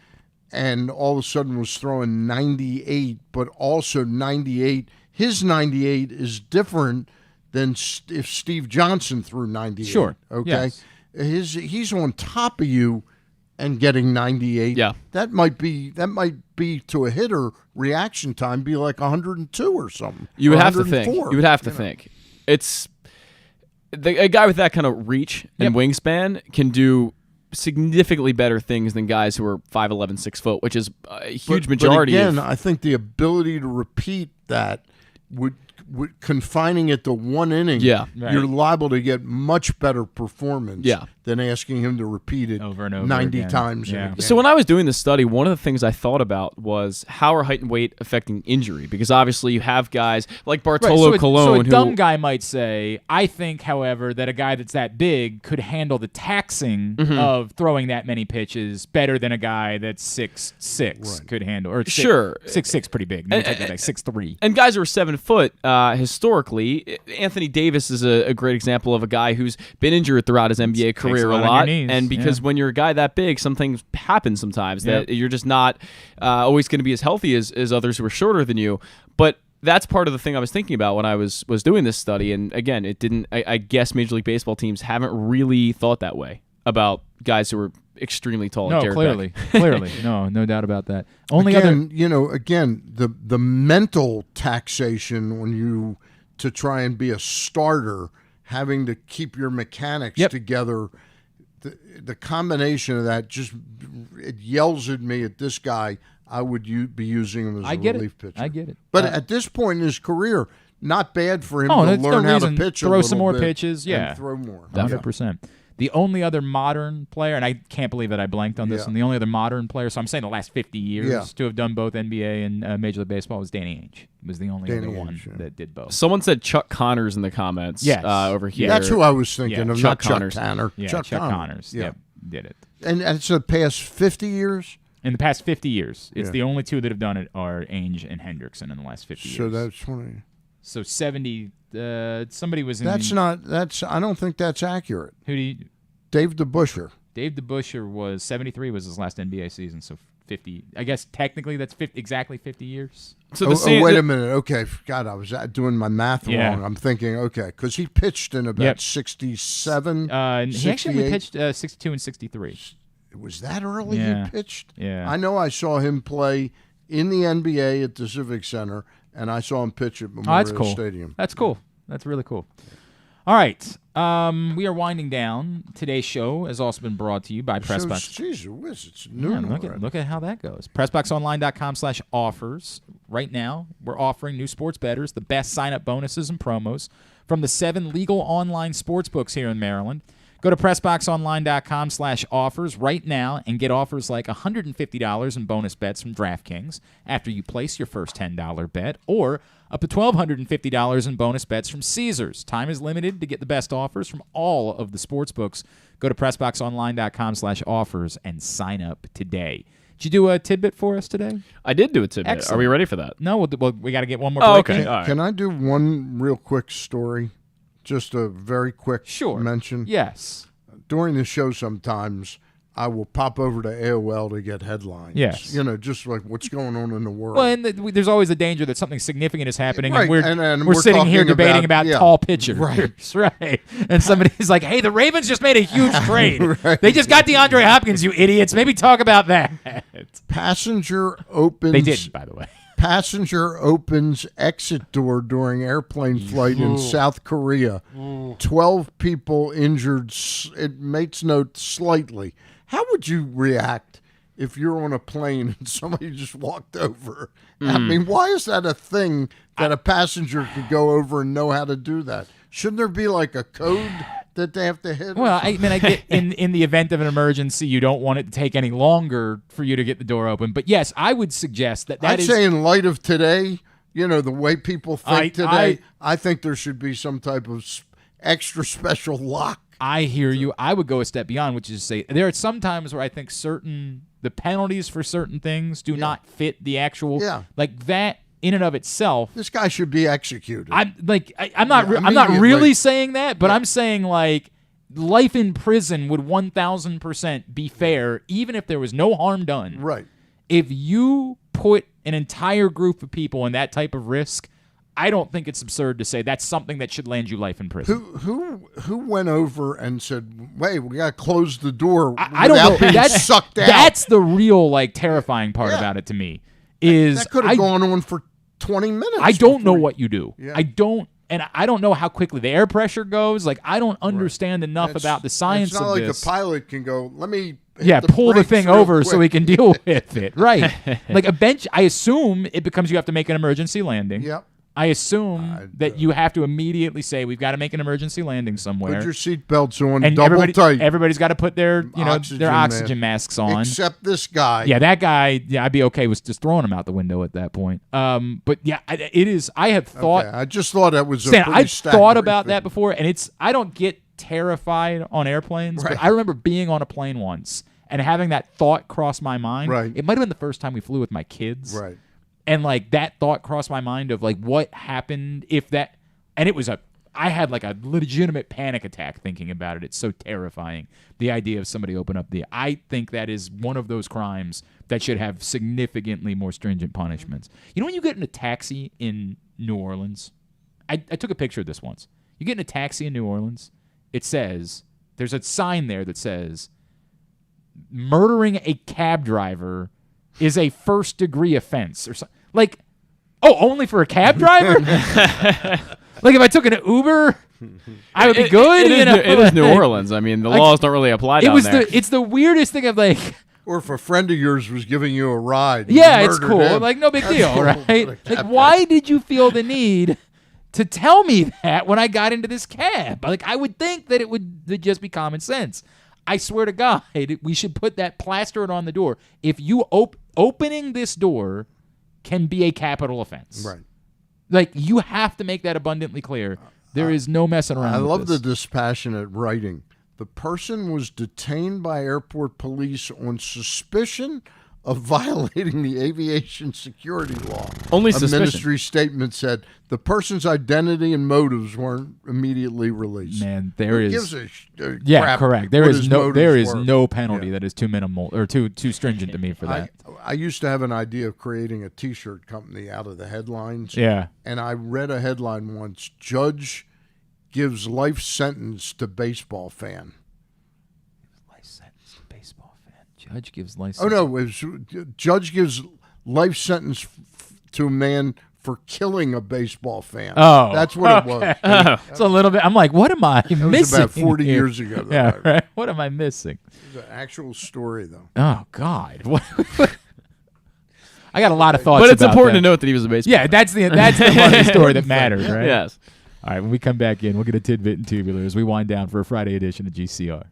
C: and all of a sudden was throwing 98, but also 98, his 98 is different than if Steve Johnson threw 98.
A: Sure.
C: Okay. Yes. He's on top of you and getting 98.
B: Yeah.
C: That might be to a hitter reaction time be like 102 or something.
B: You would have to think. You would have to think. It's a guy with that kind of reach and wingspan can do significantly better things than guys who are 5'11", 6 foot, which is a huge majority.
C: But again, I think the ability to repeat that would confining it to one inning, you're liable to get much better performance than asking him to repeat it
A: over and over
C: 90
A: again.
C: times.
A: Yeah.
B: So when I was doing this study, one of the things I thought about was how are height and weight affecting injury? Because obviously you have guys like Bartolo Colon.
A: So a dumb guy might say, I think, however, that a guy that's that big could handle the taxing of throwing that many pitches better than a guy that's 6'6" could handle. Or 6'6" pretty big. Maybe take that back, 6'3".
B: And guys who are 7 foot, historically, Anthony Davis is a great example of a guy who's been injured throughout his NBA career a lot. And because when you're a guy that big, some things happen sometimes that you're just not always going to be as healthy as others who are shorter than you. But that's part of the thing I was thinking about when I was doing this study. And again, it didn't. I guess Major League Baseball teams haven't really thought that way about guys who are extremely tall.
A: No,
B: like Jared Beck.
A: clearly, no doubt about that.
C: The mental taxation when you to try and be a starter, having to keep your mechanics together. The combination of that it yells at me at this guy. I would be using him as a relief pitcher.
A: I get it.
C: But at this point in his career, not bad for him to learn how to pitch
A: throw some more pitches,
C: and throw more.
A: 100%. The only other modern player, and I can't believe that I blanked on this, and the only other modern player, so I'm saying the last 50 years to have done both NBA and Major League Baseball was Danny Ainge. Was the only other one that did both.
B: Someone said Chuck Connors in the comments over here.
C: That's who I was thinking of,
B: Chuck
C: not
B: Connors.
C: Chuck Tanner.
A: Yeah,
C: Chuck
A: Connors. Did it.
C: And it's the past 50 years?
A: In the past 50 years. It's the only two that have done it are Ainge and Hendrickson in the last 50 years.
C: So that's 20.
A: So 70, somebody was in
C: I don't think that's accurate.
A: Who do you...
C: Dave DeBuscher.
A: Dave DeBuscher was 73 was his last NBA season, so 50. I guess technically that's exactly 50 years.
B: So
C: wait a minute. Okay, God, I was doing my math wrong. I'm thinking, because he pitched in about 67,
A: he actually pitched 62 and 63.
C: Was that early he pitched?
A: Yeah.
C: I know I saw him play in the NBA at the Civic Center, and I saw him pitch at Memorial Stadium.
A: That's cool. That's really cool. All right. We are winding down. Today's show has also been brought to you by PressBox.
C: Jeez, whiz, it's noon already.
A: Look at how that goes. PressBoxOnline.com/offers. Right now, we're offering new sports bettors the best sign-up bonuses and promos from the 7 legal online sports books here in Maryland. Go to PressBoxOnline.com/offers right now and get offers like $150 in bonus bets from DraftKings after you place your first $10 bet, or up to $1,250 in bonus bets from Caesars. Time is limited to get the best offers from all of the sports books. Go to PressBoxOnline.com/offers and sign up today. Did you do a tidbit for us today?
B: I did do a tidbit.
A: Excellent.
B: Are we ready for that?
A: No, we got to get one more break.
B: Okay.
A: in.
B: All right.
C: Can I do one real quick story? Just a very quick mention.
A: Yes.
C: During the show sometimes I will pop over to AOL to get headlines.
A: Yes.
C: Just like what's going on in the world.
A: Well, and there's always a danger that something significant is happening,
C: Right,
A: and
C: we're
A: we're sitting here
C: talking
A: debating about
C: yeah.
A: tall pitchers.
C: Right.
A: Right. And somebody's like, hey, the Ravens just made a huge trade.
C: Right.
A: They just got DeAndre Hopkins, you idiots. Maybe talk about that.
C: Passenger opens.
A: They didn't, by the way.
C: Passenger opens exit door during airplane flight in South Korea. 12 people injured. It makes note slightly. How would you react if you're on a plane and somebody just walked over? I mean, why is that a thing that a passenger could go over and know how to do that? Shouldn't there be like a code that they have to hit?
A: Well, I get in the event of an emergency, you don't want it to take any longer for you to get the door open. But yes, I would suggest that
C: I'd say in light of today, the way people think today, I think there should be some type of extra special lock.
A: I hear you. I would go a step beyond, which is to say there are some times where I think the penalties for certain things do not fit the actual like that in and of itself.
C: This guy should be executed.
A: I'm not really saying that, but I'm saying like life in prison would 1,000% be fair, even if there was no harm done.
C: Right.
A: If you put an entire group of people in that type of risk, I don't think it's absurd to say that's something that should land you life in prison.
C: Who went over and said, "Wait, we got to close the door"?
A: I don't know.
C: Being sucked out.
A: That's the real terrifying part about it to me. Is
C: that could have gone on for 20 minutes?
A: I don't know what you do.
C: Yeah.
A: I don't know how quickly the air pressure goes. Like I don't understand enough about the science
C: of this.
A: of
C: It's not
A: this.
C: like a pilot can go, "Let me."
A: Pull the thing over
C: quick.
A: so we can deal with it. Right. Like a bench. I assume it becomes you have to make an emergency landing.
C: Yep.
A: I assume that you have to immediately say we've got to make an emergency landing somewhere.
C: Put your seatbelts on,
A: and
C: double tight.
A: Everybody's got to put their oxygen masks on.
C: Except this guy.
A: Yeah, that guy. Yeah, I'd be okay with just throwing him out the window at that point. But yeah, it is. I have thought.
C: Okay, I just thought that was.
A: I've thought about that before, and I don't get terrified on airplanes, but I remember being on a plane once and having that thought cross my mind.
C: Right.
A: It might have been the first time we flew with my kids.
C: Right.
A: And that thought crossed my mind of what happened if that, and it was I had a legitimate panic attack thinking about it. It's so terrifying. The idea of somebody open up I think that is one of those crimes that should have significantly more stringent punishments. When you get in a taxi in New Orleans, I took a picture of this once. You get in a taxi in New Orleans, there's a sign there that says, murdering a cab driver is a first-degree offense, or something. Only for a cab driver? If I took an Uber, I would be good.
B: It is New Orleans. I mean, the laws don't really apply down there.
A: It's the weirdest thing of
C: Or if a friend of yours was giving you a ride.
A: Yeah, it's cool. No big deal, right? Why did you feel the need to tell me that when I got into this cab? I would think that it would just be common sense. I swear to God, we should put that, plaster it on the door. If you opening this door can be a capital offense.
C: Right.
A: You have to make that abundantly clear. There is no messing around
C: I
A: with
C: love
A: this.
C: the dispassionate writing. The person was detained by airport police on suspicion of violating the aviation security law.
B: Only
C: a
B: suspicion.
C: Ministry statement said the person's identity and motives weren't immediately released.
A: Man, there is.
C: Gives a
A: yeah,
C: crap
A: correct.
C: what
A: There
C: his
A: is
C: motives were.
A: no penalty that is too minimal or too stringent to me for that.
C: I used to have an idea of creating a T-shirt company out of the headlines.
A: Yeah.
C: And I read a headline once: Judge gives life sentence to baseball fan.
A: Judge gives life
C: Oh, no. Judge gives life sentence to a man for killing a baseball fan.
A: Oh,
C: that's what it was.
A: It's a little bit. I'm like, what am I missing?
C: It was about 40
A: here?
C: years ago.
A: Yeah, right. What am I missing?
C: It was an actual story, though.
A: Oh God. What? I got a lot of thoughts.
B: But it's
A: about
B: important
A: that.
B: to note that he was a baseball.
A: Yeah, that's the part of the story that matters, right?
B: Yes.
A: All right, when we come back in, we'll get a tidbit and tubular as we wind down for a Friday edition of GCR.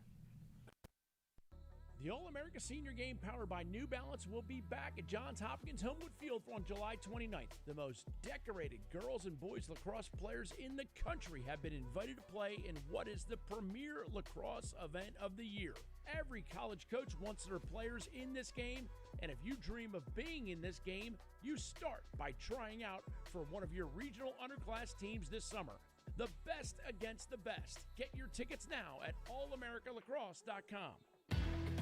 E: The All-America Senior Game powered by New Balance will be back at Johns Hopkins Homewood Field on July 29th. The most decorated girls and boys lacrosse players in the country have been invited to play in what is the premier lacrosse event of the year. Every college coach wants their players in this game, and if you dream of being in this game, you start by trying out for one of your regional underclass teams this summer. The best against the best. Get your tickets now at allamericalacrosse.com.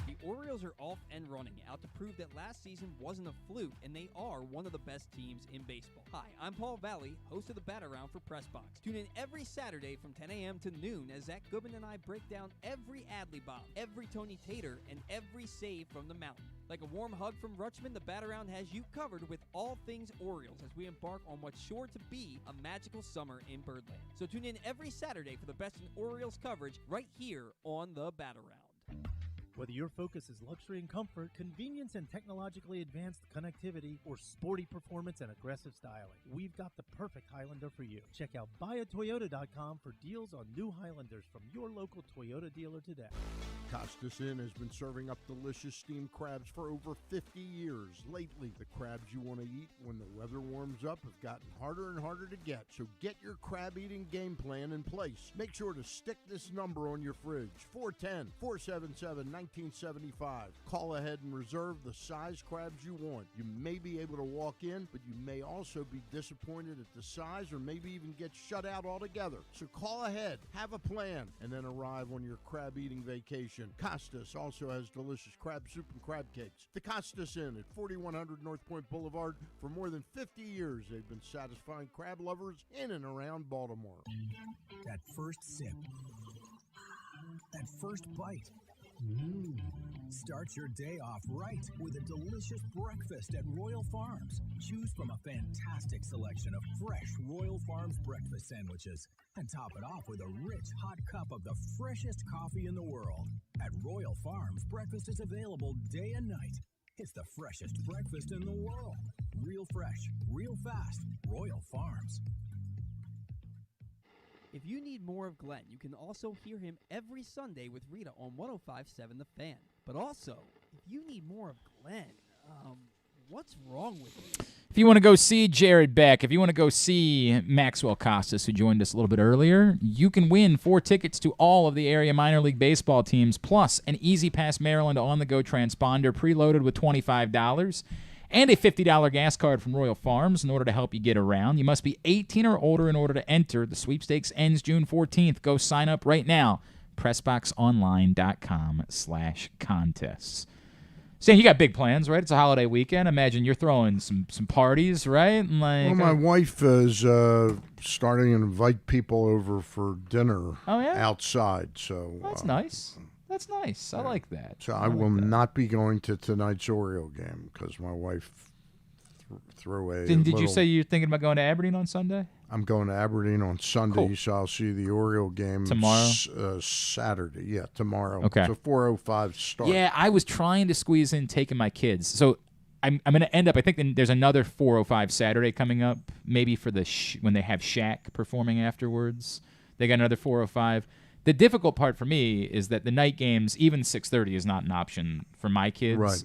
G: The Orioles are off and running, out to prove that last season wasn't a fluke, and they are one of the best teams in baseball. Hi, I'm Paul Valley, host of the Bat Around for PressBox. Tune in every Saturday from 10 a.m. to noon as Zack Goodman and I break down every Adley bomb, every Tony Tater, and every save from the mountain. Like a warm hug from Rutschman, the Bat Around has you covered with all things Orioles as we embark on what's sure to be a magical summer in Birdland. So tune in every Saturday for the best in Orioles coverage right here on the Bat Around.
F: Whether your focus is luxury and comfort, convenience and technologically advanced connectivity, or sporty performance and aggressive styling, we've got the perfect Highlander for you. Check out buyatoyota.com for deals on new Highlanders from your local Toyota dealer today.
C: Costes Inn has been serving up delicious steamed crabs for over 50 years. Lately, the crabs you want to eat when the weather warms up have gotten harder and harder to get. So get your crab eating game plan in place. Make sure to stick this number on your fridge: 410-477-1975. Call ahead and reserve the size crabs you want. You may be able to walk in, but you may also be disappointed at the size or maybe even get shut out altogether. So call ahead, have a plan, and then arrive on your crab eating vacation. Costes also has delicious crab soup and crab cakes. The Costes Inn at 4100 North Point Boulevard. For more than 50 years, they've been satisfying crab lovers in and around Baltimore.
J: That first sip. That first bite. Start your day off right with a delicious breakfast at Royal Farms. Choose from a fantastic selection of fresh Royal Farms breakfast sandwiches and top it off with a rich hot cup of the freshest coffee in the world. At Royal Farms, breakfast is available day and night. It's the freshest breakfast in the world. Real fresh, real fast. Royal Farms.
G: If you need more of Glenn, you can also hear him every Sunday with Rita on 105.7 The Fan. But also, if you need more of Glenn, what's wrong with you?
A: If you want to go see Jared Beck, if you want to go see Maxwell Costes, who joined us a little bit earlier, you can win 4 tickets to all of the area minor league baseball teams, plus an Easy Pass Maryland on-the-go transponder preloaded with $25. And a $50 gas card from Royal Farms in order to help you get around. You must be 18 or older in order to enter. The sweepstakes ends June 14th. Go sign up right now. PressBoxOnline.com/contests. Stan, you got big plans, right? It's a holiday weekend. Imagine you're throwing some parties, right? Like,
C: well, my wife is starting to invite people over for dinner outside. So
A: that's nice. That's nice. I like that.
C: So I will not be going to tonight's Oriole game because my wife threw a.
A: Did you say you're thinking about going to Aberdeen on Sunday?
C: I'm going to Aberdeen on Sunday, so I'll see the Oriole game
A: tomorrow.
C: Saturday, yeah, tomorrow.
A: Okay.
C: It's a 4:05 start.
A: Yeah, I was trying to squeeze in taking my kids, so I'm going to end up. I think there's another 4:05 Saturday coming up, maybe for the when they have Shaq performing afterwards. They got another 4:05. The difficult part for me is that the night games, even 6:30, is not an option for my kids.
C: Right.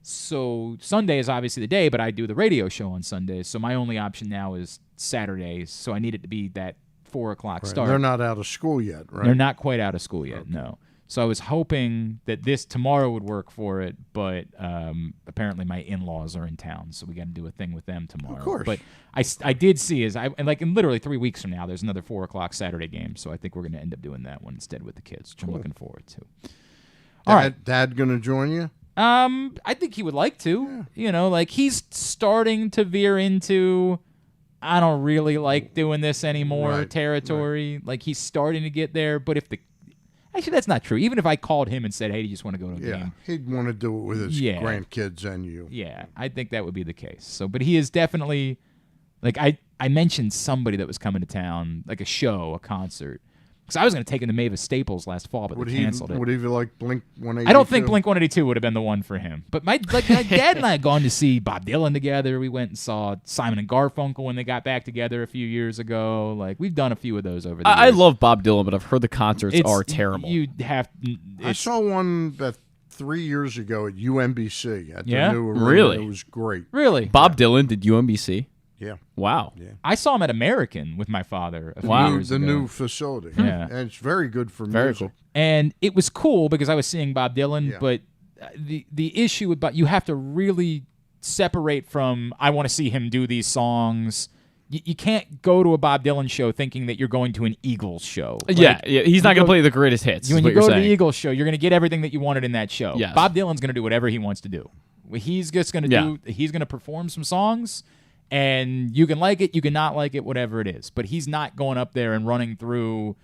A: So Sunday is obviously the day, but I do the radio show on Sundays. So my only option now is Saturdays. So I need it to be that 4 o'clock start.
C: They're not out of school yet, right?
A: They're not quite out of school yet, no. So I was hoping that tomorrow would work for it, but apparently my in-laws are in town, so we got to do a thing with them tomorrow.
C: Of course.
A: But I did see in literally 3 weeks from now, there's another 4 o'clock Saturday game, so I think we're going to end up doing that one instead with the kids, which I'm looking forward to. All right.
C: Dad going to join you?
A: I think he would like to. Yeah. He's starting to veer into I don't really like doing this anymore territory. Right. He's starting to get there, but actually, that's not true. Even if I called him and said, hey, do you just want to go to a game?
C: He'd want to do it with his grandkids and you.
A: Yeah, I think that would be the case. So, but he is definitely Like I mentioned somebody that was coming to town, like a show, a concert. Because I was going to take him to Mavis Staples last fall, but they canceled it.
C: Would he like Blink 182?
A: I don't think Blink 182 would have been the one for him. But my dad and I had gone to see Bob Dylan together. We went and saw Simon and Garfunkel when they got back together a few years ago. Like, we've done a few of those over the years.
B: I love Bob Dylan, but I've heard the concerts are terrible.
C: I saw one that 3 years ago at UMBC at the new arena.
B: Really?
C: It was great.
A: Really?
B: Bob Dylan did UMBC?
C: Yeah.
B: Wow.
C: Yeah.
A: I saw him at American with my father a few years ago.
C: The new facility.
A: Yeah.
C: And it's very good for
B: Very
C: music.
B: cool.
A: And it was cool because I was seeing Bob Dylan, but the issue about you have to really separate from I want to see him do these songs. You can't go to a Bob Dylan show thinking that you're going to an Eagles show.
B: Yeah, he's not going to play the greatest hits.
A: When you go to the Eagles show, you're going to get everything that you wanted in that show.
B: Yes.
A: Bob Dylan's going to do whatever he wants to do. He's just going to he's going to perform some songs, and you can like it, you can not like it, whatever it is. But he's not going up there and running through,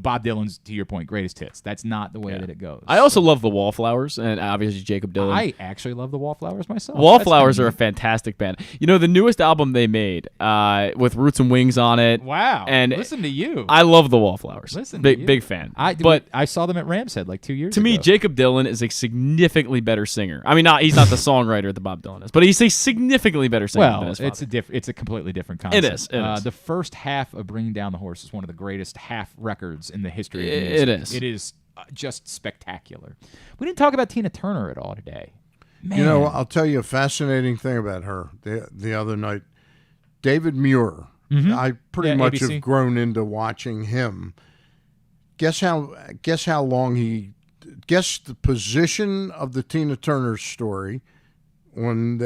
A: Bob Dylan's, to your point, greatest hits. That's not the way that it goes.
B: I also love the Wallflowers, and obviously Jacob Dylan.
A: I actually love the Wallflowers myself.
B: Wallflowers are a fantastic band. The newest album they made with Roots and Wings on it.
A: Wow.
B: And
A: listen to you.
B: I love the Wallflowers.
A: Listen
B: big,
A: to you.
B: Big fan.
A: But I saw them at Rams Head like 2 years
B: ago. To me, Jacob Dylan is a significantly better singer. I mean, he's not the songwriter that Bob Dylan is, but he's a significantly better singer than his father.
A: It's a completely different concept.
B: It is.
A: The first half of Bringing Down the Horse is one of the greatest half records in the history of music.
B: It is.
A: It is just spectacular. We didn't talk about Tina Turner at all today. Man.
C: I'll tell you a fascinating thing about her the other night. David Muir.
A: Mm-hmm.
C: I pretty much
A: ABC.
C: have grown into watching him. Guess how long guess the position of the Tina Turner story on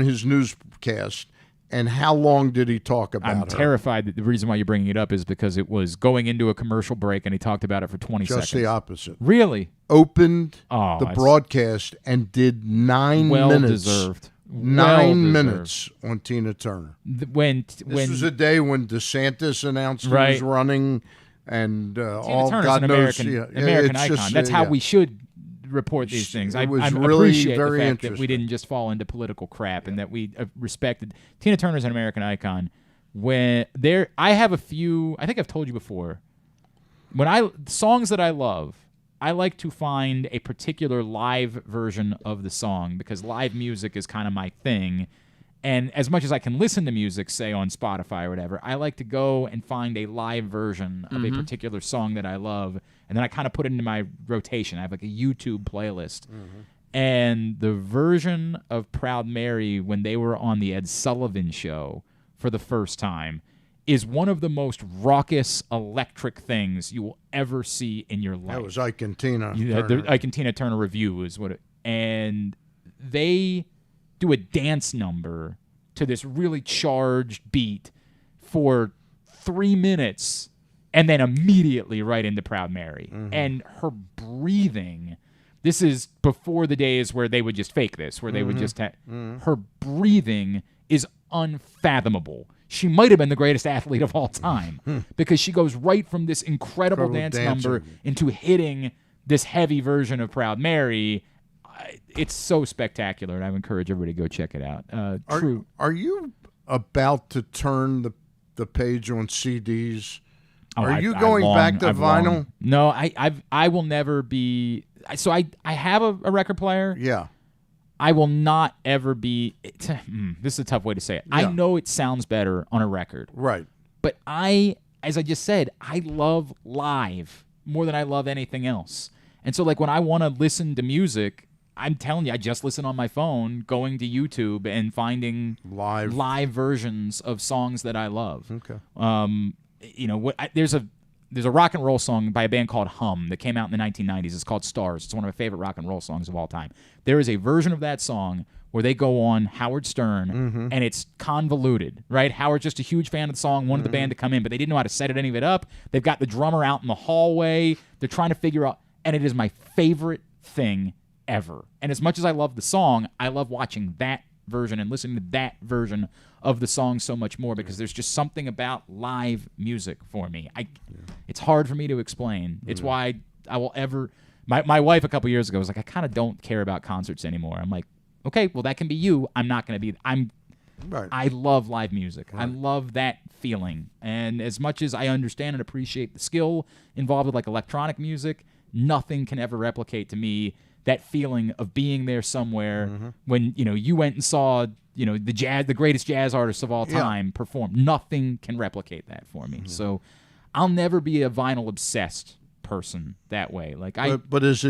C: his newscast. And how long did he talk about
A: I'm
C: her?
A: terrified that the reason why you're bringing it up is because it was going into a commercial break and he talked about it for 20 seconds.
C: Just the opposite.
A: Really?
C: Opened the broadcast and did 9 minutes.
A: Deserved.
C: 9 minutes on Tina Turner.
A: This
C: was a day when DeSantis announced he was running, and
A: Tina
C: all
A: Turner's
C: God
A: an
C: knows,
A: American icon.
C: Just,
A: That's how we should report these things. I
C: really
A: appreciate
C: very
A: the fact that we didn't just fall into political crap and that we respected. Tina Turner's an American icon. I have a few. I think I've told you before. Songs that I love, I like to find a particular live version of the song because live music is kind of my thing. And as much as I can listen to music, say on Spotify or whatever, I like to go and find a live version of a particular song that I love, and then I kind of put it into my rotation. I have like a YouTube playlist. And the version of Proud Mary when they were on the Ed Sullivan Show for the first time is one of the most raucous, electric things you will ever see in your life.
C: That was Ike and Tina.
A: The Ike and Tina Turner review is what and they do a dance number to this really charged beat for 3 minutes and then immediately right into Proud Mary. And her breathing, this is before the days where they would just fake this, where they would just her breathing is unfathomable. She might have been the greatest athlete of all time because she goes right from this incredible dance number into hitting this heavy version of Proud Mary. It's so spectacular, and I would encourage everybody to go check it out.
C: Are you about to turn the page on CDs? Are you going back to vinyl?
A: No, I will never be. So I have a record player.
C: Yeah.
A: I will not ever be. This is a tough way to say it.
C: Yeah.
A: I know it sounds better on a record.
C: Right.
A: But as I just said, I love live more than I love anything else. And so like when I want to listen to music, I'm telling you, I just listen on my phone, going to YouTube and finding live versions of songs that I love.
C: Okay.
A: There's a rock and roll song by a band called Hum that came out in the 1990s. It's called Stars. It's one of my favorite rock and roll songs of all time. There is a version of that song where they go on Howard Stern, and it's convoluted, right? Howard's just a huge fan of the song, wanted the band to come in, but they didn't know how to set any of it up. They've got the drummer out in the hallway. They're trying to figure out, and it is my favorite thing ever. And as much as I love the song, I love watching that version and listening to that version of the song so much more because there's just something about live music for me. It's hard for me to explain. It's why I will ever. My wife a couple years ago was like, I kind of don't care about concerts anymore. I'm like, okay, well that can be you. I'm not going to be.
C: Right.
A: I love live music. I love that feeling. And as much as I understand and appreciate the skill involved with like electronic music, nothing can ever replicate to me that feeling of being there somewhere when, you went and saw, the greatest jazz artists of all time perform. Nothing can replicate that for me. So I'll never be a vinyl obsessed person that way.
C: But is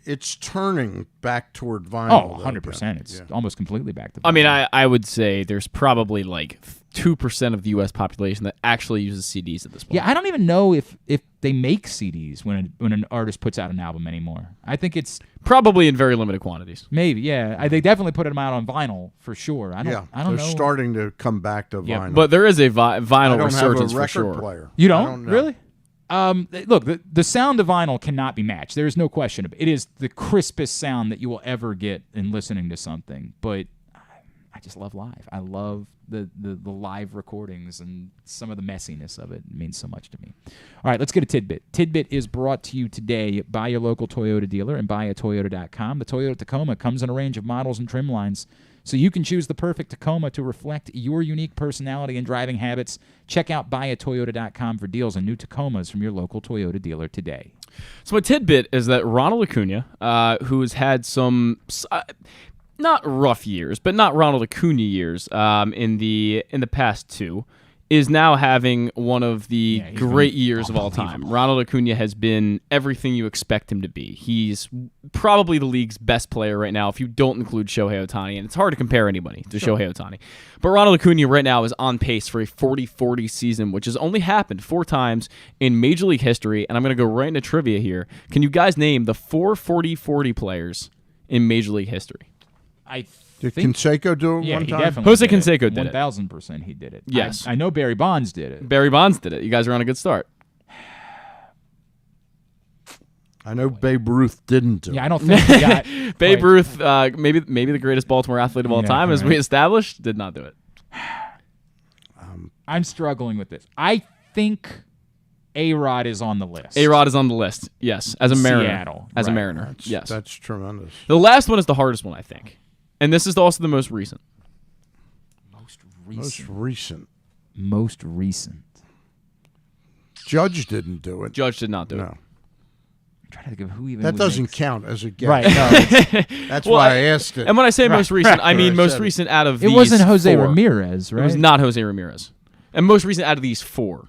C: it's turning back toward vinyl.
A: 100%. It's almost completely back to vinyl.
B: I mean, I would say there's probably like 2% of the U.S. population that actually uses CDs at this point.
A: Yeah, I don't even know if they make CDs when an artist puts out an album anymore. I think it's
B: probably in very limited quantities.
A: Maybe, yeah. They definitely put them out on vinyl for sure. I don't know.
C: They're starting to come back to vinyl.
B: But there is a vinyl
C: I don't
B: resurgence
C: have a record
B: for sure.
C: player.
A: You don't really? Look, the sound of vinyl cannot be matched. There is no question of it. It is the crispest sound that you will ever get in listening to something. But I just love live. I love the live recordings and some of the messiness of it. It means so much to me. All right, let's get a tidbit. Tidbit is brought to you today by your local Toyota dealer and buyatoyota.com. The Toyota Tacoma comes in a range of models and trim lines, so you can choose the perfect Tacoma to reflect your unique personality and driving habits. Check out buyatoyota.com for deals on new Tacomas from your local Toyota dealer today.
B: So my tidbit is that Ronald Acuna, who has had some not rough years, but not Ronald Acuna years in the past two, is now having one of the great years of all time. Ronald Acuna has been everything you expect him to be. He's probably the league's best player right now if you don't include Shohei Ohtani, and it's hard to compare anybody to Shohei Ohtani. But Ronald Acuna right now is on pace for a 40-40 season, which has only happened 4 times in Major League history, and I'm going to go right into trivia here. Can you guys name the 4 40-40 players in Major League history?
C: Did Canseco do it one
A: he
C: time?
A: definitely
B: Jose
A: did
B: Canseco did it.
A: 1,000% he did it.
B: Yes.
A: I know Barry Bonds did it.
B: Barry Bonds did it. You guys are on a good start.
C: I know Babe Ruth didn't do it.
A: Yeah, I don't think he got
B: Babe Ruth, maybe the greatest Baltimore athlete of all time, as we established, did not do it.
A: I'm struggling with this. I think A-Rod is on the list.
B: A-Rod is on the list, yes, as a Mariner.
A: Seattle.
B: As a
A: Right.
B: Mariner, yes.
C: That's tremendous.
B: The last one is the hardest one, I think. And this is also the most recent.
C: Most recent. Judge didn't do it.
B: Judge did not do it.
C: No.
A: I'm trying to think of who even
C: That
A: would
C: doesn't
A: make-
C: count as a guess.
A: Right. No.
C: That's why I asked it.
B: And when I say most recent, I mean most
C: said it.
B: recent out of
A: It
B: these
A: wasn't Jose
B: 4.
A: Ramirez, right?
B: It was not Jose Ramirez. And most recent out of these 4.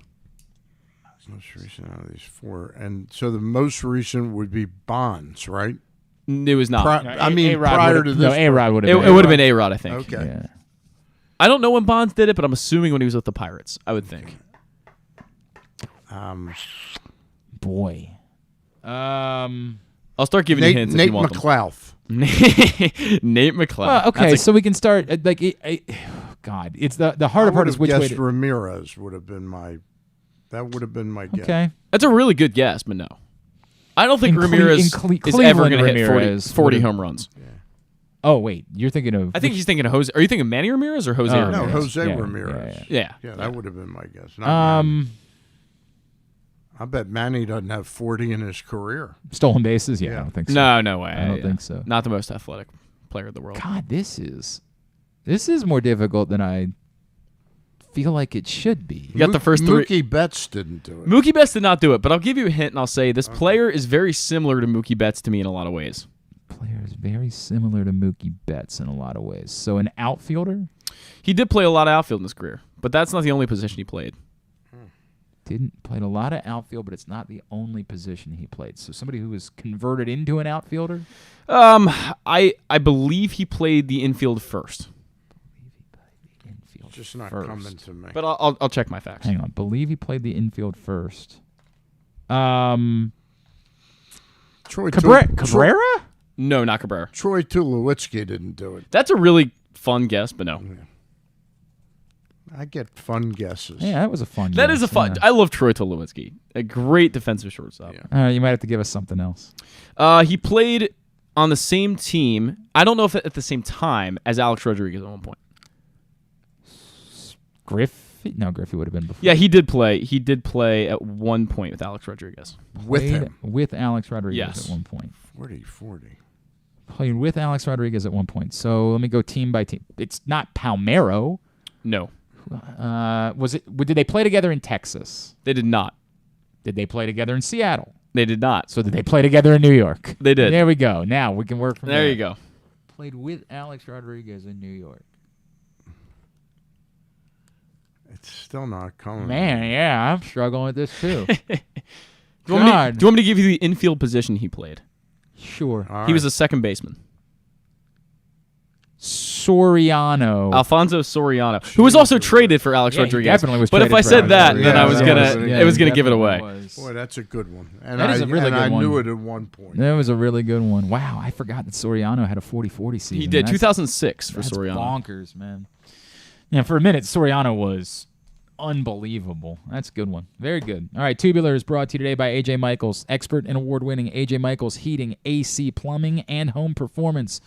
C: Most recent out of these 4. And so the most recent would be Bonds, right?
B: It was not.
C: Prior to this.
A: No, A-Rod would
B: It
A: have been.
B: would have been A-Rod, I think.
C: Okay.
A: Yeah.
B: I don't know when Bonds did it, but I'm assuming when he was with the Pirates, I would think.
A: Boy.
B: I'll start giving you hints if
C: Nate
B: you want them.
C: McLeod.
B: Nate McLeod.
A: Well, okay, so we can start God, it's the harder part is which way to...
C: Ramirez would have been my guess.
A: Okay.
B: That's a really good guess, but no. I don't think
A: In
B: Ramirez is
A: Cleveland,
B: ever going to hit
A: Ramirez
B: 40 home runs.
A: Oh, wait. You're thinking of...
B: I think he's thinking of Jose. Are you thinking Manny Ramirez or Jose
A: Oh,
B: Ramirez?
C: No, Jose
A: Yeah,
C: Ramirez.
B: Yeah.
C: Yeah, that would have been my guess. Not Manny. I bet Manny doesn't have 40 in his career.
A: Stolen bases? Yeah, I don't think so.
B: No way.
A: I don't think so.
B: Not the most athletic player in the world.
A: God, this is more difficult than I feel like it should be.
B: You got the first 3.
C: Mookie Betts didn't do it.
B: Mookie Betts did not do it, but I'll give you a hint and I'll say this player is very similar to Mookie Betts to me in a lot of ways.
A: Player is very similar to Mookie Betts in a lot of ways. So an outfielder?
B: He did play a lot of outfield in his career, but that's not the only position he played.
A: Played a lot of outfield, but it's not the only position he played. So somebody who was converted into an outfielder?
B: I believe he played the infield first.
C: Just not
A: first.
C: coming to me.
B: But I'll check my facts.
A: Hang on. Believe he played the infield first. Cabrera?
B: No, not Cabrera.
C: Troy Tulowitzki didn't do it.
B: That's a really fun guess, but no.
C: I get fun guesses.
A: Yeah, that was a fun
B: That
A: guess,
B: is a fun.
A: yeah.
B: I love Troy Tulowitzki. A great defensive shortstop.
A: You might have to give us something else.
B: He played on the same team. I don't know if at the same time as Alex Rodriguez at one point.
A: Griffin? No, Griffin would have been before.
B: Yeah, he did play. He did play at one point with Alex Rodriguez.
C: With
A: Played
C: him.
A: with Alex Rodriguez
B: Yes.
A: at one point.
C: 40.
A: Played with Alex Rodriguez at one point. So let me go team by team. It's not Palmeiro.
B: No.
A: Did they play together in Texas?
B: They did not.
A: Did they play together in Seattle?
B: They did not.
A: So did they play together in New York?
B: They did.
A: There we go. Now we can work from there.
B: There you go.
A: Played with Alex Rodriguez in New York.
C: It's still not coming.
A: Man, yeah, I'm struggling with this too.
B: Do you want me to give you the infield position he played?
A: Sure.
B: He was a second baseman.
A: Soriano.
B: Alfonso Soriano, who was also traded for Alex Rodriguez.
A: Definitely was.
B: But if I said that, then I was
C: Rodriguez.
B: it was gonna give it away.
C: Boy, that's a good one. And
A: That is a really good
C: I
A: one.
C: knew it at one point.
A: That was a really good one. Wow, I forgot that Soriano had a 40-40 season.
B: He did.
A: That's
B: 2006 for
A: That's
B: Soriano.
A: bonkers, man. Yeah, for a minute, Soriano was unbelievable. That's a good one. Very good. All right, Tubular is brought to you today by A.J. Michaels, expert and award-winning A.J. Michaels Heating, AC Plumbing, and Home Performance.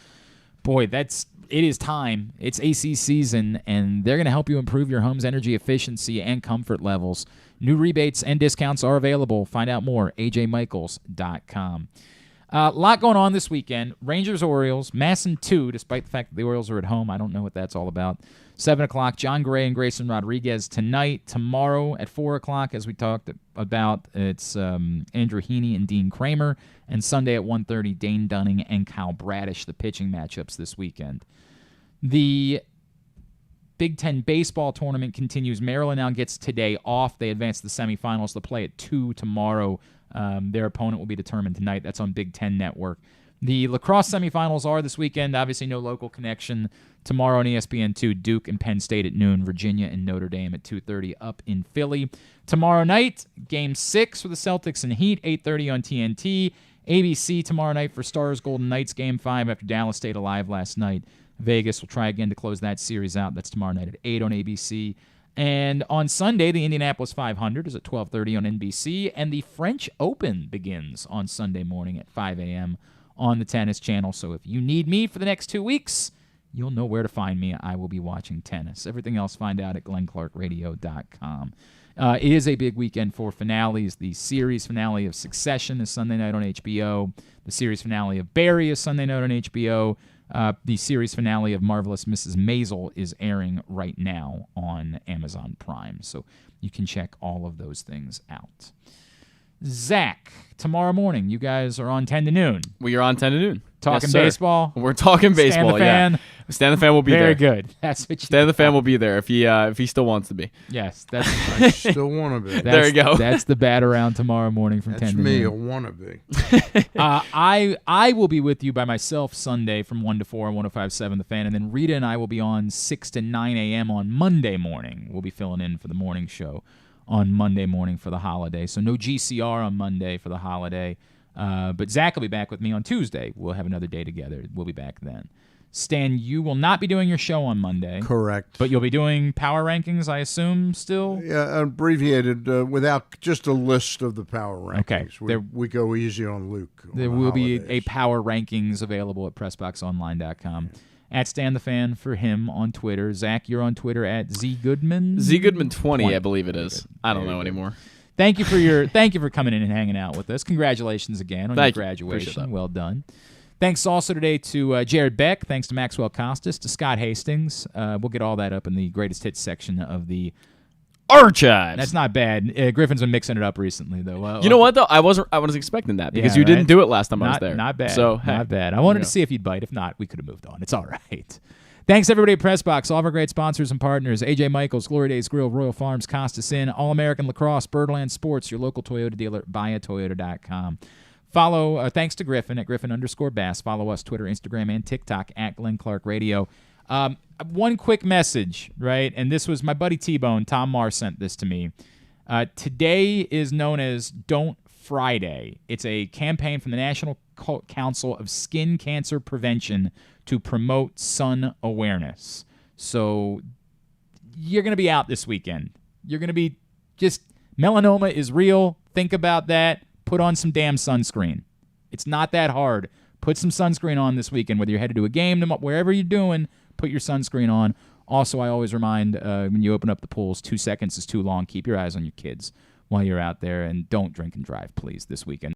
A: Boy, it is time. It's AC season, and they're going to help you improve your home's energy efficiency and comfort levels. New rebates and discounts are available. Find out more, ajmichaels.com. A lot going on this weekend. Rangers-Orioles, Masson 2, despite the fact that the Orioles are at home. I don't know what that's all about. 7 o'clock, John Gray and Grayson Rodriguez tonight. Tomorrow at 4 o'clock, as we talked about, it's Andrew Heaney and Dean Kramer. And Sunday at 1:30, Dane Dunning and Kyle Bradish, the pitching matchups this weekend. The Big Ten baseball tournament continues. Maryland now gets today off. They advance to the semifinals. They'll play at 2 tomorrow. Their opponent will be determined tonight. That's on Big Ten Network. The lacrosse semifinals are this weekend. Obviously, no local connection. Tomorrow on ESPN2, Duke and Penn State at noon. Virginia and Notre Dame at 2:30 up in Philly. Tomorrow night, Game 6 for the Celtics and Heat, 8:30 on TNT. ABC tomorrow night for Stars Golden Knights, Game 5 after Dallas stayed alive last night. Vegas will try again to close that series out. That's tomorrow night at 8 on ABC. And on Sunday, the Indianapolis 500 is at 12:30 on NBC. And the French Open begins on Sunday morning at 5 a.m. on the Tennis Channel. So if you need me for the next 2 weeks, you'll know where to find me. I will be watching tennis. Everything else, find out at glennclarkradio.com. It is a big weekend for finales. The series finale of Succession is Sunday night on HBO. The series finale of Barry is Sunday night on HBO. The series finale of Marvelous Mrs. Maisel is airing right now on Amazon Prime. So you can check all of those things out. Zach, tomorrow morning, you guys are on 10 to noon.
B: We are on 10 to noon.
A: Talking
B: Yes, sir.
A: baseball.
B: We're talking baseball.
A: Stan the Fan.
B: Yeah. Stan the Fan will be
A: Very
B: there.
A: good. That's what you
B: Stan the Fan will be there if he still wants to be.
A: Yes, that's
C: I still want to be.
B: There you go.
A: That's the bat around tomorrow morning from
C: That's
A: 10 to
C: me, a
A: noon.
C: wannabe.
A: I will be with you by myself Sunday from 1 to 4 on 105.7 The Fan, and then Rita and I will be on 6 to 9 a.m. on Monday morning. We'll be filling in for the morning show on Monday morning for the holiday. So no GCR on Monday for the holiday. But Zach will be back with me on Tuesday. We'll have another day together. We'll be back then. Stan, you will not be doing your show on Monday.
C: Correct.
A: But you'll be doing power rankings, I assume, still?
C: Yeah, abbreviated without just a list of the power rankings.
A: Okay.
C: We go easy on Luke.
A: There will be a power rankings available at PressBoxOnline.com. At Stan the Fan for him on Twitter. Zach, you're on Twitter at ZGoodman.
B: ZGoodman20, I believe it is. I don't know anymore.
A: Thank you for coming in and hanging out with us. Congratulations again on your graduation. Well done. Thanks also today to Jared Beck. Thanks to Maxwell Costes, to Scott Hastings. We'll get all that up in the greatest hits section of the
B: Archives.
A: That's not bad. Griffin's been mixing it up recently, though.
B: You know what though? I was expecting that because you didn't do it last time I was there.
A: Not bad.
B: So
A: not bad. I wanted to see if you'd bite. If not, we could have moved on. It's all right. Thanks, everybody at PressBox, all of our great sponsors and partners, A.J. Michaels, Glory Days Grill, Royal Farms, Costas Inn, All-American Lacrosse, Birdland Sports, your local Toyota dealer, buyatoyota.com. Follow, thanks to Griffin at Griffin_Bass. Follow us, Twitter, Instagram, and TikTok at Glenn Clark Radio. One quick message, right? And this was my buddy T-Bone, Tom Marr, sent this to me. Today is known as Don't Friday. It's a campaign from the National Council of Skin Cancer Prevention to promote sun awareness. So you're going to be out this weekend. You're going to be melanoma is real. Think about that. Put on some damn sunscreen. It's not that hard. Put some sunscreen on this weekend, whether you're headed to a game, wherever you're doing, put your sunscreen on. Also, I always remind when you open up the pools, 2 seconds is too long. Keep your eyes on your kids while you're out there, and don't drink and drive, please, this weekend.